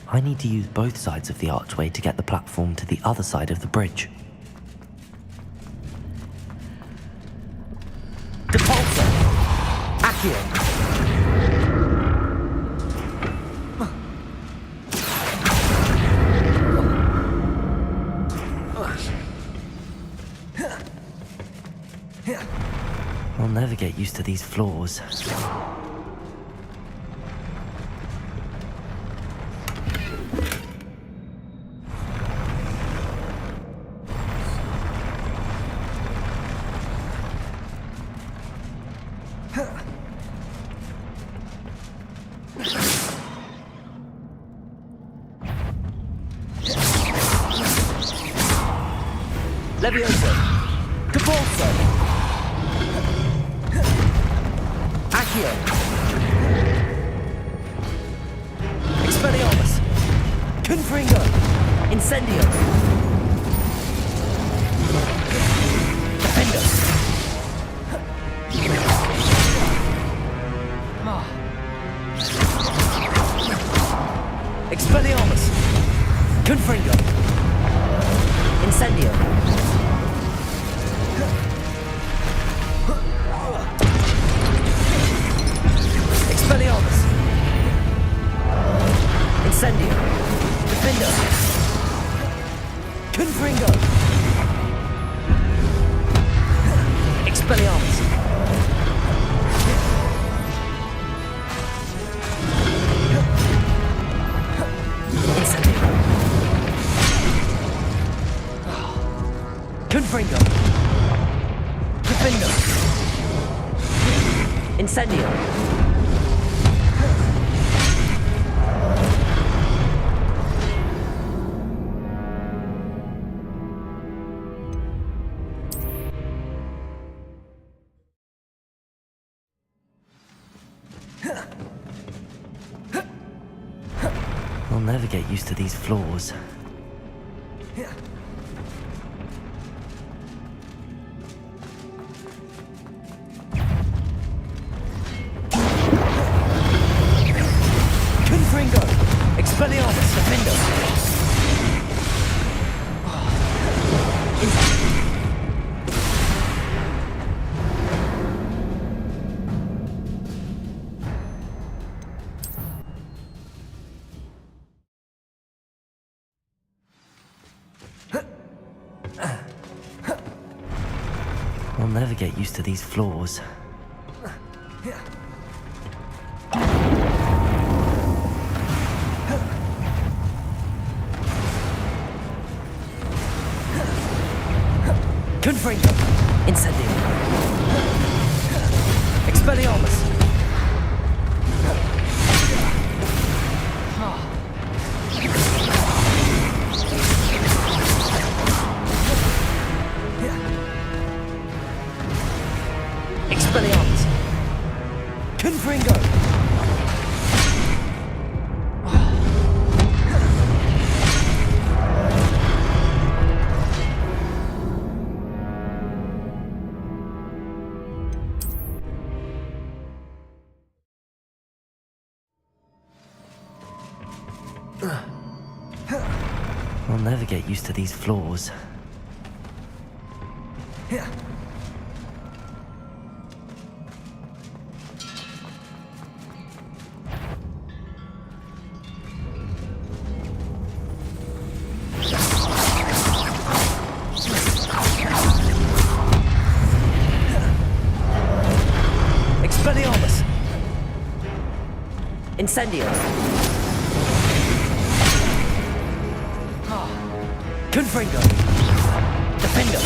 I need to use both sides of the archway to get the platform to the other side of the bridge. Depulso! Accio! I'll never get used to these floors. Levioso! Depulso! Accio! Expelliarmus! Confringo! Incendio! Defendo! Expelliarmus! Confringo! Incendio! Expelliarmus! Incendio! Defendo! Confringo! Expelliarmus! Incendio! Confringo! Defendo! Incendio! I'll never get used to these floors. Confringo! Expelliarmus! Defendo! I'll never get used to these floors. Confringo! Incendio! Expelliarmus! Expelliarmus! Confringo! I'll never get used to these floors. Expelliarmus! Incendio! Confringo. Defendo.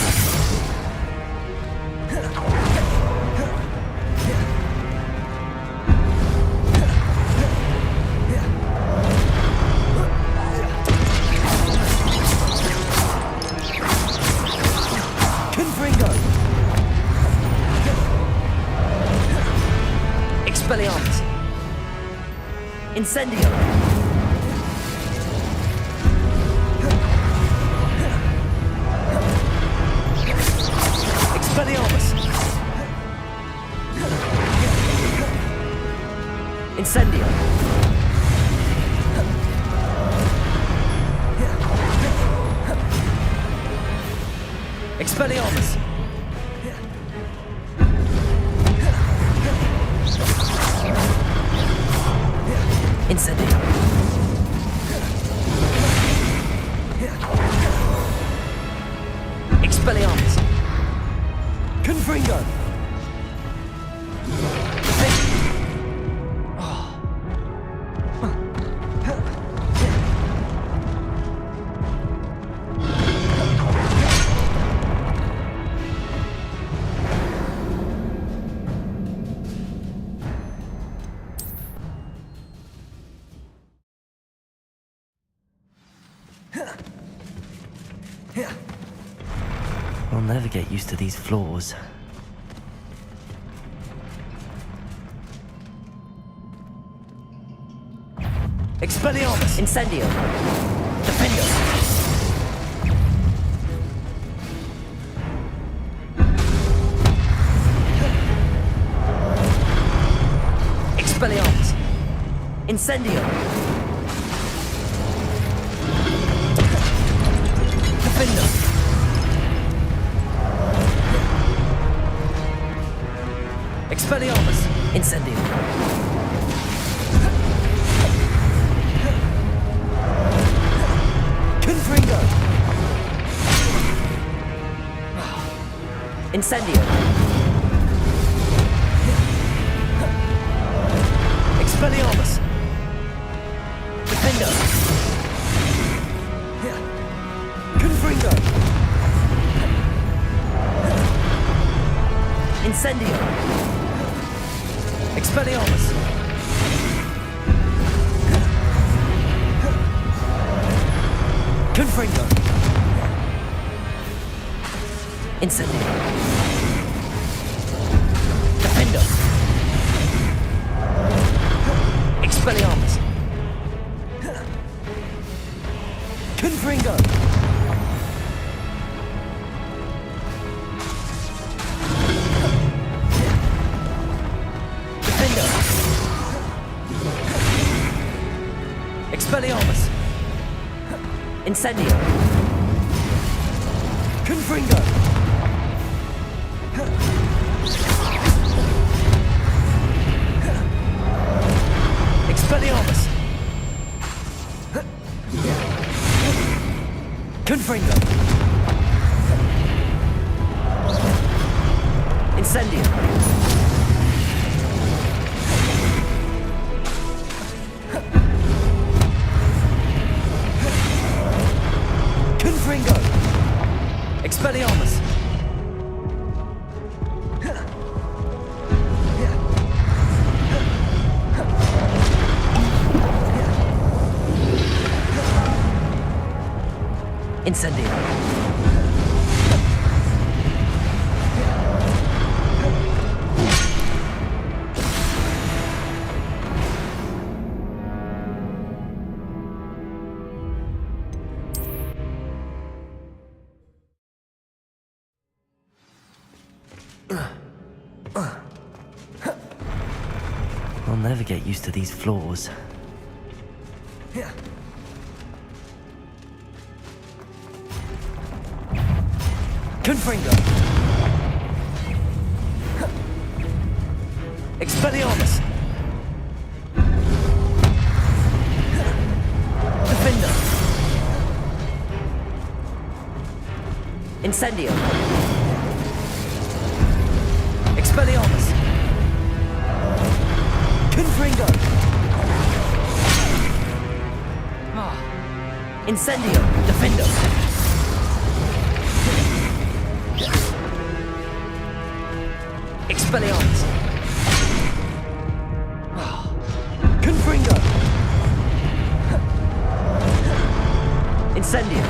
Confringo. Expelliarmus. Incendio. Expelliarmus. Incendio. Expelliarmus. Incendio. Expelliarmus. Confringo. I'll never get used to these floors. Expelliarmus. Incendio. Defendo. Expelliarmus. Incendio. Defendo. Expelliarmus. Incendio. Confringo. Incendio. Expelliarmus. Defendo. Confringo. Incendio. Expelliarmus. Confringo. Incendio. Defendo. Expelliarmus. Confringo. Defendo. Expelliarmus. Incendio. Confringo. Expelliarmus. Confringo. Incendio. Confringo. Expelliarmus. Incendio. I'll never get used to these floors. Confringo. Expelliarmus. Defendo. Incendio. Expelliarmus. Confringo. Incendio. Defendo. Expelliarmus! Confringo! Incendio!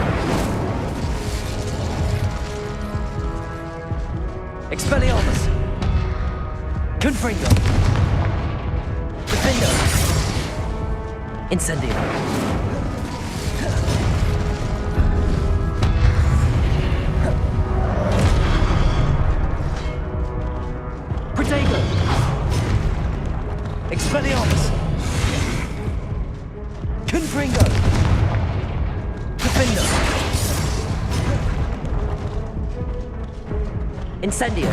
Expelliarmus! Confringo! Defendo! Incendio! Protego! Expelliarmus! Confringo! Defendo! Incendio!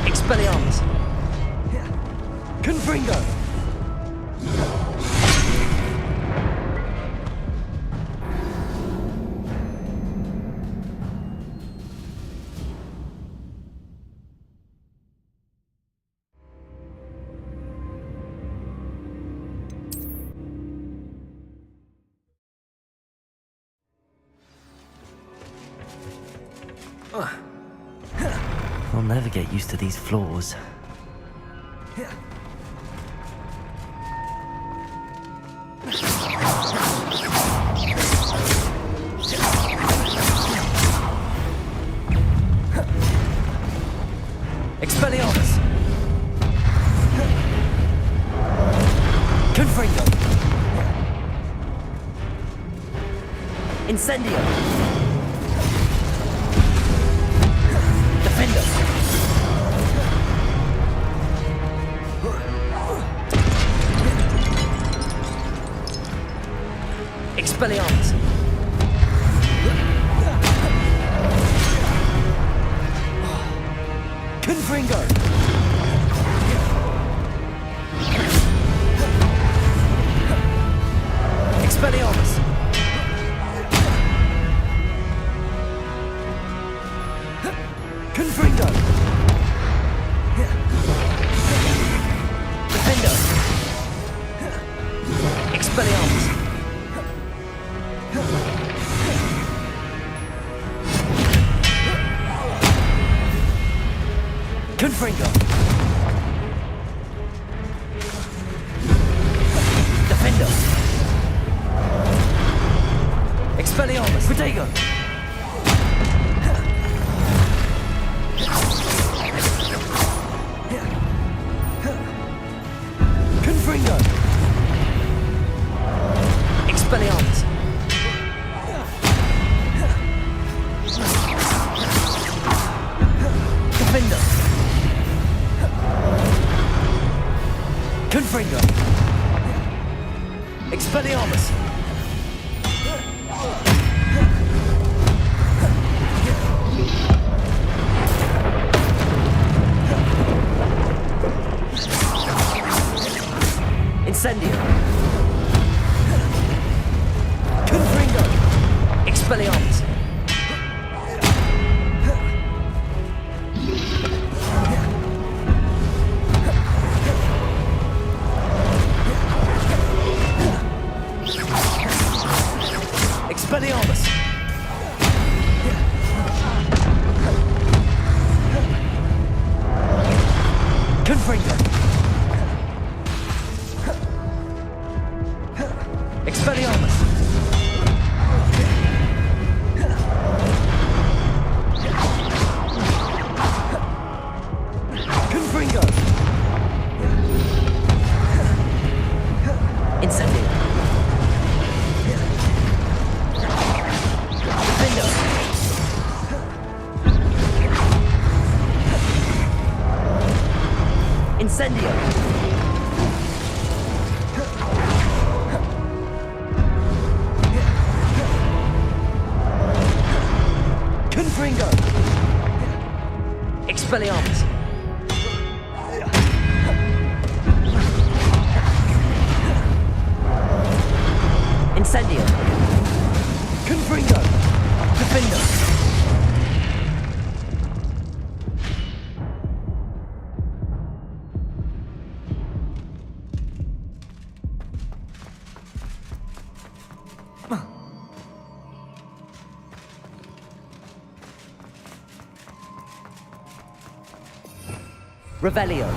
Expelliarmus! Confringo! I'll never get used to these floors. Expelliarmus! Confringo! Incendio! Defendo! Expelliarmus! Confringo! Expelliarmus! Confringo! Defendo! Expelliarmus! Confringo! Defendo! Expelliarmus! Protego! Confringo! Expelliarmus! Defendo! Confringo! Expelliarmus! Incendio! Confringo! Expelliarmus! Expelliarmus! Confringo! Expelliarmus! Confringo! Incendio! Defendo! Incendio! Confringo! Expelliarmus! Incendio! Confringo! Defendo! Revelio.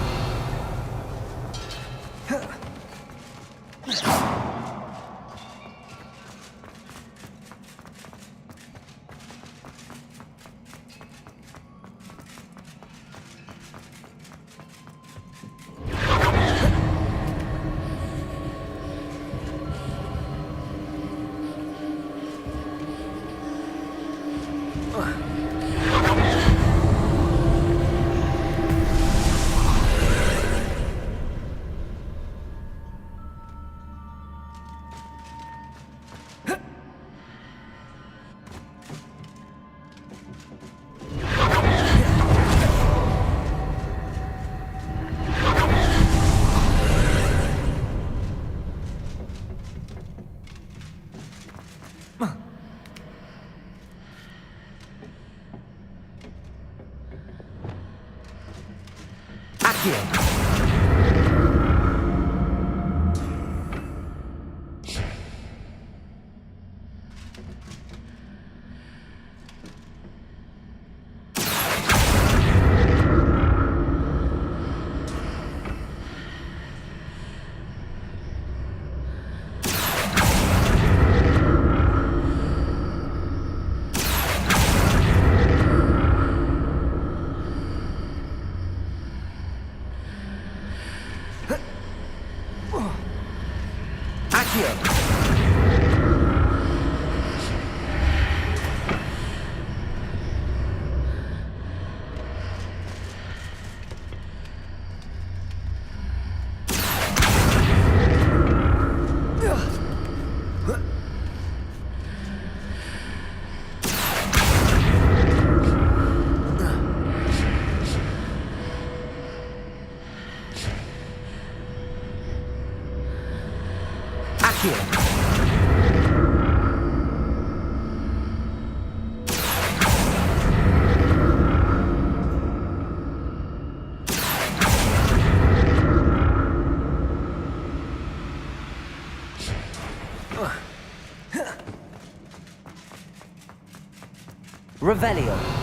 Revelio.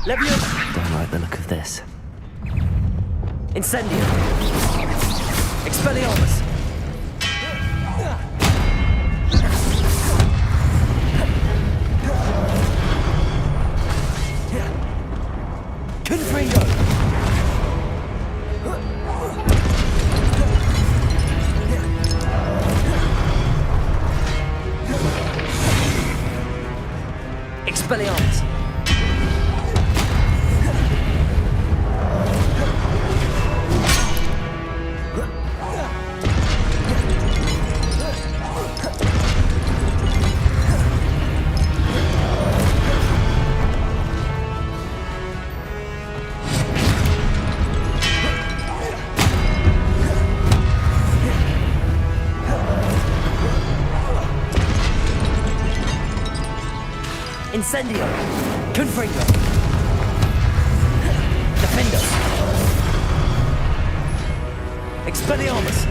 Don't like the look of this. Incendio. Expelliarmus. Confringo. Expelliarmus. Incendio. Confringo. Defendo. Expelliarmus.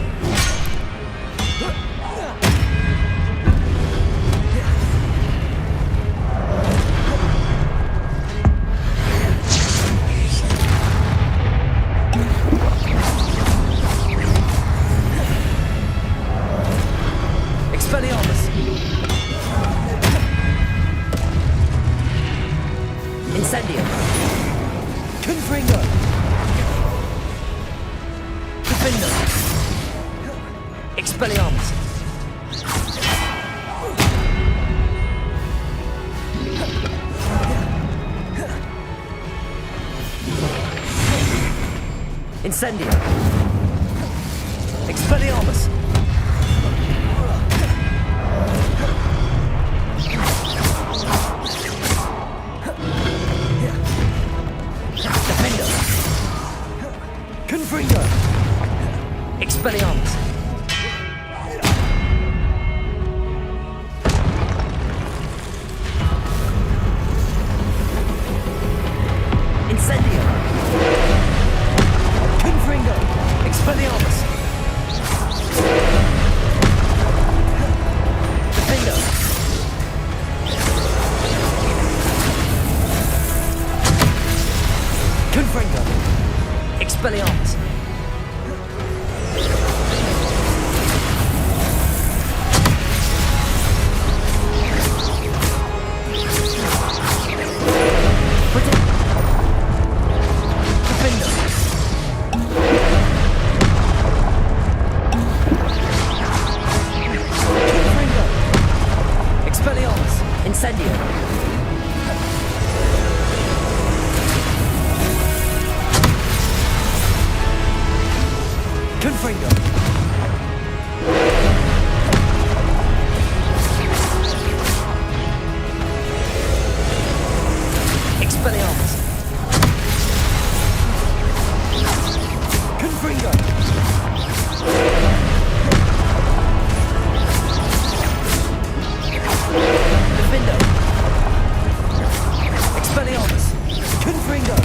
Expelliarmus. Incendio. Confringo. Defendo. Expelliarmus. Incendio. Expelliarmus. Expelliarmus! Incendio! Confringo! Expelliarmus! Confringo! Defendo! Expelliarmus! Confringo!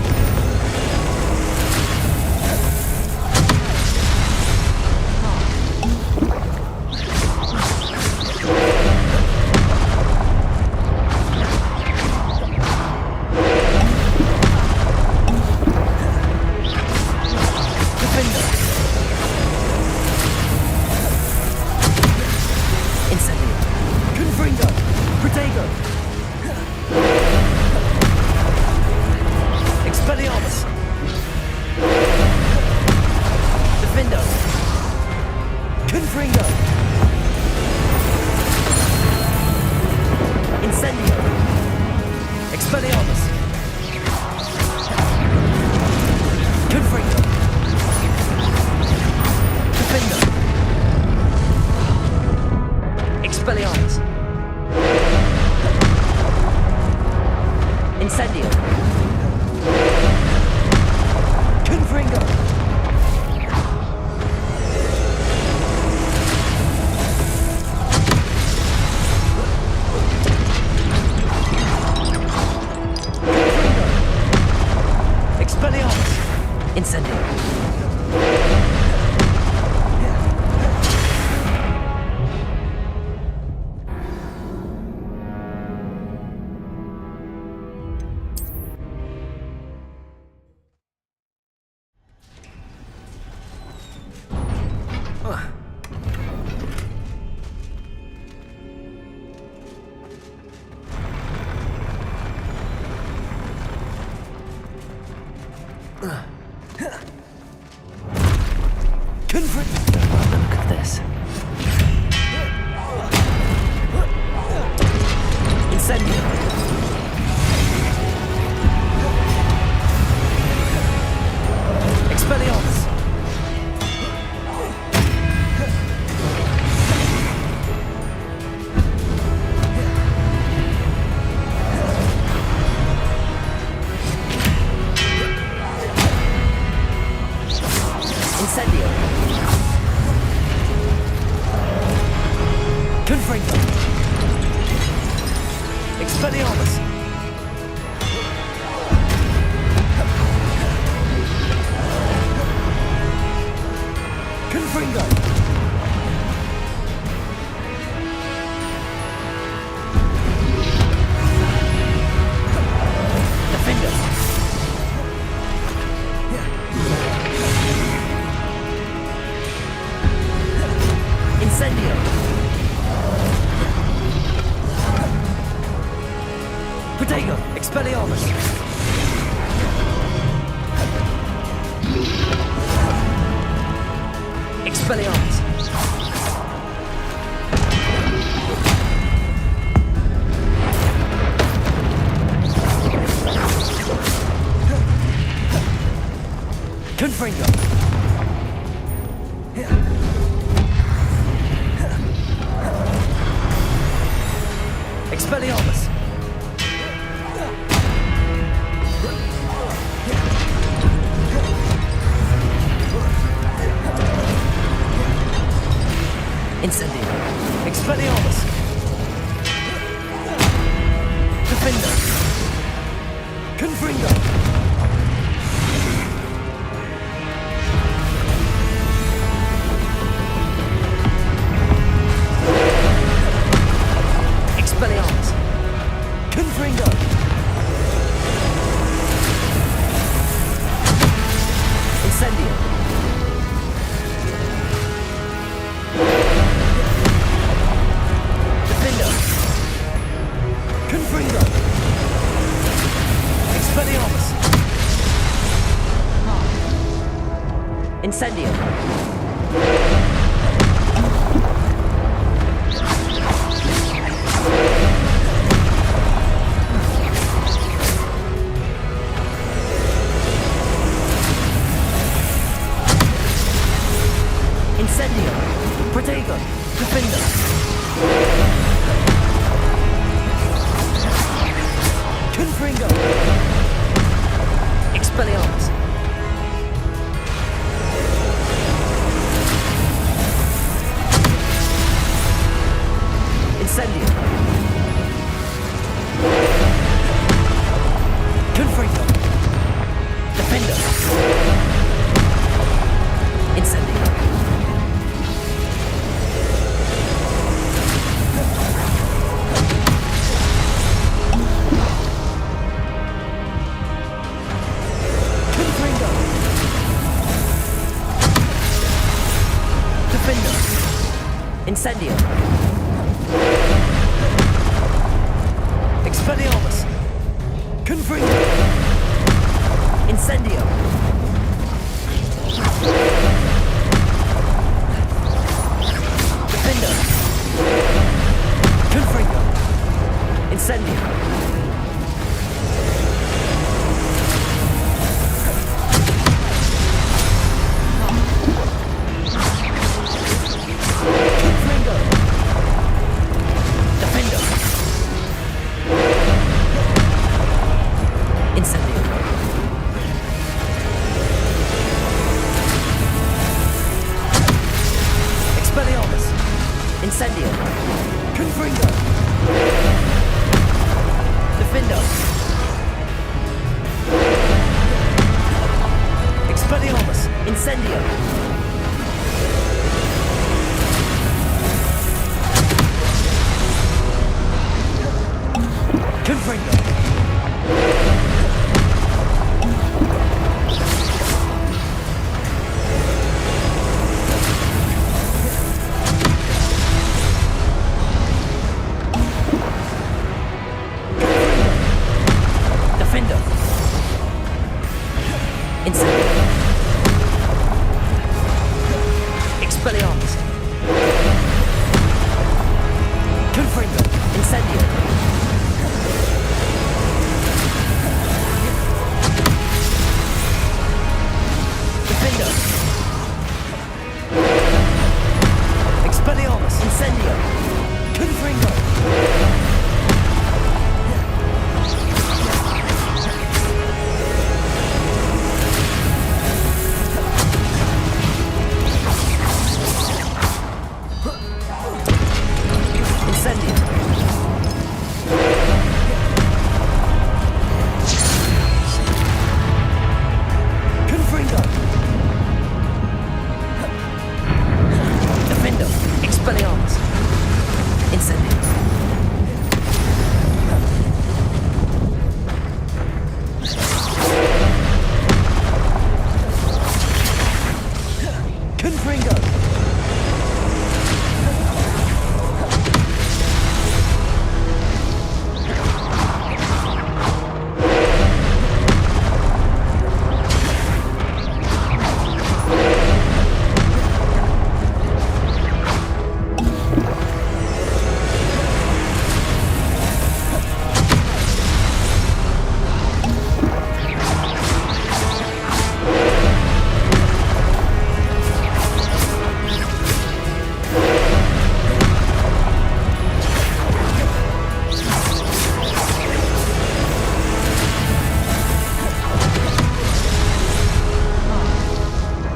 Defendo! Incendio! Confringo! Protego! Expelliarmus! Defendo! Confringo! Incendio! Expelliarmus! Confringo! Defendo! Expelliarmus! Incendio! Confringo! Expelliarmus! Incendio! Look at this. Incendio! Expelliarmus! Incendio! Confringo! Expelliarmus! Confringo! Defendo! Incendio! Protego! Expelliarmus! Expelliarmus! Confringo! Expelliarmus! Incendio! Expelliarmus! Defendo! Confringo! Expelliarmus! Confringo! Incendio! Incendio. Incendio. Protego. Defender. Confringo. Expelliarmus. Incendio. Confringo. Defender. Incendio. Confringo. Defender. Incendio. Expelliarmus. Confringo. Incendio. Defender. Confringo. Incendio. Confringo. Defender. Incendio. Expelliarmus. Incendio. Confringo. Defender. Expelliarmus. Incendio. Confringo. Defender. Incendio. Expelliarmus. Confringo. Incendio. Defender. Expelliarmus. Incendio. Confringo. Incendio. Confringo. Defender. Expelliarmus. Incendio. Confringo.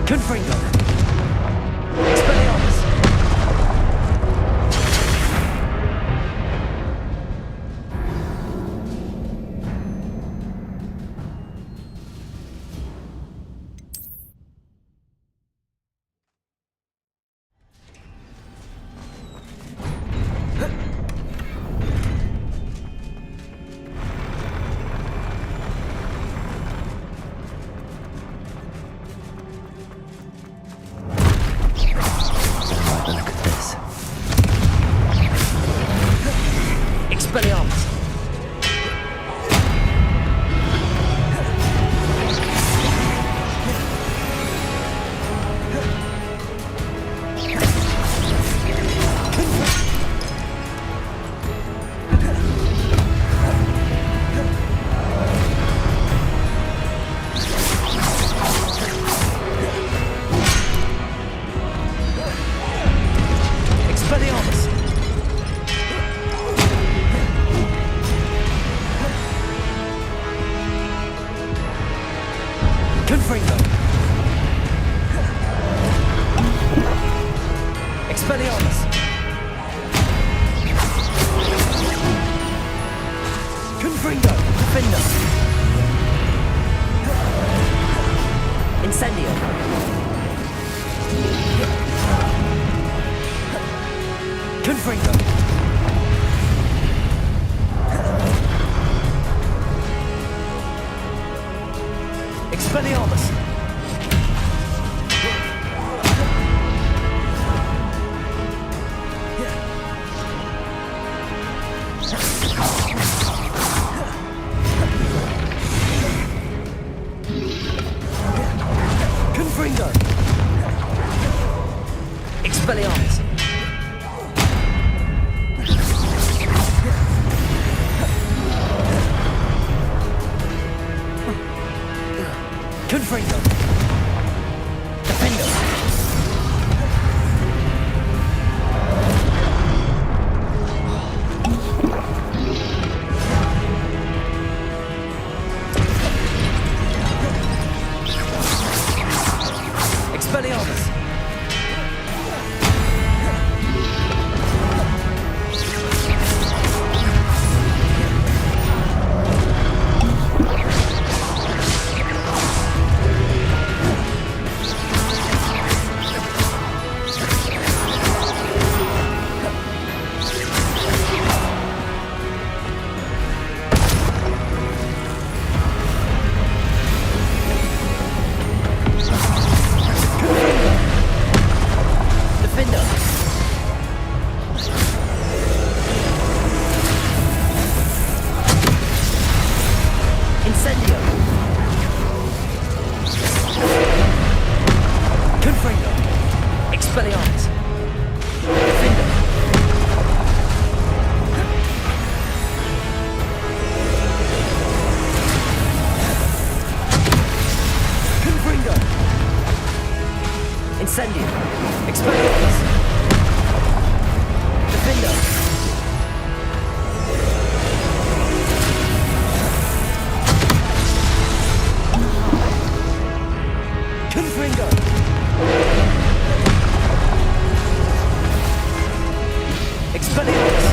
Confringo. Expelliarmus. Confringo. Expelliarmus. Confringo. Defender. Incendio. Confringo. Expelliarmus. Confringo. Expelliarmus. Confringo. Defender. Expelliarmus. Defender. Incendio. Confringo. Expelliarmus. Defender. Confringo. Incendio. Expelliarmus. Defender. Confringo. Expelliarmus.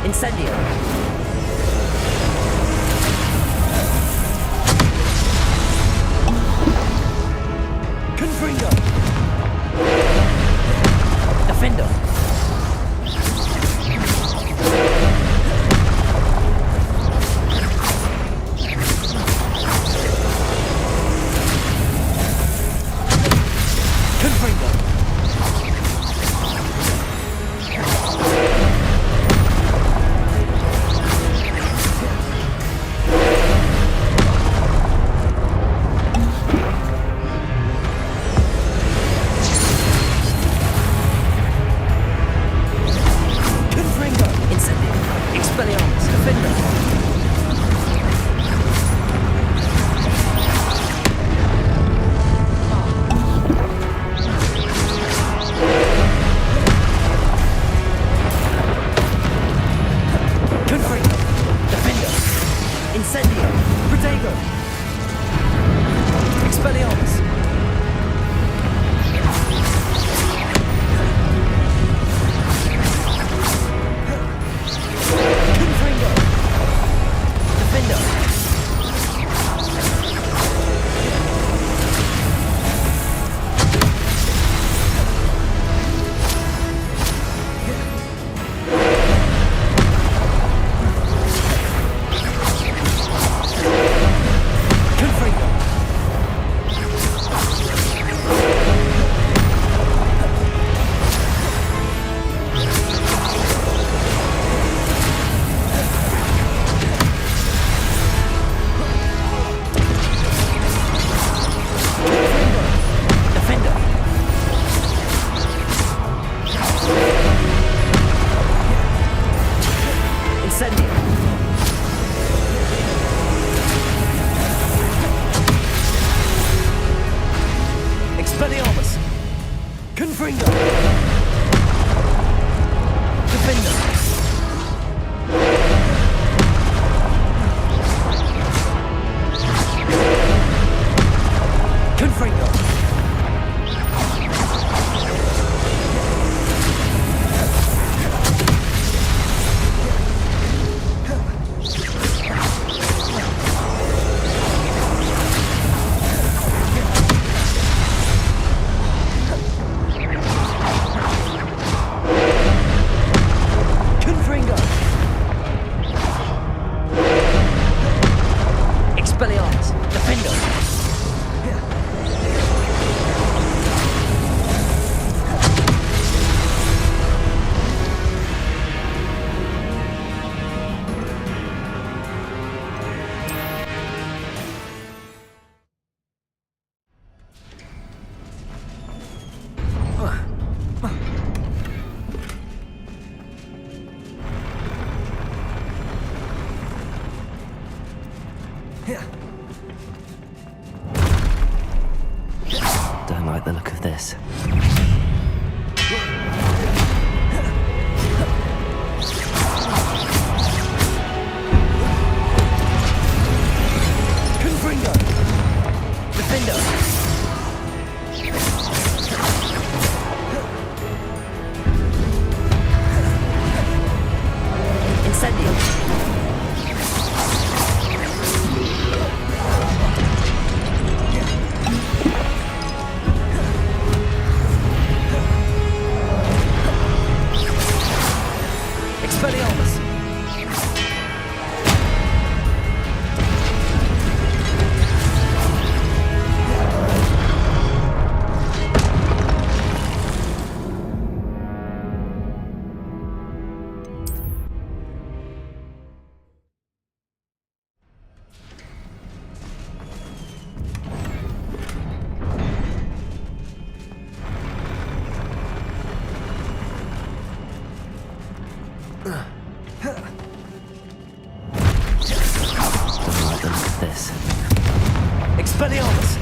Incendio. Don't like the look of this. Confringo! Defender! Incendio! Expelliarmus! Don't like the look of this. Expelliarmus!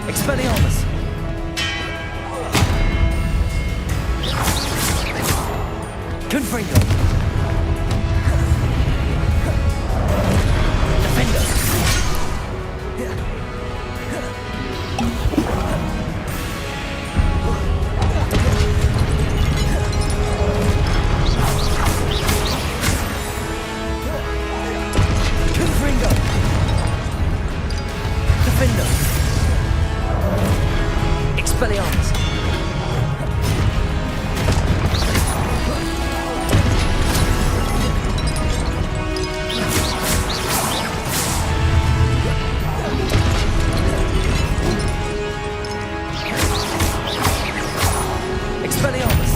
Expelliarmus! Confringo! Defender! Confringo! Defender! Expelliarmus! Expelliarmus!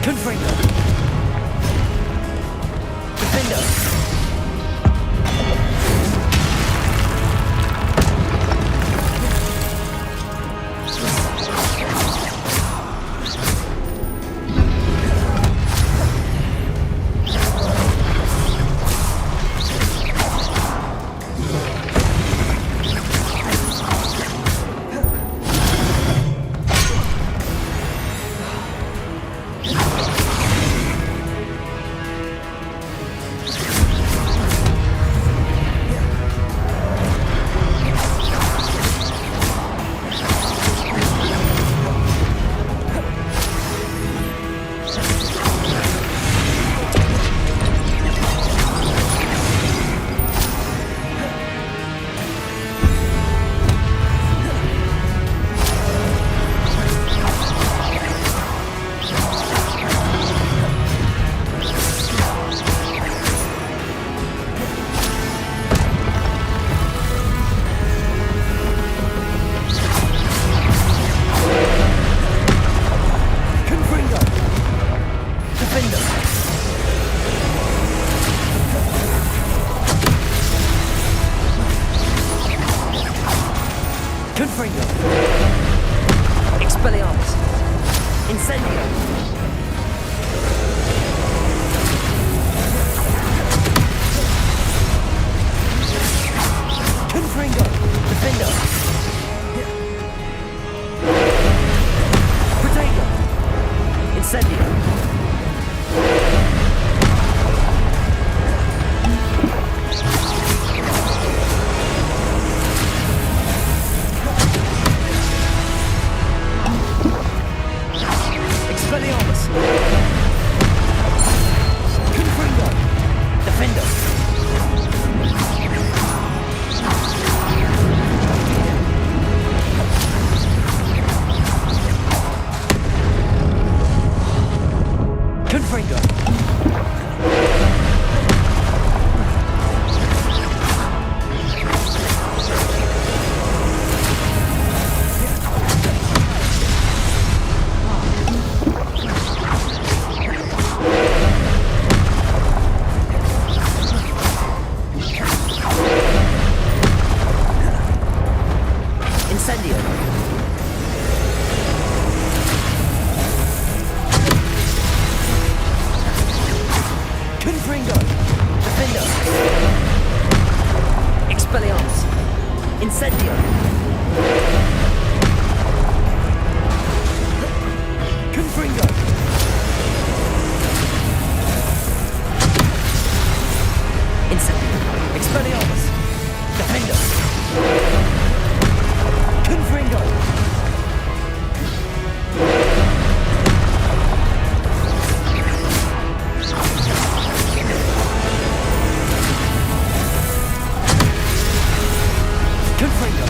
Confringo! Defender! Confringo! Defender! Confringo! Expelliarmus! Incendio! Confringo! Defender! Protego! Incendio! Expelliarmus! Incendio. Confringo. Incendio. Expelliarmus. Defendo. Confringo. Confringo.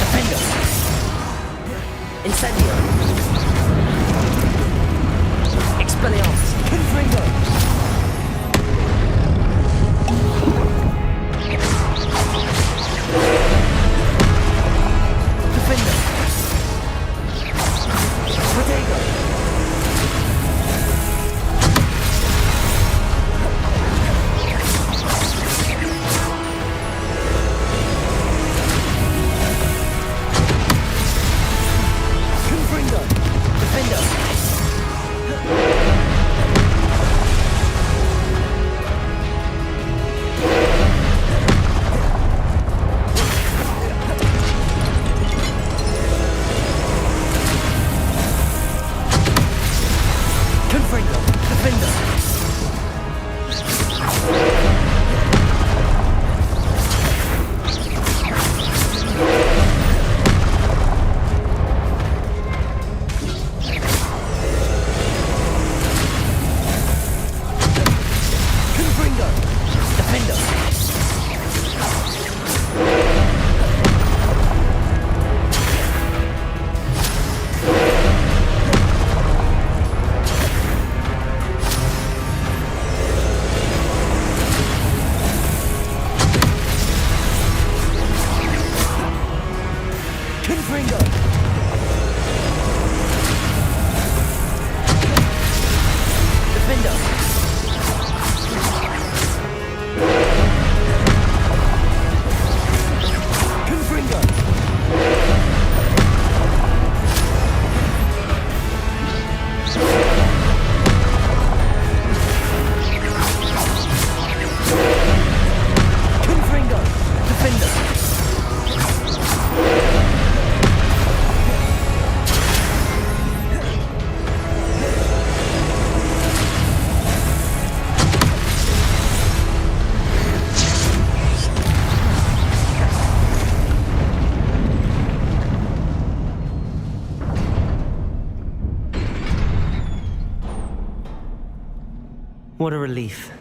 Defendo. Incendio. Expelliarmus. Confringo. Defendo. Protego. Confringo. Defendo. Confringo. Defendo. Confringo. Defendo. Confringo. Defendo. Confringo. Confringo. Defendo. What a relief.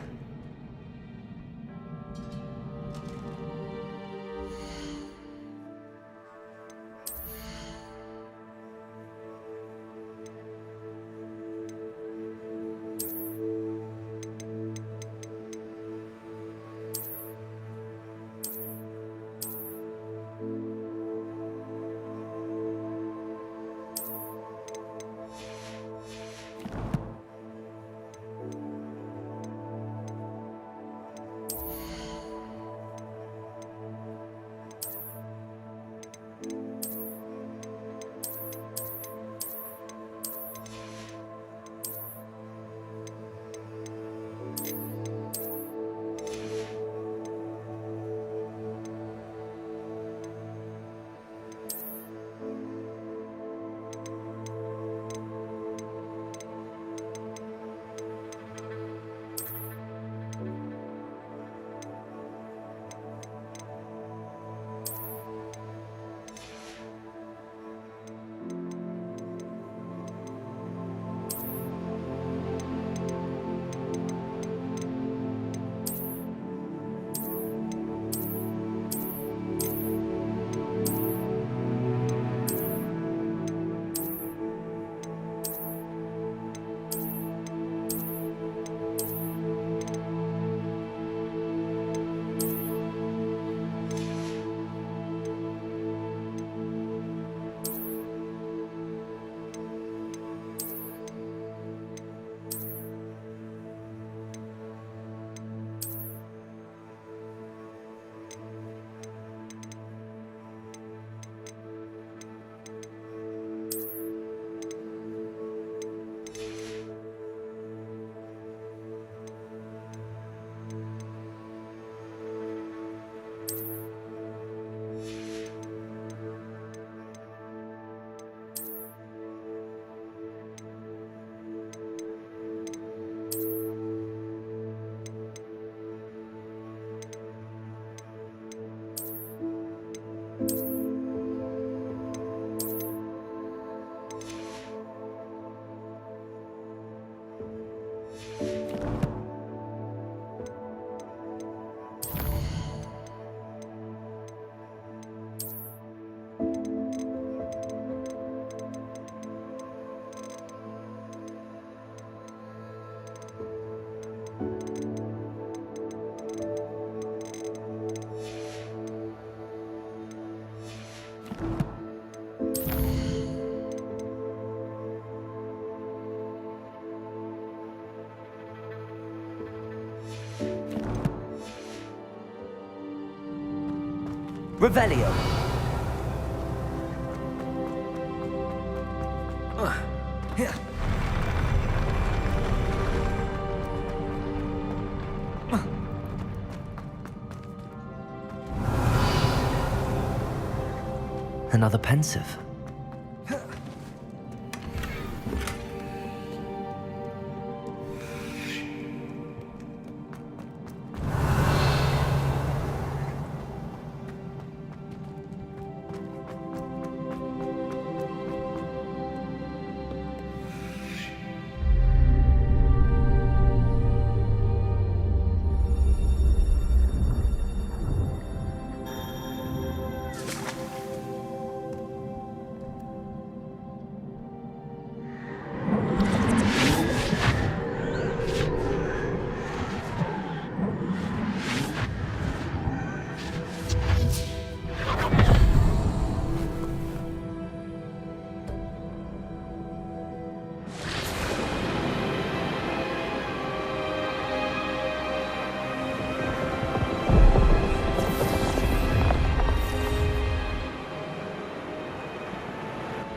Revelio. Another pensive.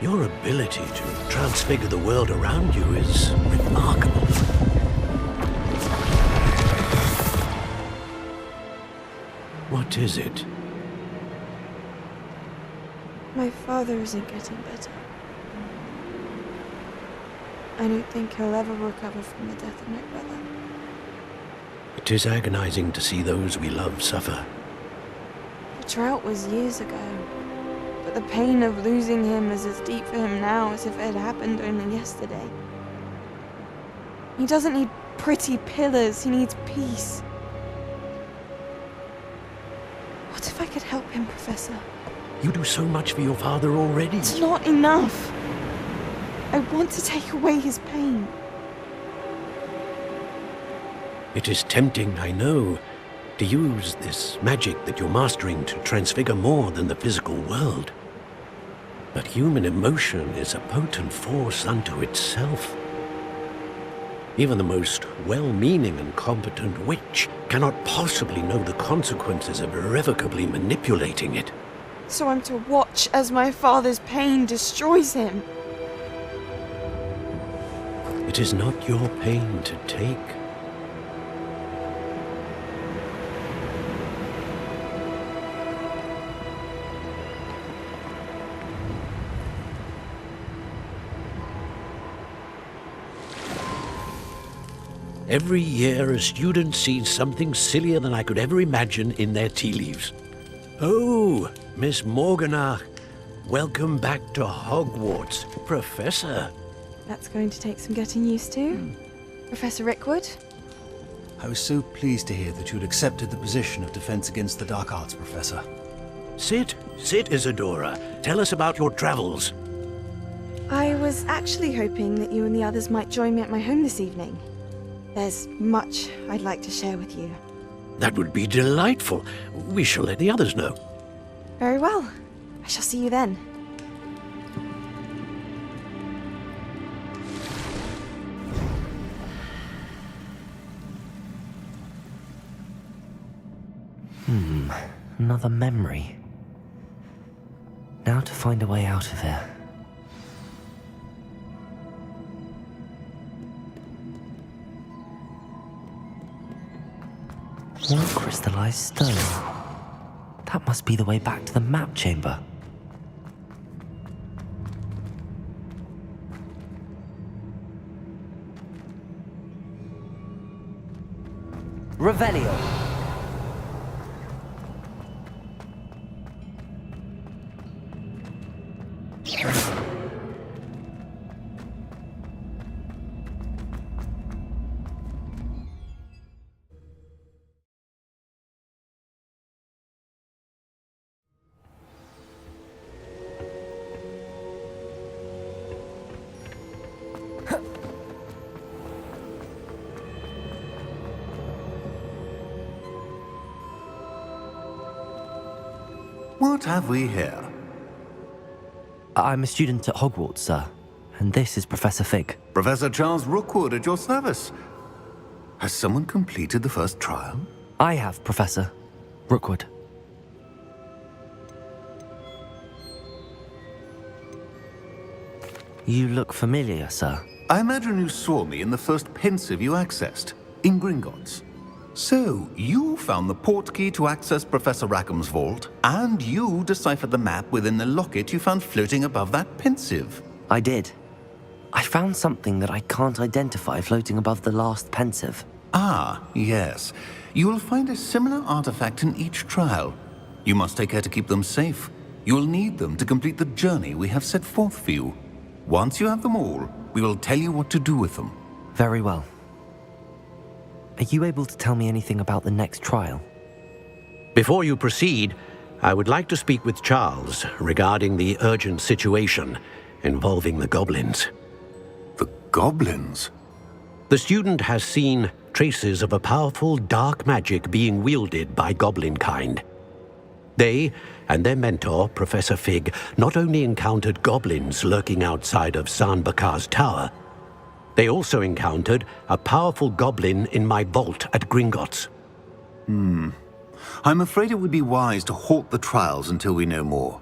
Your ability to transfigure the world around you is remarkable. What is it? My father isn't getting better. I don't think he'll ever recover from the death of my brother. It is agonizing to see those we love suffer. The drought was years ago, but the pain of losing him is as deep for him now as if it had happened only yesterday. He doesn't need pretty pillars, he needs peace. What if I could help him, Professor? You do so much for your father already. It's not enough. I want to take away his pain. It is tempting, I know, to use this magic that you're mastering to transfigure more than the physical world. But human emotion is a potent force unto itself. Even the most well-meaning and competent witch cannot possibly know the consequences of irrevocably manipulating it. So I'm to watch as my father's pain destroys him. It is not your pain to take. Every year, a student sees something sillier than I could ever imagine in their tea leaves. Oh, Miss Morganach, welcome back to Hogwarts, Professor. That's going to take some getting used to. Professor Rickwood? I was so pleased to hear that you'd accepted the position of Defense Against the Dark Arts, Professor. Sit, Isadora. Tell us about your travels. I was actually hoping that you and the others might join me at my home this evening. There's much I'd like to share with you. That would be delightful. We shall let the others know. Very well. I shall see you then. Another memory. Now to find a way out of here. More crystallized stone. That must be the way back to the map chamber. Revelio. What have we here? I'm a student at Hogwarts, sir. And this is Professor Fig. Professor Charles Rookwood at your service. Has someone completed the first trial? I have, Professor Rookwood. You look familiar, sir. I imagine you saw me in the first pensive you accessed, in Gringotts. So, you found the portkey to access Professor Rackham's vault, and you deciphered the map within the locket you found floating above that pensive. I did. I found something that I can't identify floating above the last pensive. Ah, yes. You will find a similar artifact in each trial. You must take care to keep them safe. You will need them to complete the journey we have set forth for you. Once you have them all, we will tell you what to do with them. Very well. Are you able to tell me anything about the next trial? Before you proceed, I would like to speak with Charles regarding the urgent situation involving the goblins. The goblins? The student has seen traces of a powerful dark magic being wielded by goblin kind. They and their mentor, Professor Fig, not only encountered goblins lurking outside of San Bakar's tower, they also encountered a powerful goblin in my vault at Gringotts. I'm afraid it would be wise to halt the trials until we know more.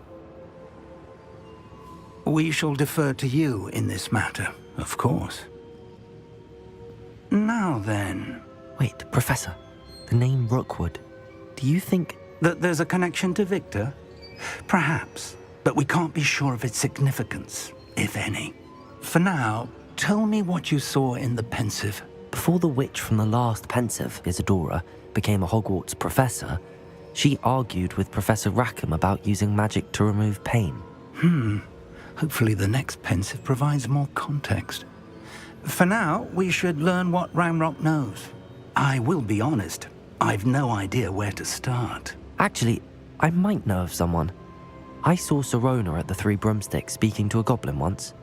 We shall defer to you in this matter, of course. Now then... Wait, Professor. The name Rookwood. Do you think... that there's a connection to Victor? Perhaps, but we can't be sure of its significance, if any. For now, tell me what you saw in the pensive. Before the witch from the last pensive, Isadora, became a Hogwarts professor, she argued with Professor Rackham about using magic to remove pain. Hopefully the next pensive provides more context. For now, we should learn what Ramrock knows. I will be honest, I've no idea where to start. Actually, I might know of someone. I saw Sirona at the Three Broomsticks speaking to a goblin once.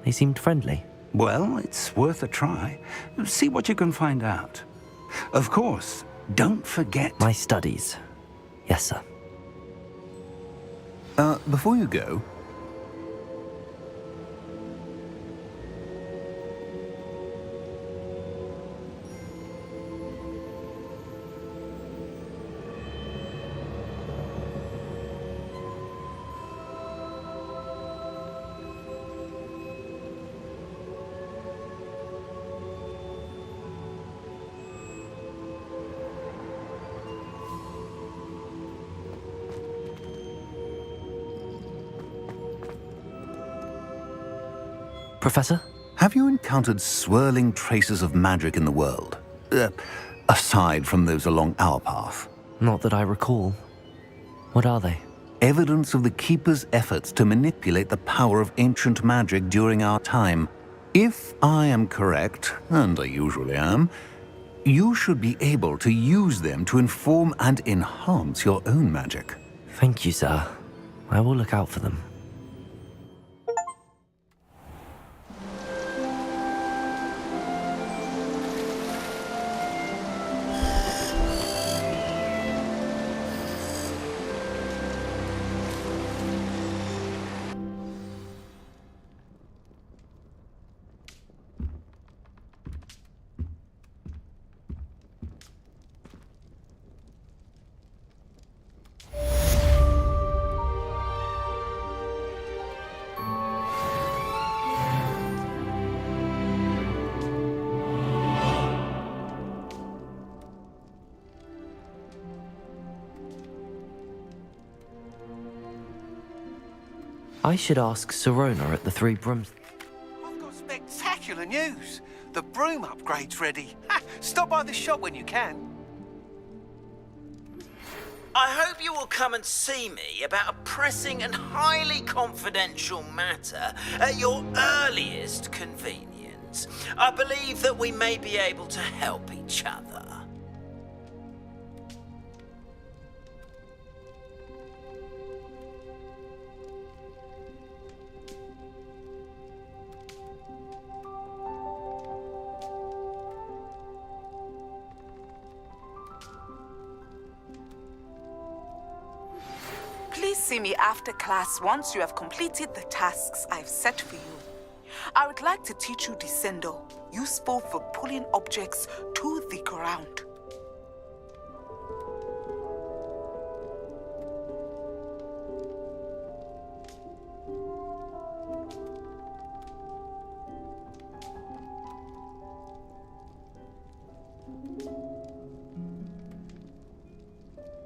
They seemed friendly. Well, it's worth a try. See what you can find out. Of course, don't forget... My studies. Yes, sir. Before you go... Professor? Have you encountered swirling traces of magic in the world? Aside from those along our path? Not that I recall. What are they? Evidence of the Keeper's efforts to manipulate the power of ancient magic during our time. If I am correct, and I usually am, you should be able to use them to inform and enhance your own magic. Thank you, sir. I will look out for them. I should ask Sirona at the Three Broomsticks. I've got spectacular news. The broom upgrade's ready. Ha! Stop by the shop when you can. I hope you will come and see me about a pressing and highly confidential matter at your earliest convenience. I believe that we may be able to help each other. Please see me after class once you have completed the tasks I've set for you. I would like to teach you Descendo, useful for pulling objects to the ground.